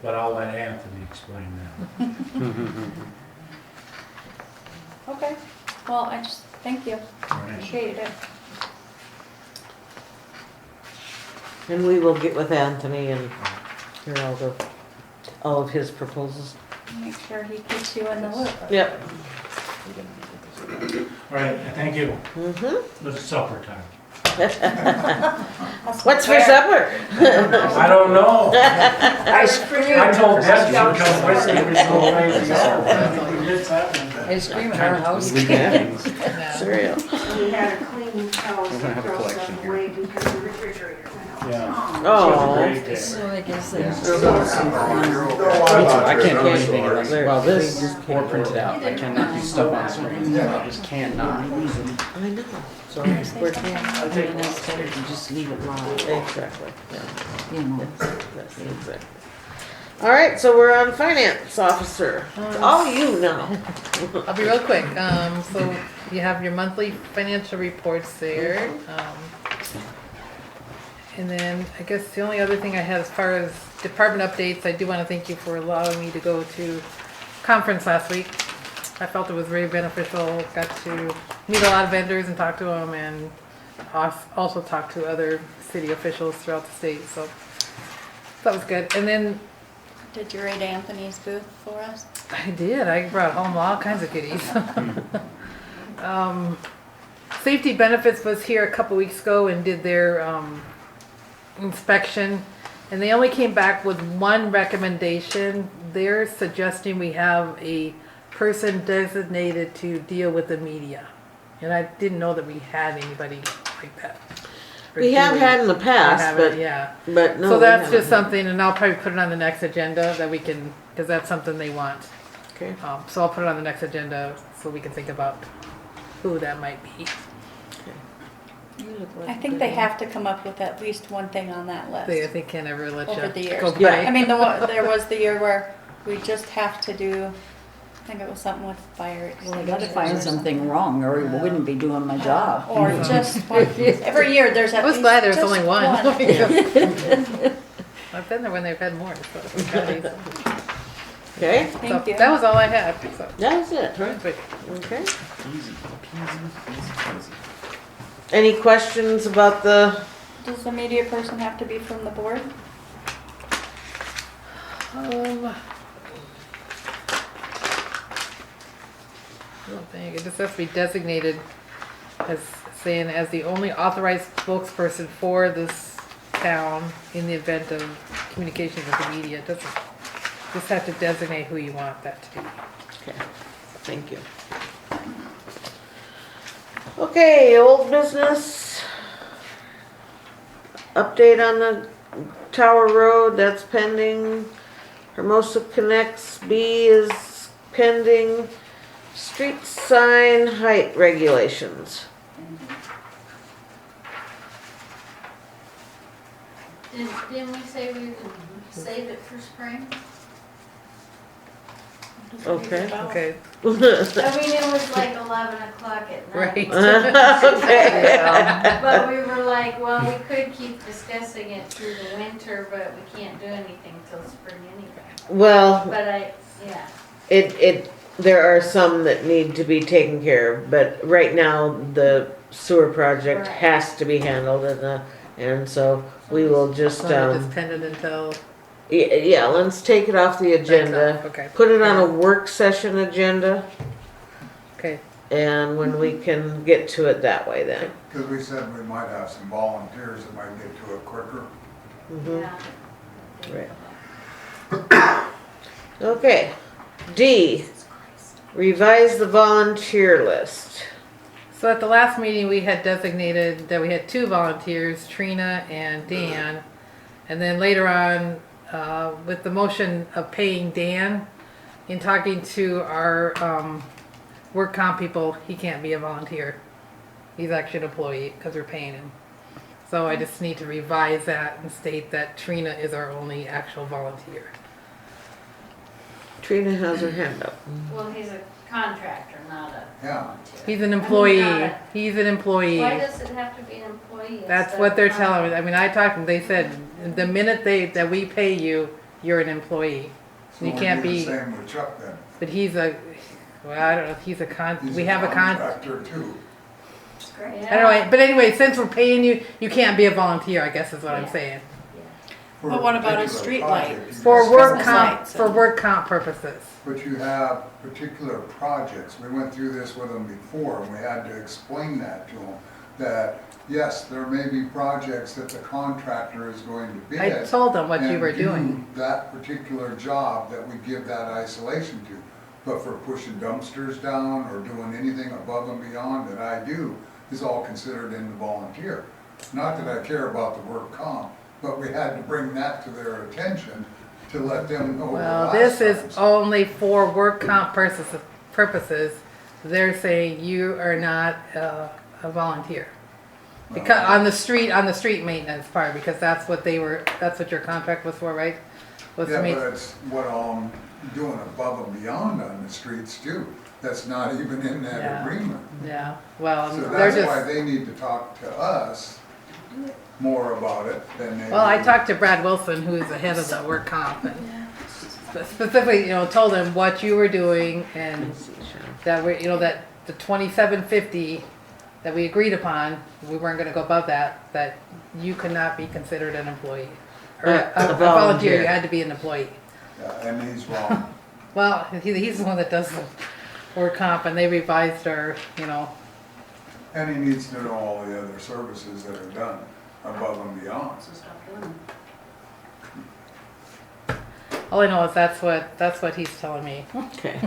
but I'll let Anthony explain that. Okay, well, I just, thank you, Right. appreciate it. And we will get with Anthony and hear all of his proposals. Make sure he keeps you in the loop. Yep. All right, thank you. It's supper time. What's for supper? I don't know. Ice cream. I told Deb to come with me, we go away to go. Ice cream at our house. Cereal. We had a clean house We're gonna have a across collection the here. way because the refrigerator went out. Yeah. Oh. Great day. So I guess Yeah. that's. I can't do anything unless, well, this Just or print it out. I cannot do stuff on screen. I just cannot. I know. So we're just leave it long. Exactly. Yeah. You know. That's exactly. All right, so we're on finance officer. It's all you now. I'll be real quick. So you have your monthly financial reports there. And then I guess the only other thing I have as far as department updates, I do want to thank you for allowing me to go to conference last week. I felt it was very beneficial. Got to meet a lot of vendors and talk to them, and also talk to other city officials throughout the state. So that was good. And then Did you raid Anthony's booth for us? I did. I brought home all kinds of goodies. Safety Benefits was here a couple weeks ago and did their inspection, and they only came back with one recommendation. They're suggesting we have a person designated to deal with the media, and I didn't know that we had anybody like that. Or We do have had in the past, haven't, but yeah. but no. So we that's haven't. just something, and I'll probably put it on the next agenda that we can, because that's something they want. Okay. So I'll put it on the next agenda so we can think about who that might be. I think they have to come up with at least one thing on that list. They can't ever let Over you the years. go by. I mean, there was the year where we just have to do, I think it was something with fire. Well, I gotta find something wrong or we wouldn't be doing my job. Or just, every year there's at I was least glad there was just only one. one. I've been there when they've had more. So it's kinda easy. Okay. Thank So you. that was all I had. So. That's it. Right, but Okay. Easy peasy, easy peasy. Any questions about the? Does the media person have to be from the board? I don't think it just has to be designated as saying as the only authorized spokesperson for this town in the event of communications with the media. It doesn't just have to designate who you want that to be. Okay. Thank you. Okay, old business. update on the Tower Road, that's pending. Hermosa Connects B is pending. Street sign height regulations. Didn't we say we would save it for spring? Okay. Okay. I mean, it was like 11 o'clock at night. Right. Okay. But we were like, well, we could keep discussing it through the winter, but we can't do anything till spring anyway. Well, But yeah. there are some that need to be taken care of, but right now the sewer project Right. has to be handled and so we will just, Just pending until. yeah, let's take it off the agenda. Okay. Put it on a work session agenda, Okay. and when we can get to it that way then. Because we said we might have some volunteers that might get to it quicker. Mhm. Yeah. Right. Okay, D, revise the volunteer list. So at the last meeting, we had designated that we had 2 volunteers, Trina and Dan. And then later on, with the motion of paying Dan, in talking to our work comp people, he can't be a volunteer. He's actually an employee because we're paying him. So I just need to revise that and state that Trina is our only actual volunteer. Trina has her hand up. Well, he's a contractor, not a Yeah. volunteer. He's an employee. not a- He's an employee. Why does it have to be an employee? That's instead what they're of telling me. I mean, I talked to them, they said, the minute that we pay you, you're an employee. So You we can't do the be, same with Chuck then. but he's a, well, I don't know if he's a He's we have a contractor too. It's great. I don't know, but anyway, since we're paying you, you can't be a volunteer, I guess is what I'm Yeah. saying. For But what about a particular street project, light? you For can- work Christmas comp, lights for and- work comp purposes. But you have particular projects, we went through this with them before, and we had to explain that to them, that, yes, there may be projects that the contractor is going to bid. I told them what you and were do doing. that particular job that we give that isolation to. But for pushing dumpsters down or doing anything above and beyond that I do is all considered in the volunteer. Not that I care about the work comp, but we had to bring that to their attention to let them know. the Well, last this is times. only for work comp purposes. They're saying you are not a volunteer. Because on the street maintenance part, because that's what your contract was for, right? Was to Yeah, make, but it's what I'm doing above and beyond on the streets too. That's not even in that Yeah. agreement. yeah, well, So they're that's why just, they need to talk to us more about it than they. well, I do. talked to Brad Wilson, who's the head of the work comp, and specifically, told him what you were doing and that that the 2750 that we agreed upon, we weren't gonna go above that you could not be considered an employee. Or a volunteer, you had to be an employee. Yeah, and he's wrong. Well, he's the one that does the work comp, and they revised our, And he needs to know all the other services that are done above and beyond. So stop doing all I know is that's what he's telling me. Okay.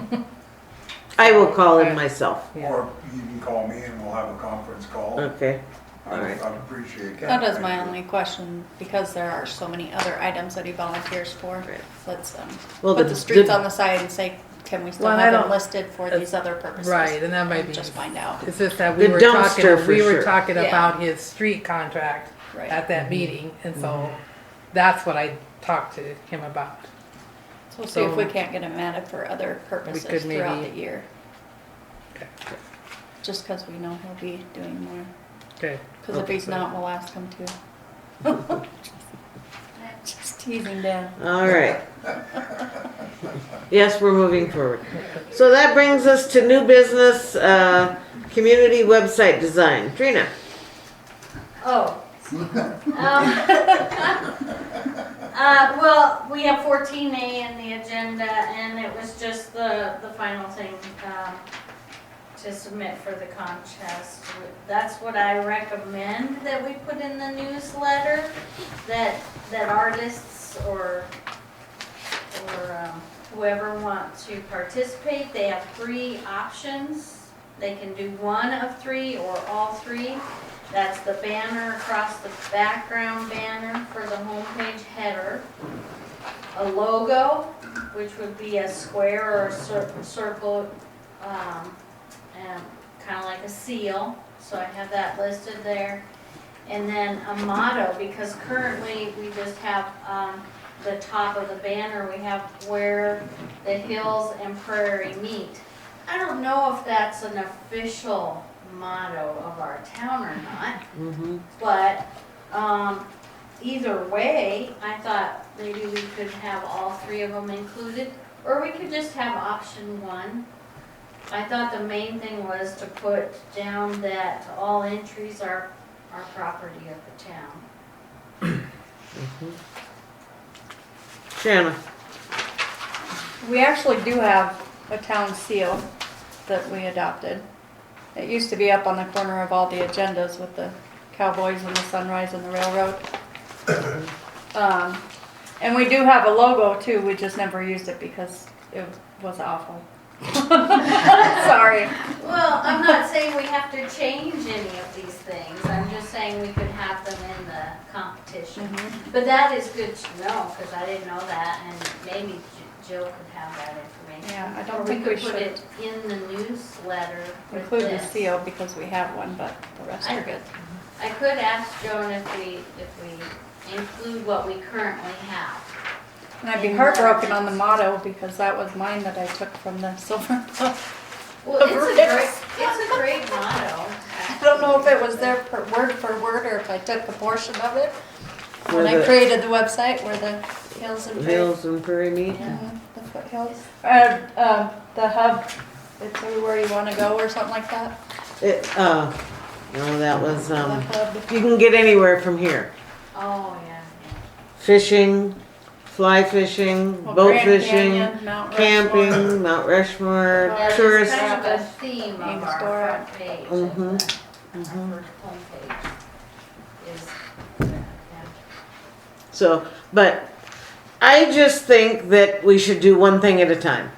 I will call him myself. Yeah. Or you can call me and we'll have a conference call. Okay, all right. I'd appreciate that. That is my Thank you. only question, because there are so many other items that he volunteers for. Let's Well, put the- the streets the- on the side and say, can we still Well, I have them don't- listed for these other purposes? Right, and that might be. Just find out. It's just that The we were dumpster for sure. talking Yeah. about his street contract Right. at that meeting, and so that's what I talked to him about. So we'll see if we So- can't get him added for other purposes could throughout the maybe- year. Okay. Just because we know he'll be doing more. Okay. Because if he's not, we'll ask him to. Just teasing Dan. All right. Yes, we're moving forward. So that brings us to new business, community website design. Trina? Oh. Well, we have 14A in the agenda, and it was just the final thing to submit for the contest. That's what I recommend that we put in the newsletter, that artists or whoever wants to participate, they have 3 options. They can do one of 3 or all 3. That's the banner across the background banner for the homepage header. A logo, which would be a square or a circle, and kind of like a seal. So I have that listed there. And then a motto, because currently we just have the top of the banner, we have where the hills and prairie meet. I don't know if that's an official motto of our town or not, but either way, I thought maybe we could have all three of them included, or we could just have option one. I thought the main thing was to put down that all entries are property of the town. Shanna? We actually do have a town seal that we adopted. It used to be up on the corner of all the agendas with the cowboys and the sunrise and the railroad. And we do have a logo too, we just never used it because it was awful. Sorry. Well, I'm not saying we have to change any of these things, I'm just saying we could have them in the competition. But that is good to know, because I didn't know that, and maybe Jill could have that information. Yeah, I don't Or think we we could put should it in the newsletter with include the this. seal because we have one, but the rest are good. I could ask Joan if we include what we currently have. And I'd be heartbroken on the motto because that was mine that I took from the silver. Well, it's a great motto. I don't know if it was there word for word or if I took a portion of it when Where I the- created the website where the hills and prairie. Hills and prairie meet? The foothills. The hub, it's everywhere you want to go or something like that. No, that was, The hub. you can get anywhere from here. Oh, yeah. Fishing, fly fishing, Well, boat Grand fishing, Canyon, Mount camping, Rushmore. Mount Rushmore, Well, tourist. it's kind of a theme of our Store. front page, of Mhm. our first homepage is, yeah. So, but I just think that we should do one thing at a time.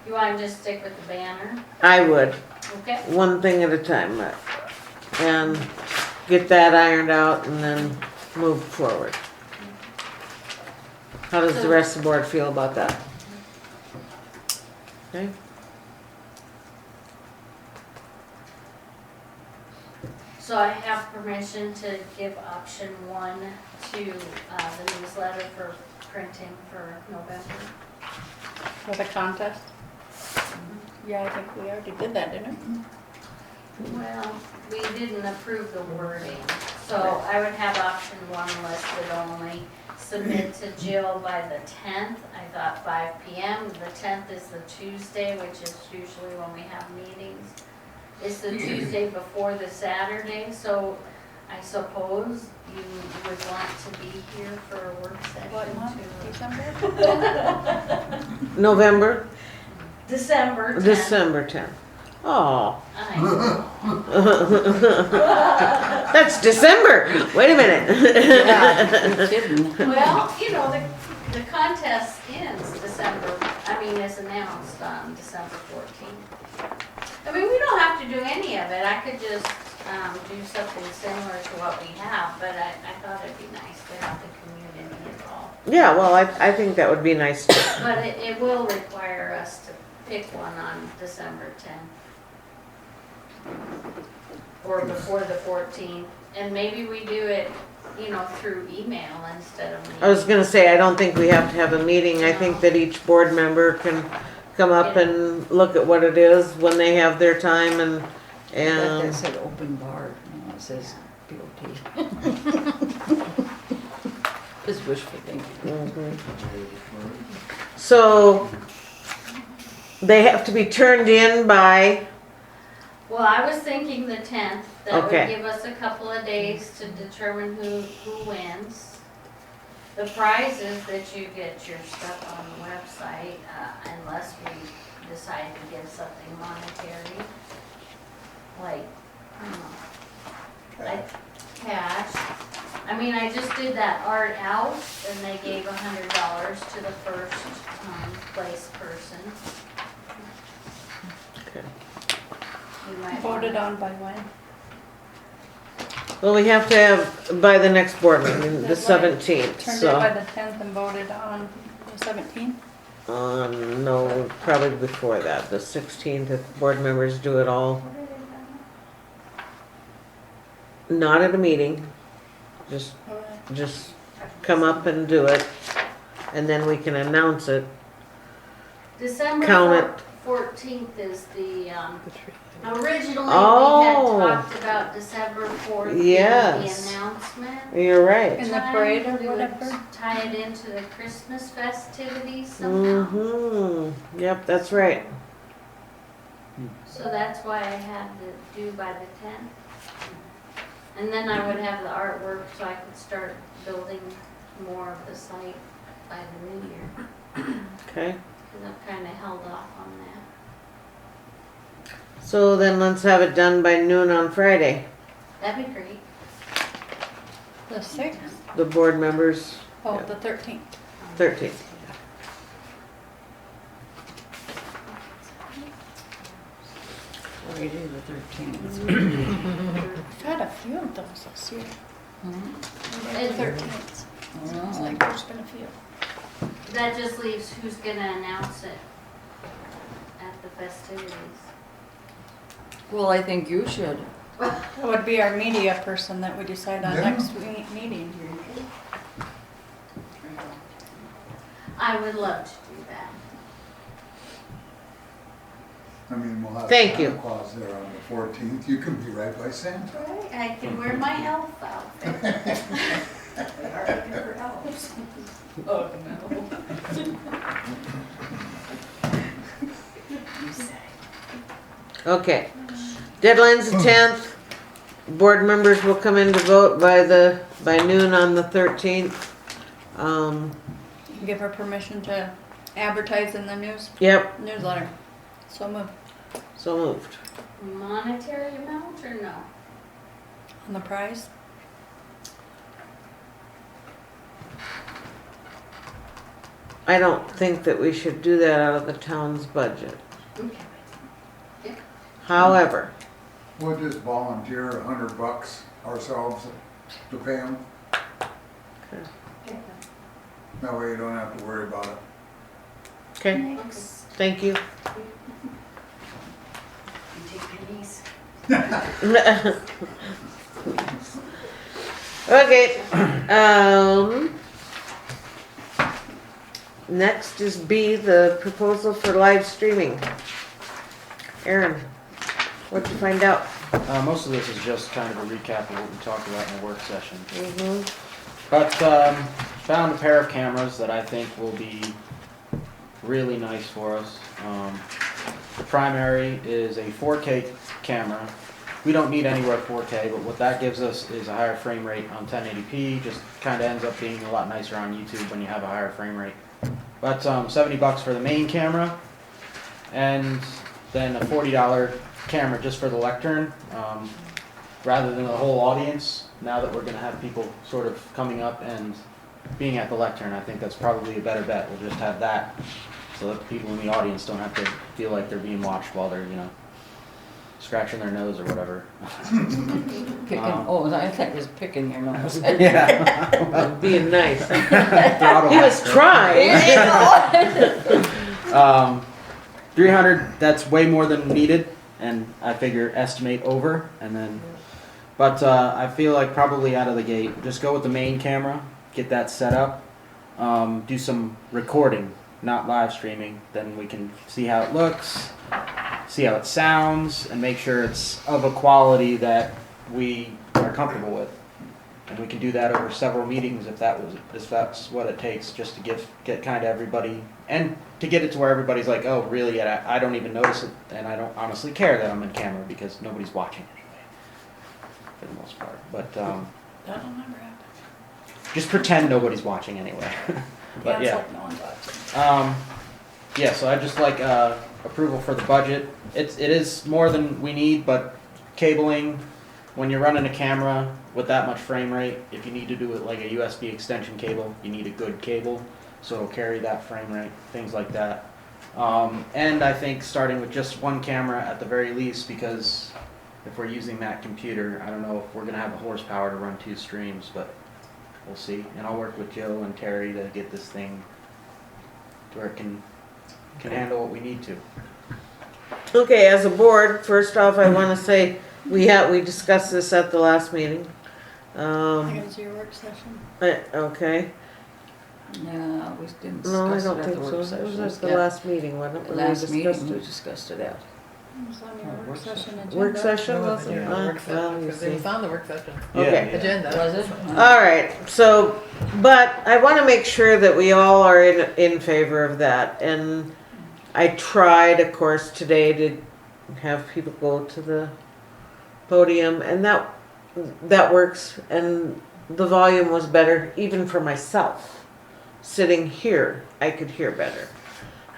You want to just stick with the banner? I would, Okay. one thing at a time, and get that ironed out and then move forward. How does the rest of the board feel about that? Okay? So I have permission to give option one to the newsletter for printing for November. For the contest. Yeah, I think we already did that, didn't we? Well, we didn't approve the wording, so I would have option one listed only. Submit to Jill by the 10th. I thought 5 p.m. The 10th is the Tuesday, which is usually when we have meetings. It's the Tuesday before the Saturday, so I suppose you would want to be here for a work session. What month? December? November? December 10th. December 10th. Oh. I know. That's December. Wait a minute. Yeah, you're kidding. Well, you know, the contest ends December, is announced on December 14th. I mean, we don't have to do any of it. I could just do something similar to what we have, but I thought it'd be nice to have the community involved. Yeah, well, I think that would be nice too. But it will require us to pick one on December 10th. Or before the 14th, and maybe we do it, through email instead of meeting. I was gonna say, I don't think we have to have a meeting. I think that each board member can come up and look at what it is when they have their time and, That said open bar, it says BOT. It's wishful thinking. So, they have to be turned in by, Well, I was thinking the 10th, that would Okay. give us a couple of days to determine who wins. The prize is that you get your stuff on the website, unless we decide to give something monetary. Like, I don't know, like cash. I just did that art out, and they gave $100 to the first place person. Okay. You might Voted wanna- on by when? Well, we have to have by the next board meeting, the That's 17th, Turned in by so. the 10th and voted on the 17th. No, probably before that, the 16th, if board members do it all. Not at a meeting, just come up and do it, and then we can announce it. December Count it. 14th is the, originally we Oh. had talked about December 4th being Yes. the announcement. You're right. In the parade or We would whatever. tie it into the Christmas festivities somehow. Mm-hmm, yep, that's right. So that's why I had to do by the 10th. And then I would have the artwork so I could start building more of the site by the new year. Okay, Because I've kind of held off on that. so then let's have it done by noon on Friday. That'd be great. The 6th? The board members, Oh, Yeah. the 13th. 13th. Friday the 13th. I've had a few of those this year. The 13th. It's like there's been a few. That just leaves who's gonna announce it at the festivities. Well, I think you should. That would be our media person that we decide on Yeah. next meeting. I would love to do that. I mean, we'll have Thank you. Santa Claus there on the 14th. You can be right by Santa. Right, I can wear my elf outfit. They are looking for elves. Oh, no. You say. Okay, deadline's the 10th. Board members will come in to vote by noon on the 13th. Give her permission to advertise in the Yep, newsletter. So move so moved. Monetary amount or no? on the prize. I don't think that we should do that out of the town's budget. Okay. However, We'll just volunteer $100 ourselves to pay them. That way you don't have to worry about it. okay, Thanks. thank you. You take pennies. Okay, next is B, the proposal for live streaming. Aaron, what'd you find out? Most of this is just kind of a recap of what we talked about in the work session. Mm-hmm. But found a pair of cameras that I think will be really nice for us. The primary is a 4K camera. We don't need anywhere 4K, but what that gives us is a higher frame rate on 1080p. Just kind of ends up being a lot nicer on YouTube when you have a higher frame rate. But $70 for the main camera, and then a $40 camera just for the lectern, rather than the whole audience. Now that we're going to have people sort of coming up and being at the lectern, I think that's probably a better bet. We'll just have that so that the people in the audience don't have to feel like they're being watched while they're, scratching their nose or whatever. Picking, I thought it was picking your nose. Yeah. Being nice. Throttle He was after. trying. 300, that's way more than needed, and I figure estimate over, and then, but I feel like probably out of the gate, just go with the main camera, get that set up, do some recording, not live streaming, then we can see how it looks, see how it sounds, and make sure it's of a quality that we are comfortable with. And we can do that over several meetings if that's what it takes, just to get kind of everybody, and to get it to where everybody's like, oh, really? I don't even notice it, and I don't honestly care that I'm in camera because nobody's watching anyway, for the most part. But That'll never happen. just pretend nobody's watching anyway. But Let's yeah. hope no one's watching. Yeah, so I just like approval for the budget. It is more than we need, but cabling, when you're running a camera with that much frame rate, if you need to do it like a USB extension cable, you need a good cable, so it'll carry that frame rate, things like that. And I think starting with just one camera at the very least, because if we're using that computer, I don't know if we're gonna have the horsepower to run 2 streams, but we'll see. And I'll work with Joe and Terry to get this thing to where it can handle what we need to. Okay, as a board, first off, I wanna say, we discussed this at the last meeting. I think it was your work session. Okay, No, we didn't no, I discuss don't it at think the so. work It session. was at the Yeah. last meeting, wasn't it? The when we last meeting, discussed we it? discussed it at. It was on your Oh, work session agenda. Work session, It was wasn't it? your work session, Well, you because it was see. on the work session Okay. agenda. Was it? All right, so, but I want to make sure that we all are in favor of that. And I tried, of course, today to have people go to the podium, and that works. And the volume was better, even for myself. Sitting here, I could hear better.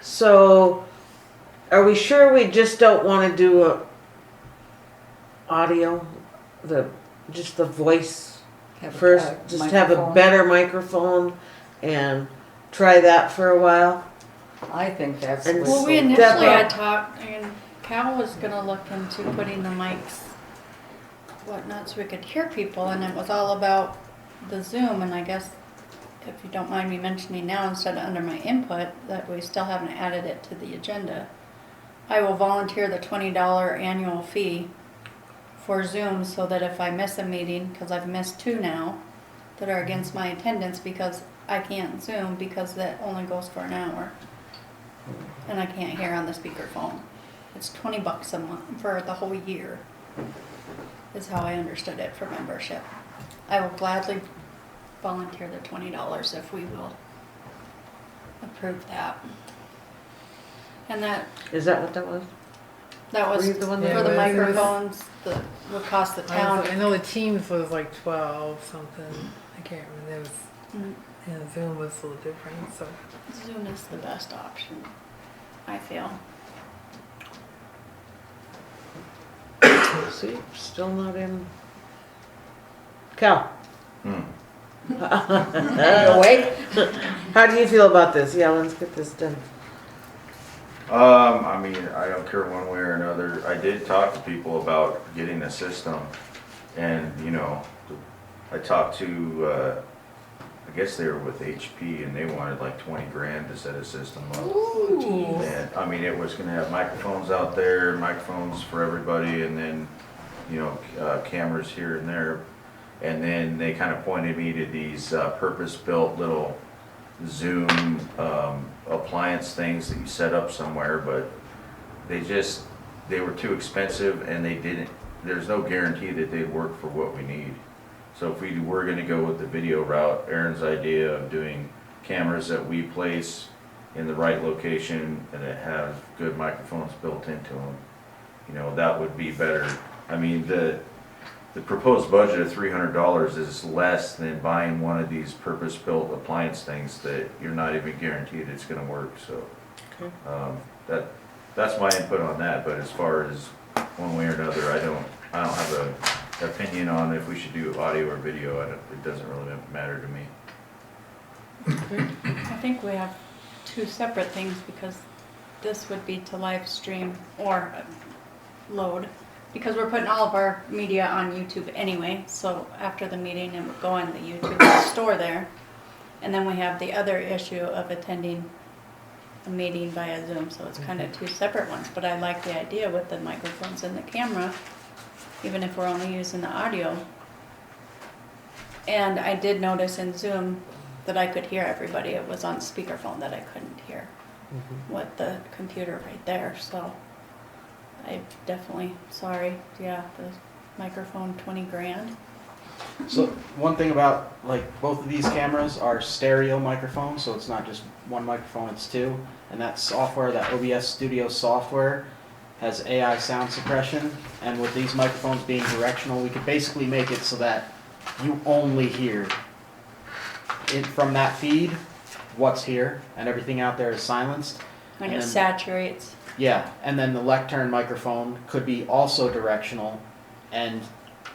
So, are we sure we just don't want to do audio, just the voice Have a- first? a Just have a microphone. better microphone and try that for a while? I think that's. And Well, we Step initially up. had talked, and Cal was gonna look into putting the mics, whatnot, so we could hear people, and it was all about the Zoom, and I guess, if you don't mind me mentioning now, instead of under my input, that we still haven't added it to the agenda. I will volunteer the $20 annual fee for Zoom, so that if I miss a meeting, because I've missed 2 now, that are against my attendance, because I can't Zoom, because that only goes for an hour. And I can't hear on the speakerphone. It's $20 a month for the whole year, is how I understood it for membership. I will gladly volunteer the $20 if we will approve that. And that Is that what that was? was Were you the one that- for the Yeah, it was- microphones that would cost the town. I know the Teams was like 12 something. I can't remember. It was, Mm, and Zoom was a little different. So Zoom is the best option, I feel. See, still not in. Cal? Are you awake? How do you feel about this? Yeah, let's get this done. I mean, I don't care one way or another. I did talk to people about getting a system, and, you know, I talked to, I guess they were with HP, and they wanted like 20 grand to set a system up. And, I mean, it was gonna have microphones out there, microphones for everybody, and then, you know, cameras here and there. And then they kind of pointed me to these purpose-built little Zoom appliance things that you set up somewhere, but they were too expensive, and there's no guarantee that they'd work for what we need. So if we were gonna go with the video route, Aaron's idea of doing cameras that we place in the right location and that have good microphones built into them, you know, that would be better. I mean, the proposed budget of $300 is less than buying one of these purpose-built appliance things that you're not even guaranteed it's gonna work, so. That's my input on that, but as far as one way or another, I don't have an opinion on if we should do audio or video. It doesn't really matter to me. I think we have 2 separate things, because this would be to live stream or load, because we're putting all of our media on YouTube anyway, so after the meeting it would go on the YouTube store there. And then we have the other issue of attending a meeting via Zoom, so it's kind of 2 separate ones, but I like the idea with the microphones and the camera, even if we're only using the audio. And I did notice in Zoom that I could hear everybody. It was on speakerphone that I couldn't hear with the computer right there, so I definitely, sorry, yeah, the microphone, 20 grand. So one thing about, like, both of these cameras are stereo microphones, so it's not just one microphone, it's 2. And that software, that OBS Studio software, has AI sound suppression. And with these microphones being directional, we could basically make it so that you only hear it from that feed, what's here, and everything out there is silenced. Like And it then- saturates. Yeah, and then the lectern microphone could be also directional and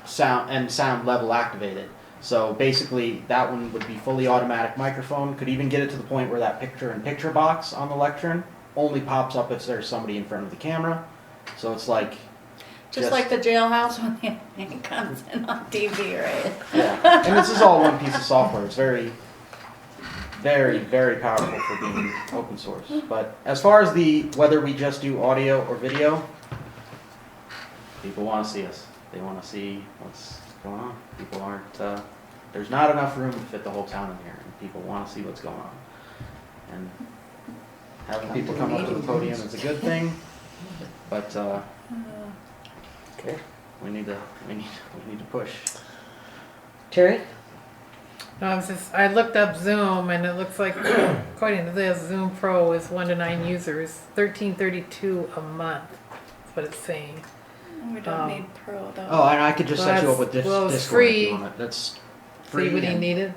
sound level activated. So basically, that one would be fully automatic microphone. Could even get it to the point where that picture-in-picture box on the lectern only pops up if there's somebody in front of the camera. So it's like, Just like the jailhouse when the inmate comes in on TV, right? Yeah, and this is all one piece of software. It's very, very powerful for being open source. But as far as whether we just do audio or video, people want to see us. They want to see what's going on. People aren't, there's not enough room to fit the whole town in here, and people want to see what's going on. And having people come up to the podium is a good thing, but Okay. we need to push. Terry? No, I looked up Zoom and it looks like, according to this, Zoom Pro is 1 to 9 users, $13.32 a month. That's what it's saying. We don't need Pro though. Oh, and I could just set you up with well, it's Discord free. if you want it. That's So you free. wouldn't and need it?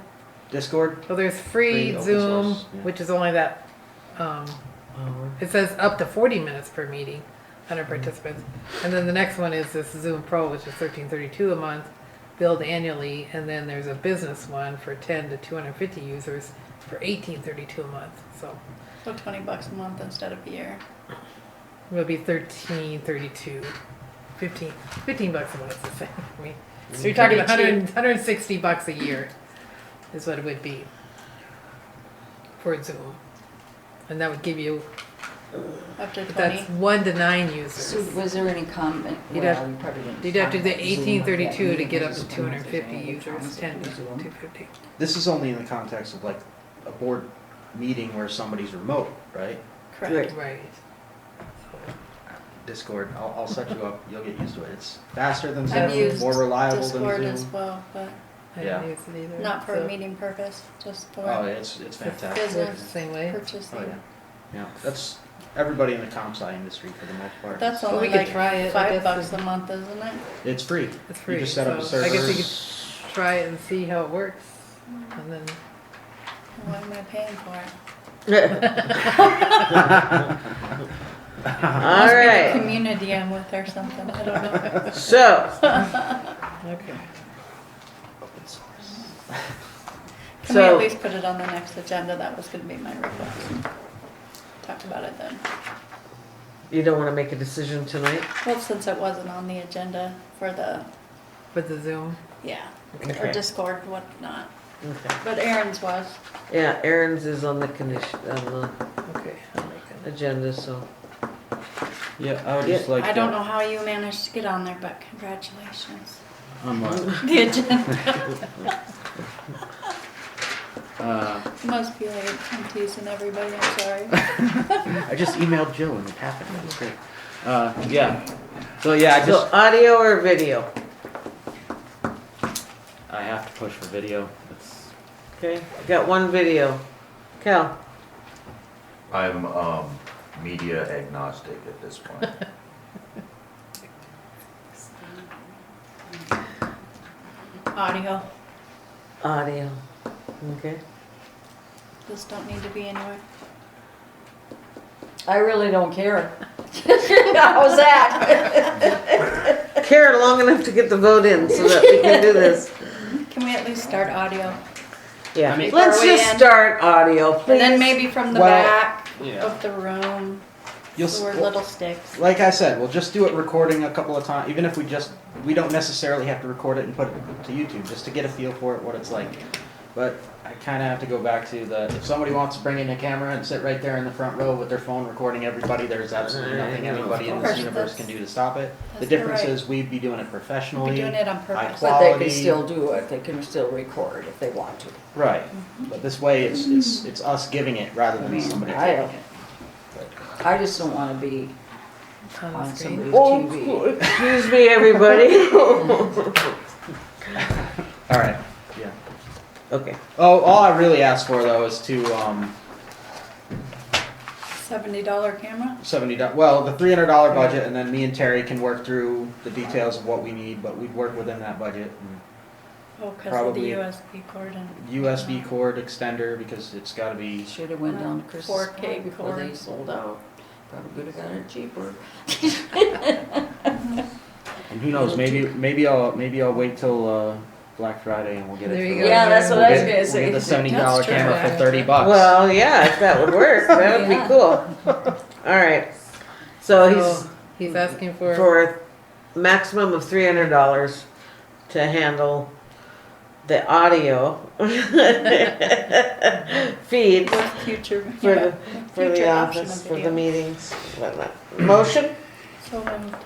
Discord? Well, there's free open Zoom, source, yeah. which is only that, it says up to 40 minutes per meeting, 100 participants. And then the next one is this Zoom Pro, which is $13.32 a month, billed annually. And then there's a business one for 10 to 250 users for $18.32 a month. So So $20 a month instead of a year. it would be $13.32. 15 bucks a month is the same. I mean, so you're talking 160 bucks a year is what it would be for Zoom. And that would give you, Up to but 20. that's 1 to 9 users. So was there any comment? You'd Well, have- you probably didn't You'd have to do the talk about Zoom 1832 like to that. get up to Zoom, 250 Zoom, users, 10 to Zoom. 250. This is only in the context of like a board meeting where somebody's remote, right? Correct. Right. Discord, I'll set you up, you'll get used to it. It's faster than I've Zoom, used more reliable Discord than as Zoom. well, but I Yeah. didn't use it either. not for So a meeting purpose, just for Oh, it's fantastic. works business the same way. purchasing. Oh, yeah. Yeah, that's everybody in the comp sci industry for the most part. That's Well, only we could like try it, I guess $5 the- a month, isn't it? It's free. It's free. You just set up a so server. I guess you could try it and see how it works. And then What am I paying for it? All Must be the right. community I'm with or something, I don't know. So, okay. Open source. Can we at So- least put it on the next agenda? That was gonna be my request. Talk about it then. you don't want to make a decision tonight? Well, since it wasn't on the agenda for the, With the Zoom. yeah, Okay. or Discord, whatnot. Okay. But Aaron's was. Yeah, Aaron's is on the condition, on Okay. I'll make it. the agenda, so. Yeah, I would just like I don't to, know how you managed to get on there, but congratulations. I'm, The agenda uh, must be late. I'm teasing everybody, I'm sorry. I just emailed Joe and it happened. It was great. Yeah. So yeah, I So just audio or video? I have to push for video. It's Okay, I got one video. Cal? I'm media agnostic at this point. Audio, Audio. Okay. this don't need to be anywhere. I really don't care. How's that? Care long enough to get the vote in so that we can do this. Can we at least start audio? Yeah, I mean- let's Before we just end. start audio, And please. then maybe from the Well, back yeah. of the room, You'll so we're well, little sticks. like I said, we'll just do it recording a couple of times, even if we don't necessarily have to record it and put it to YouTube, just to get a feel for it, what it's like. But I kind of have to go back to if somebody wants to bring in a camera and sit right there in the front row with their phone recording everybody, there's absolutely nothing anybody in this course, universe can do to stop it. The That's difference right. is we'd be doing it We'll professionally. be doing it on high purpose. But they quality. can still do it, they can still record if they want to. Right, but this way it's us giving it rather than somebody I taking it. I just don't wanna be On the on screen. somebody's Oh, TV. excuse me, everybody. All right, yeah. Okay. Oh, all I really asked for though is to $70 camera? $70. Well, the $300 budget, and then me and Terry can work through the details of what we need, but we'd work within that budget. And Oh, because of the Probably- USB cord and. USB cord extender because it's got to be. Should've went down to Chris's 4K store before they cord. sold out. Probably could've got it cheaper. And who knows? Maybe I'll wait till Black Friday and we'll get it. There you for- go. Yeah, that's what I was We'll gonna say. get the $70 That's true. camera for $30. Well, yeah, if that would work, that would be cool. All right. So He's asking for for maximum of $300 to handle the audio feed With future, for yeah, for the future option office, of for the video. meetings. Motion? So moved.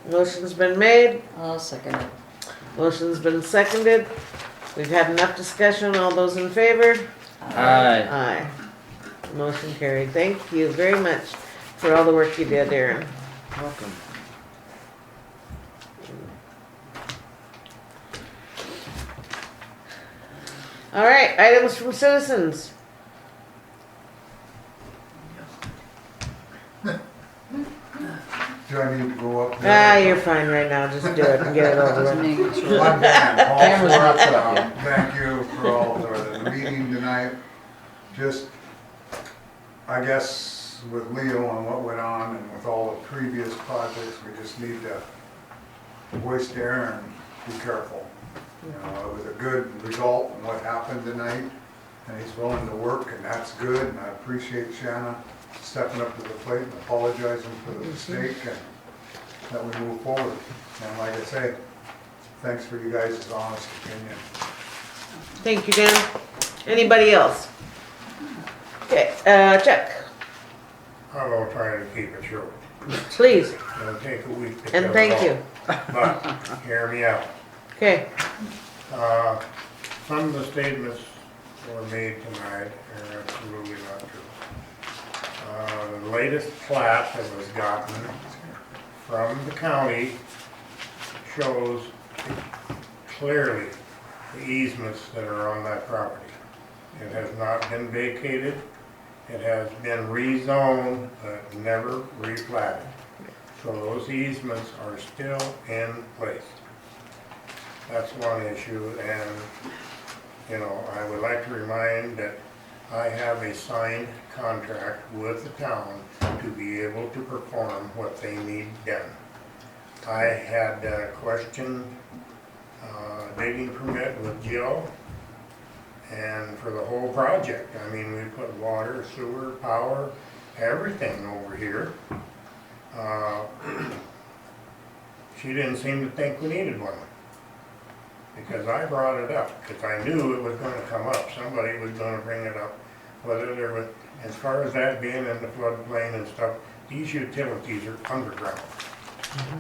Motion's been made, I'll second it. motion's been seconded. We've had enough discussion, all those in favor? Aye. Aye. Motion carried. Thank you very much for all the work you did, Aaron. Welcome. All right, items from citizens. Do I need to go up there? You're fine right now, just do it and get it over with. Making sure. One man, Paul Camera's not Schwartz, set up thank you for all the meeting tonight. Just, I guess with Leo and what went on and with all the previous projects, we just need to voice to Aaron, be careful. You know, it was a good result in what happened tonight, and he's willing to work, and that's good, and I appreciate Shanna stepping up to the plate and apologizing for the mistake, and that we move forward. And like I say, thanks for you guys' honest opinion. Thank you, Dan. Anybody else? Okay, Chuck, I will try to keep it short. please, It'll take a week to and fill thank it you. all. But, hear me out. Okay, Some of the statements were made tonight are absolutely not true. The latest plat that was gotten from the county shows clearly the easements that are on that property. It has not been vacated. It has been rezoned, but never replatted. So those easements are still in place. That's one issue, and, you know, I would like to remind that I have a signed contract with the town to be able to perform what they need done. I had a question, digging permit with Jill, and for the whole project. I mean, we put water, sewer, power, everything over here. She didn't seem to think we needed one. Because I brought it up, because I knew it was gonna come up, somebody was gonna bring it up. Whether there was, as far as that being in the floodplain and stuff, these utilities are underground.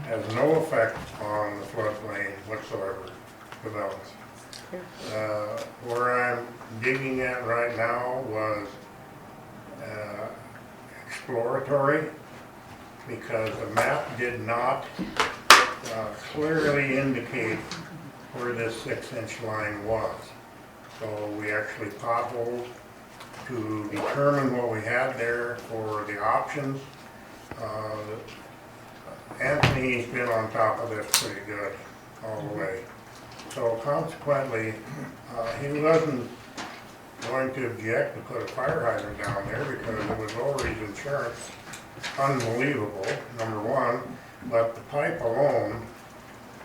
Has no effect on the floodplain whatsoever, development. Where I'm digging at right now was exploratory, because the map did not clearly indicate where this 6-inch line was. So we actually potholed to determine what we had there for the options. Anthony's been on top of this pretty good all the way. So consequently, he wasn't going to object to put a fire hydrant down there because it was Lori's insurance. Unbelievable, number one, but the pipe alone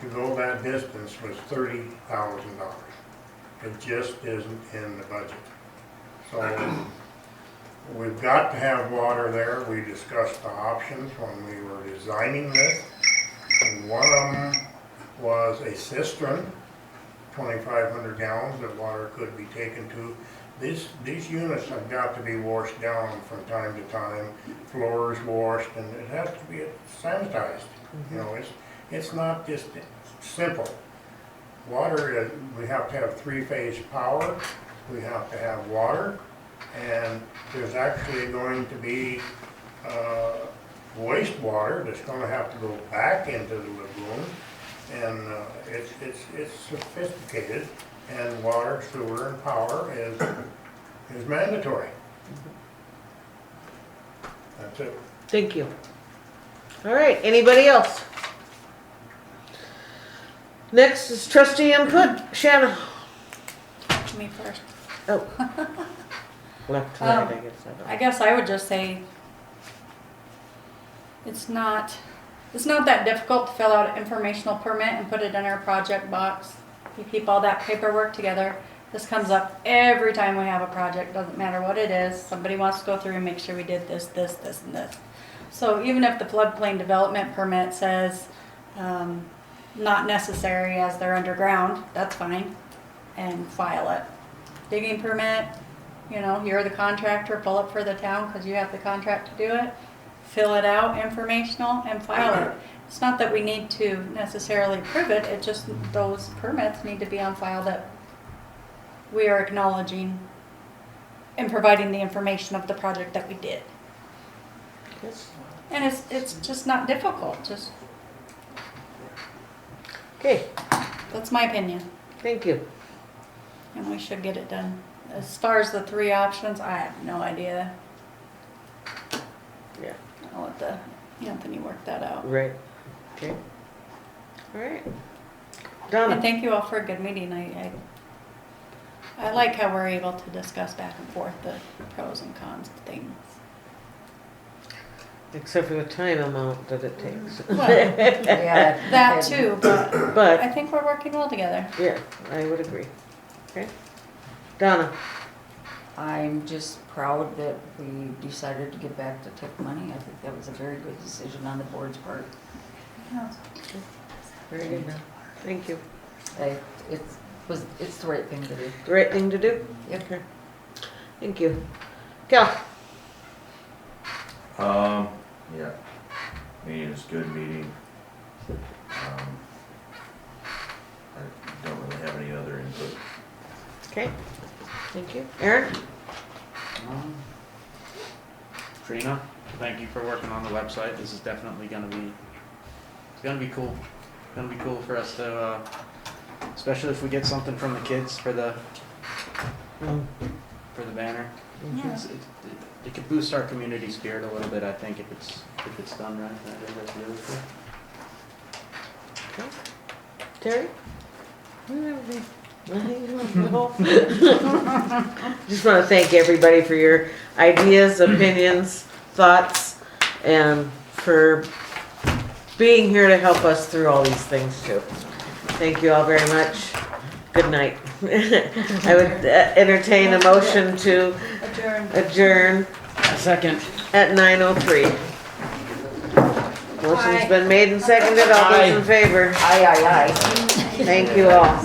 to go that distance was $30,000. It just isn't in the budget. So we've got to have water there. We discussed the options when we were designing this. And one of them was a cistern, 2,500 gallons that water could be taken to. These units have got to be washed down from time to time, floors washed, and it has to be sanitized. You know, it's not just simple. Water is, we have to have 3-phase power, we have to have water, and there's actually going to be wastewater that's going to have to go back into the lagoon, and it's sophisticated, and water, sewer, and power is mandatory. That's it. thank you. All right, anybody else? Next is trustee input. Shanna. Me first. Oh. Left to right, I guess. I guess I would just say it's not that difficult to fill out an informational permit and put it in our project box. You keep all that paperwork together. This comes up every time we have a project, doesn't matter what it is. Somebody wants to go through and make sure we did this, this, this, and this. So even if the floodplain development permit says not necessary as they're underground, that's fine, and file it. Digging permit, you know, you're the contractor, pull it for the town because you have the contract to do it. Fill it out, informational, and file it. It's not that we need to necessarily prove it, it just, those permits need to be on file that we are acknowledging and providing the information of the project that we did. And it's just not difficult, just. Okay, That's my opinion, thank you. and we should get it done. As far as the 3 options, I have no idea. Yeah. I'll let Anthony work that out. Right. Okay. All right. And Donna? thank you all for a good meeting. I like how we're able to discuss back and forth the pros and cons of things. Except for the time amount that it takes. Well, Yeah. that too, but I But, think we're working well together. yeah, I would agree. Okay. Donna? I'm just proud that we decided to give back the tip money. I think that was a very good decision on the board's part. Very good. Thank you. It's the right thing to do. The right thing to do? Yep. Okay. Thank you. Cal? Yeah, meeting was a good meeting. I don't really have any other input. Okay. Thank you. Aaron? Trina, thank you for working on the website. This is definitely gonna be cool. It's gonna be cool for us to, especially if we get something from the kids for the banner. Yeah. It could boost our community spirit a little bit, I think, if it's done right. I think that's really cool. Terry? Just want to thank everybody for your ideas, opinions, thoughts, and for being here to help us through all these things too. Thank you all very much. Good night. I would entertain a motion to adjourn Second. at 9:03. Motion's been made and seconded. All those in favor? Aye, aye, aye. Thank you all.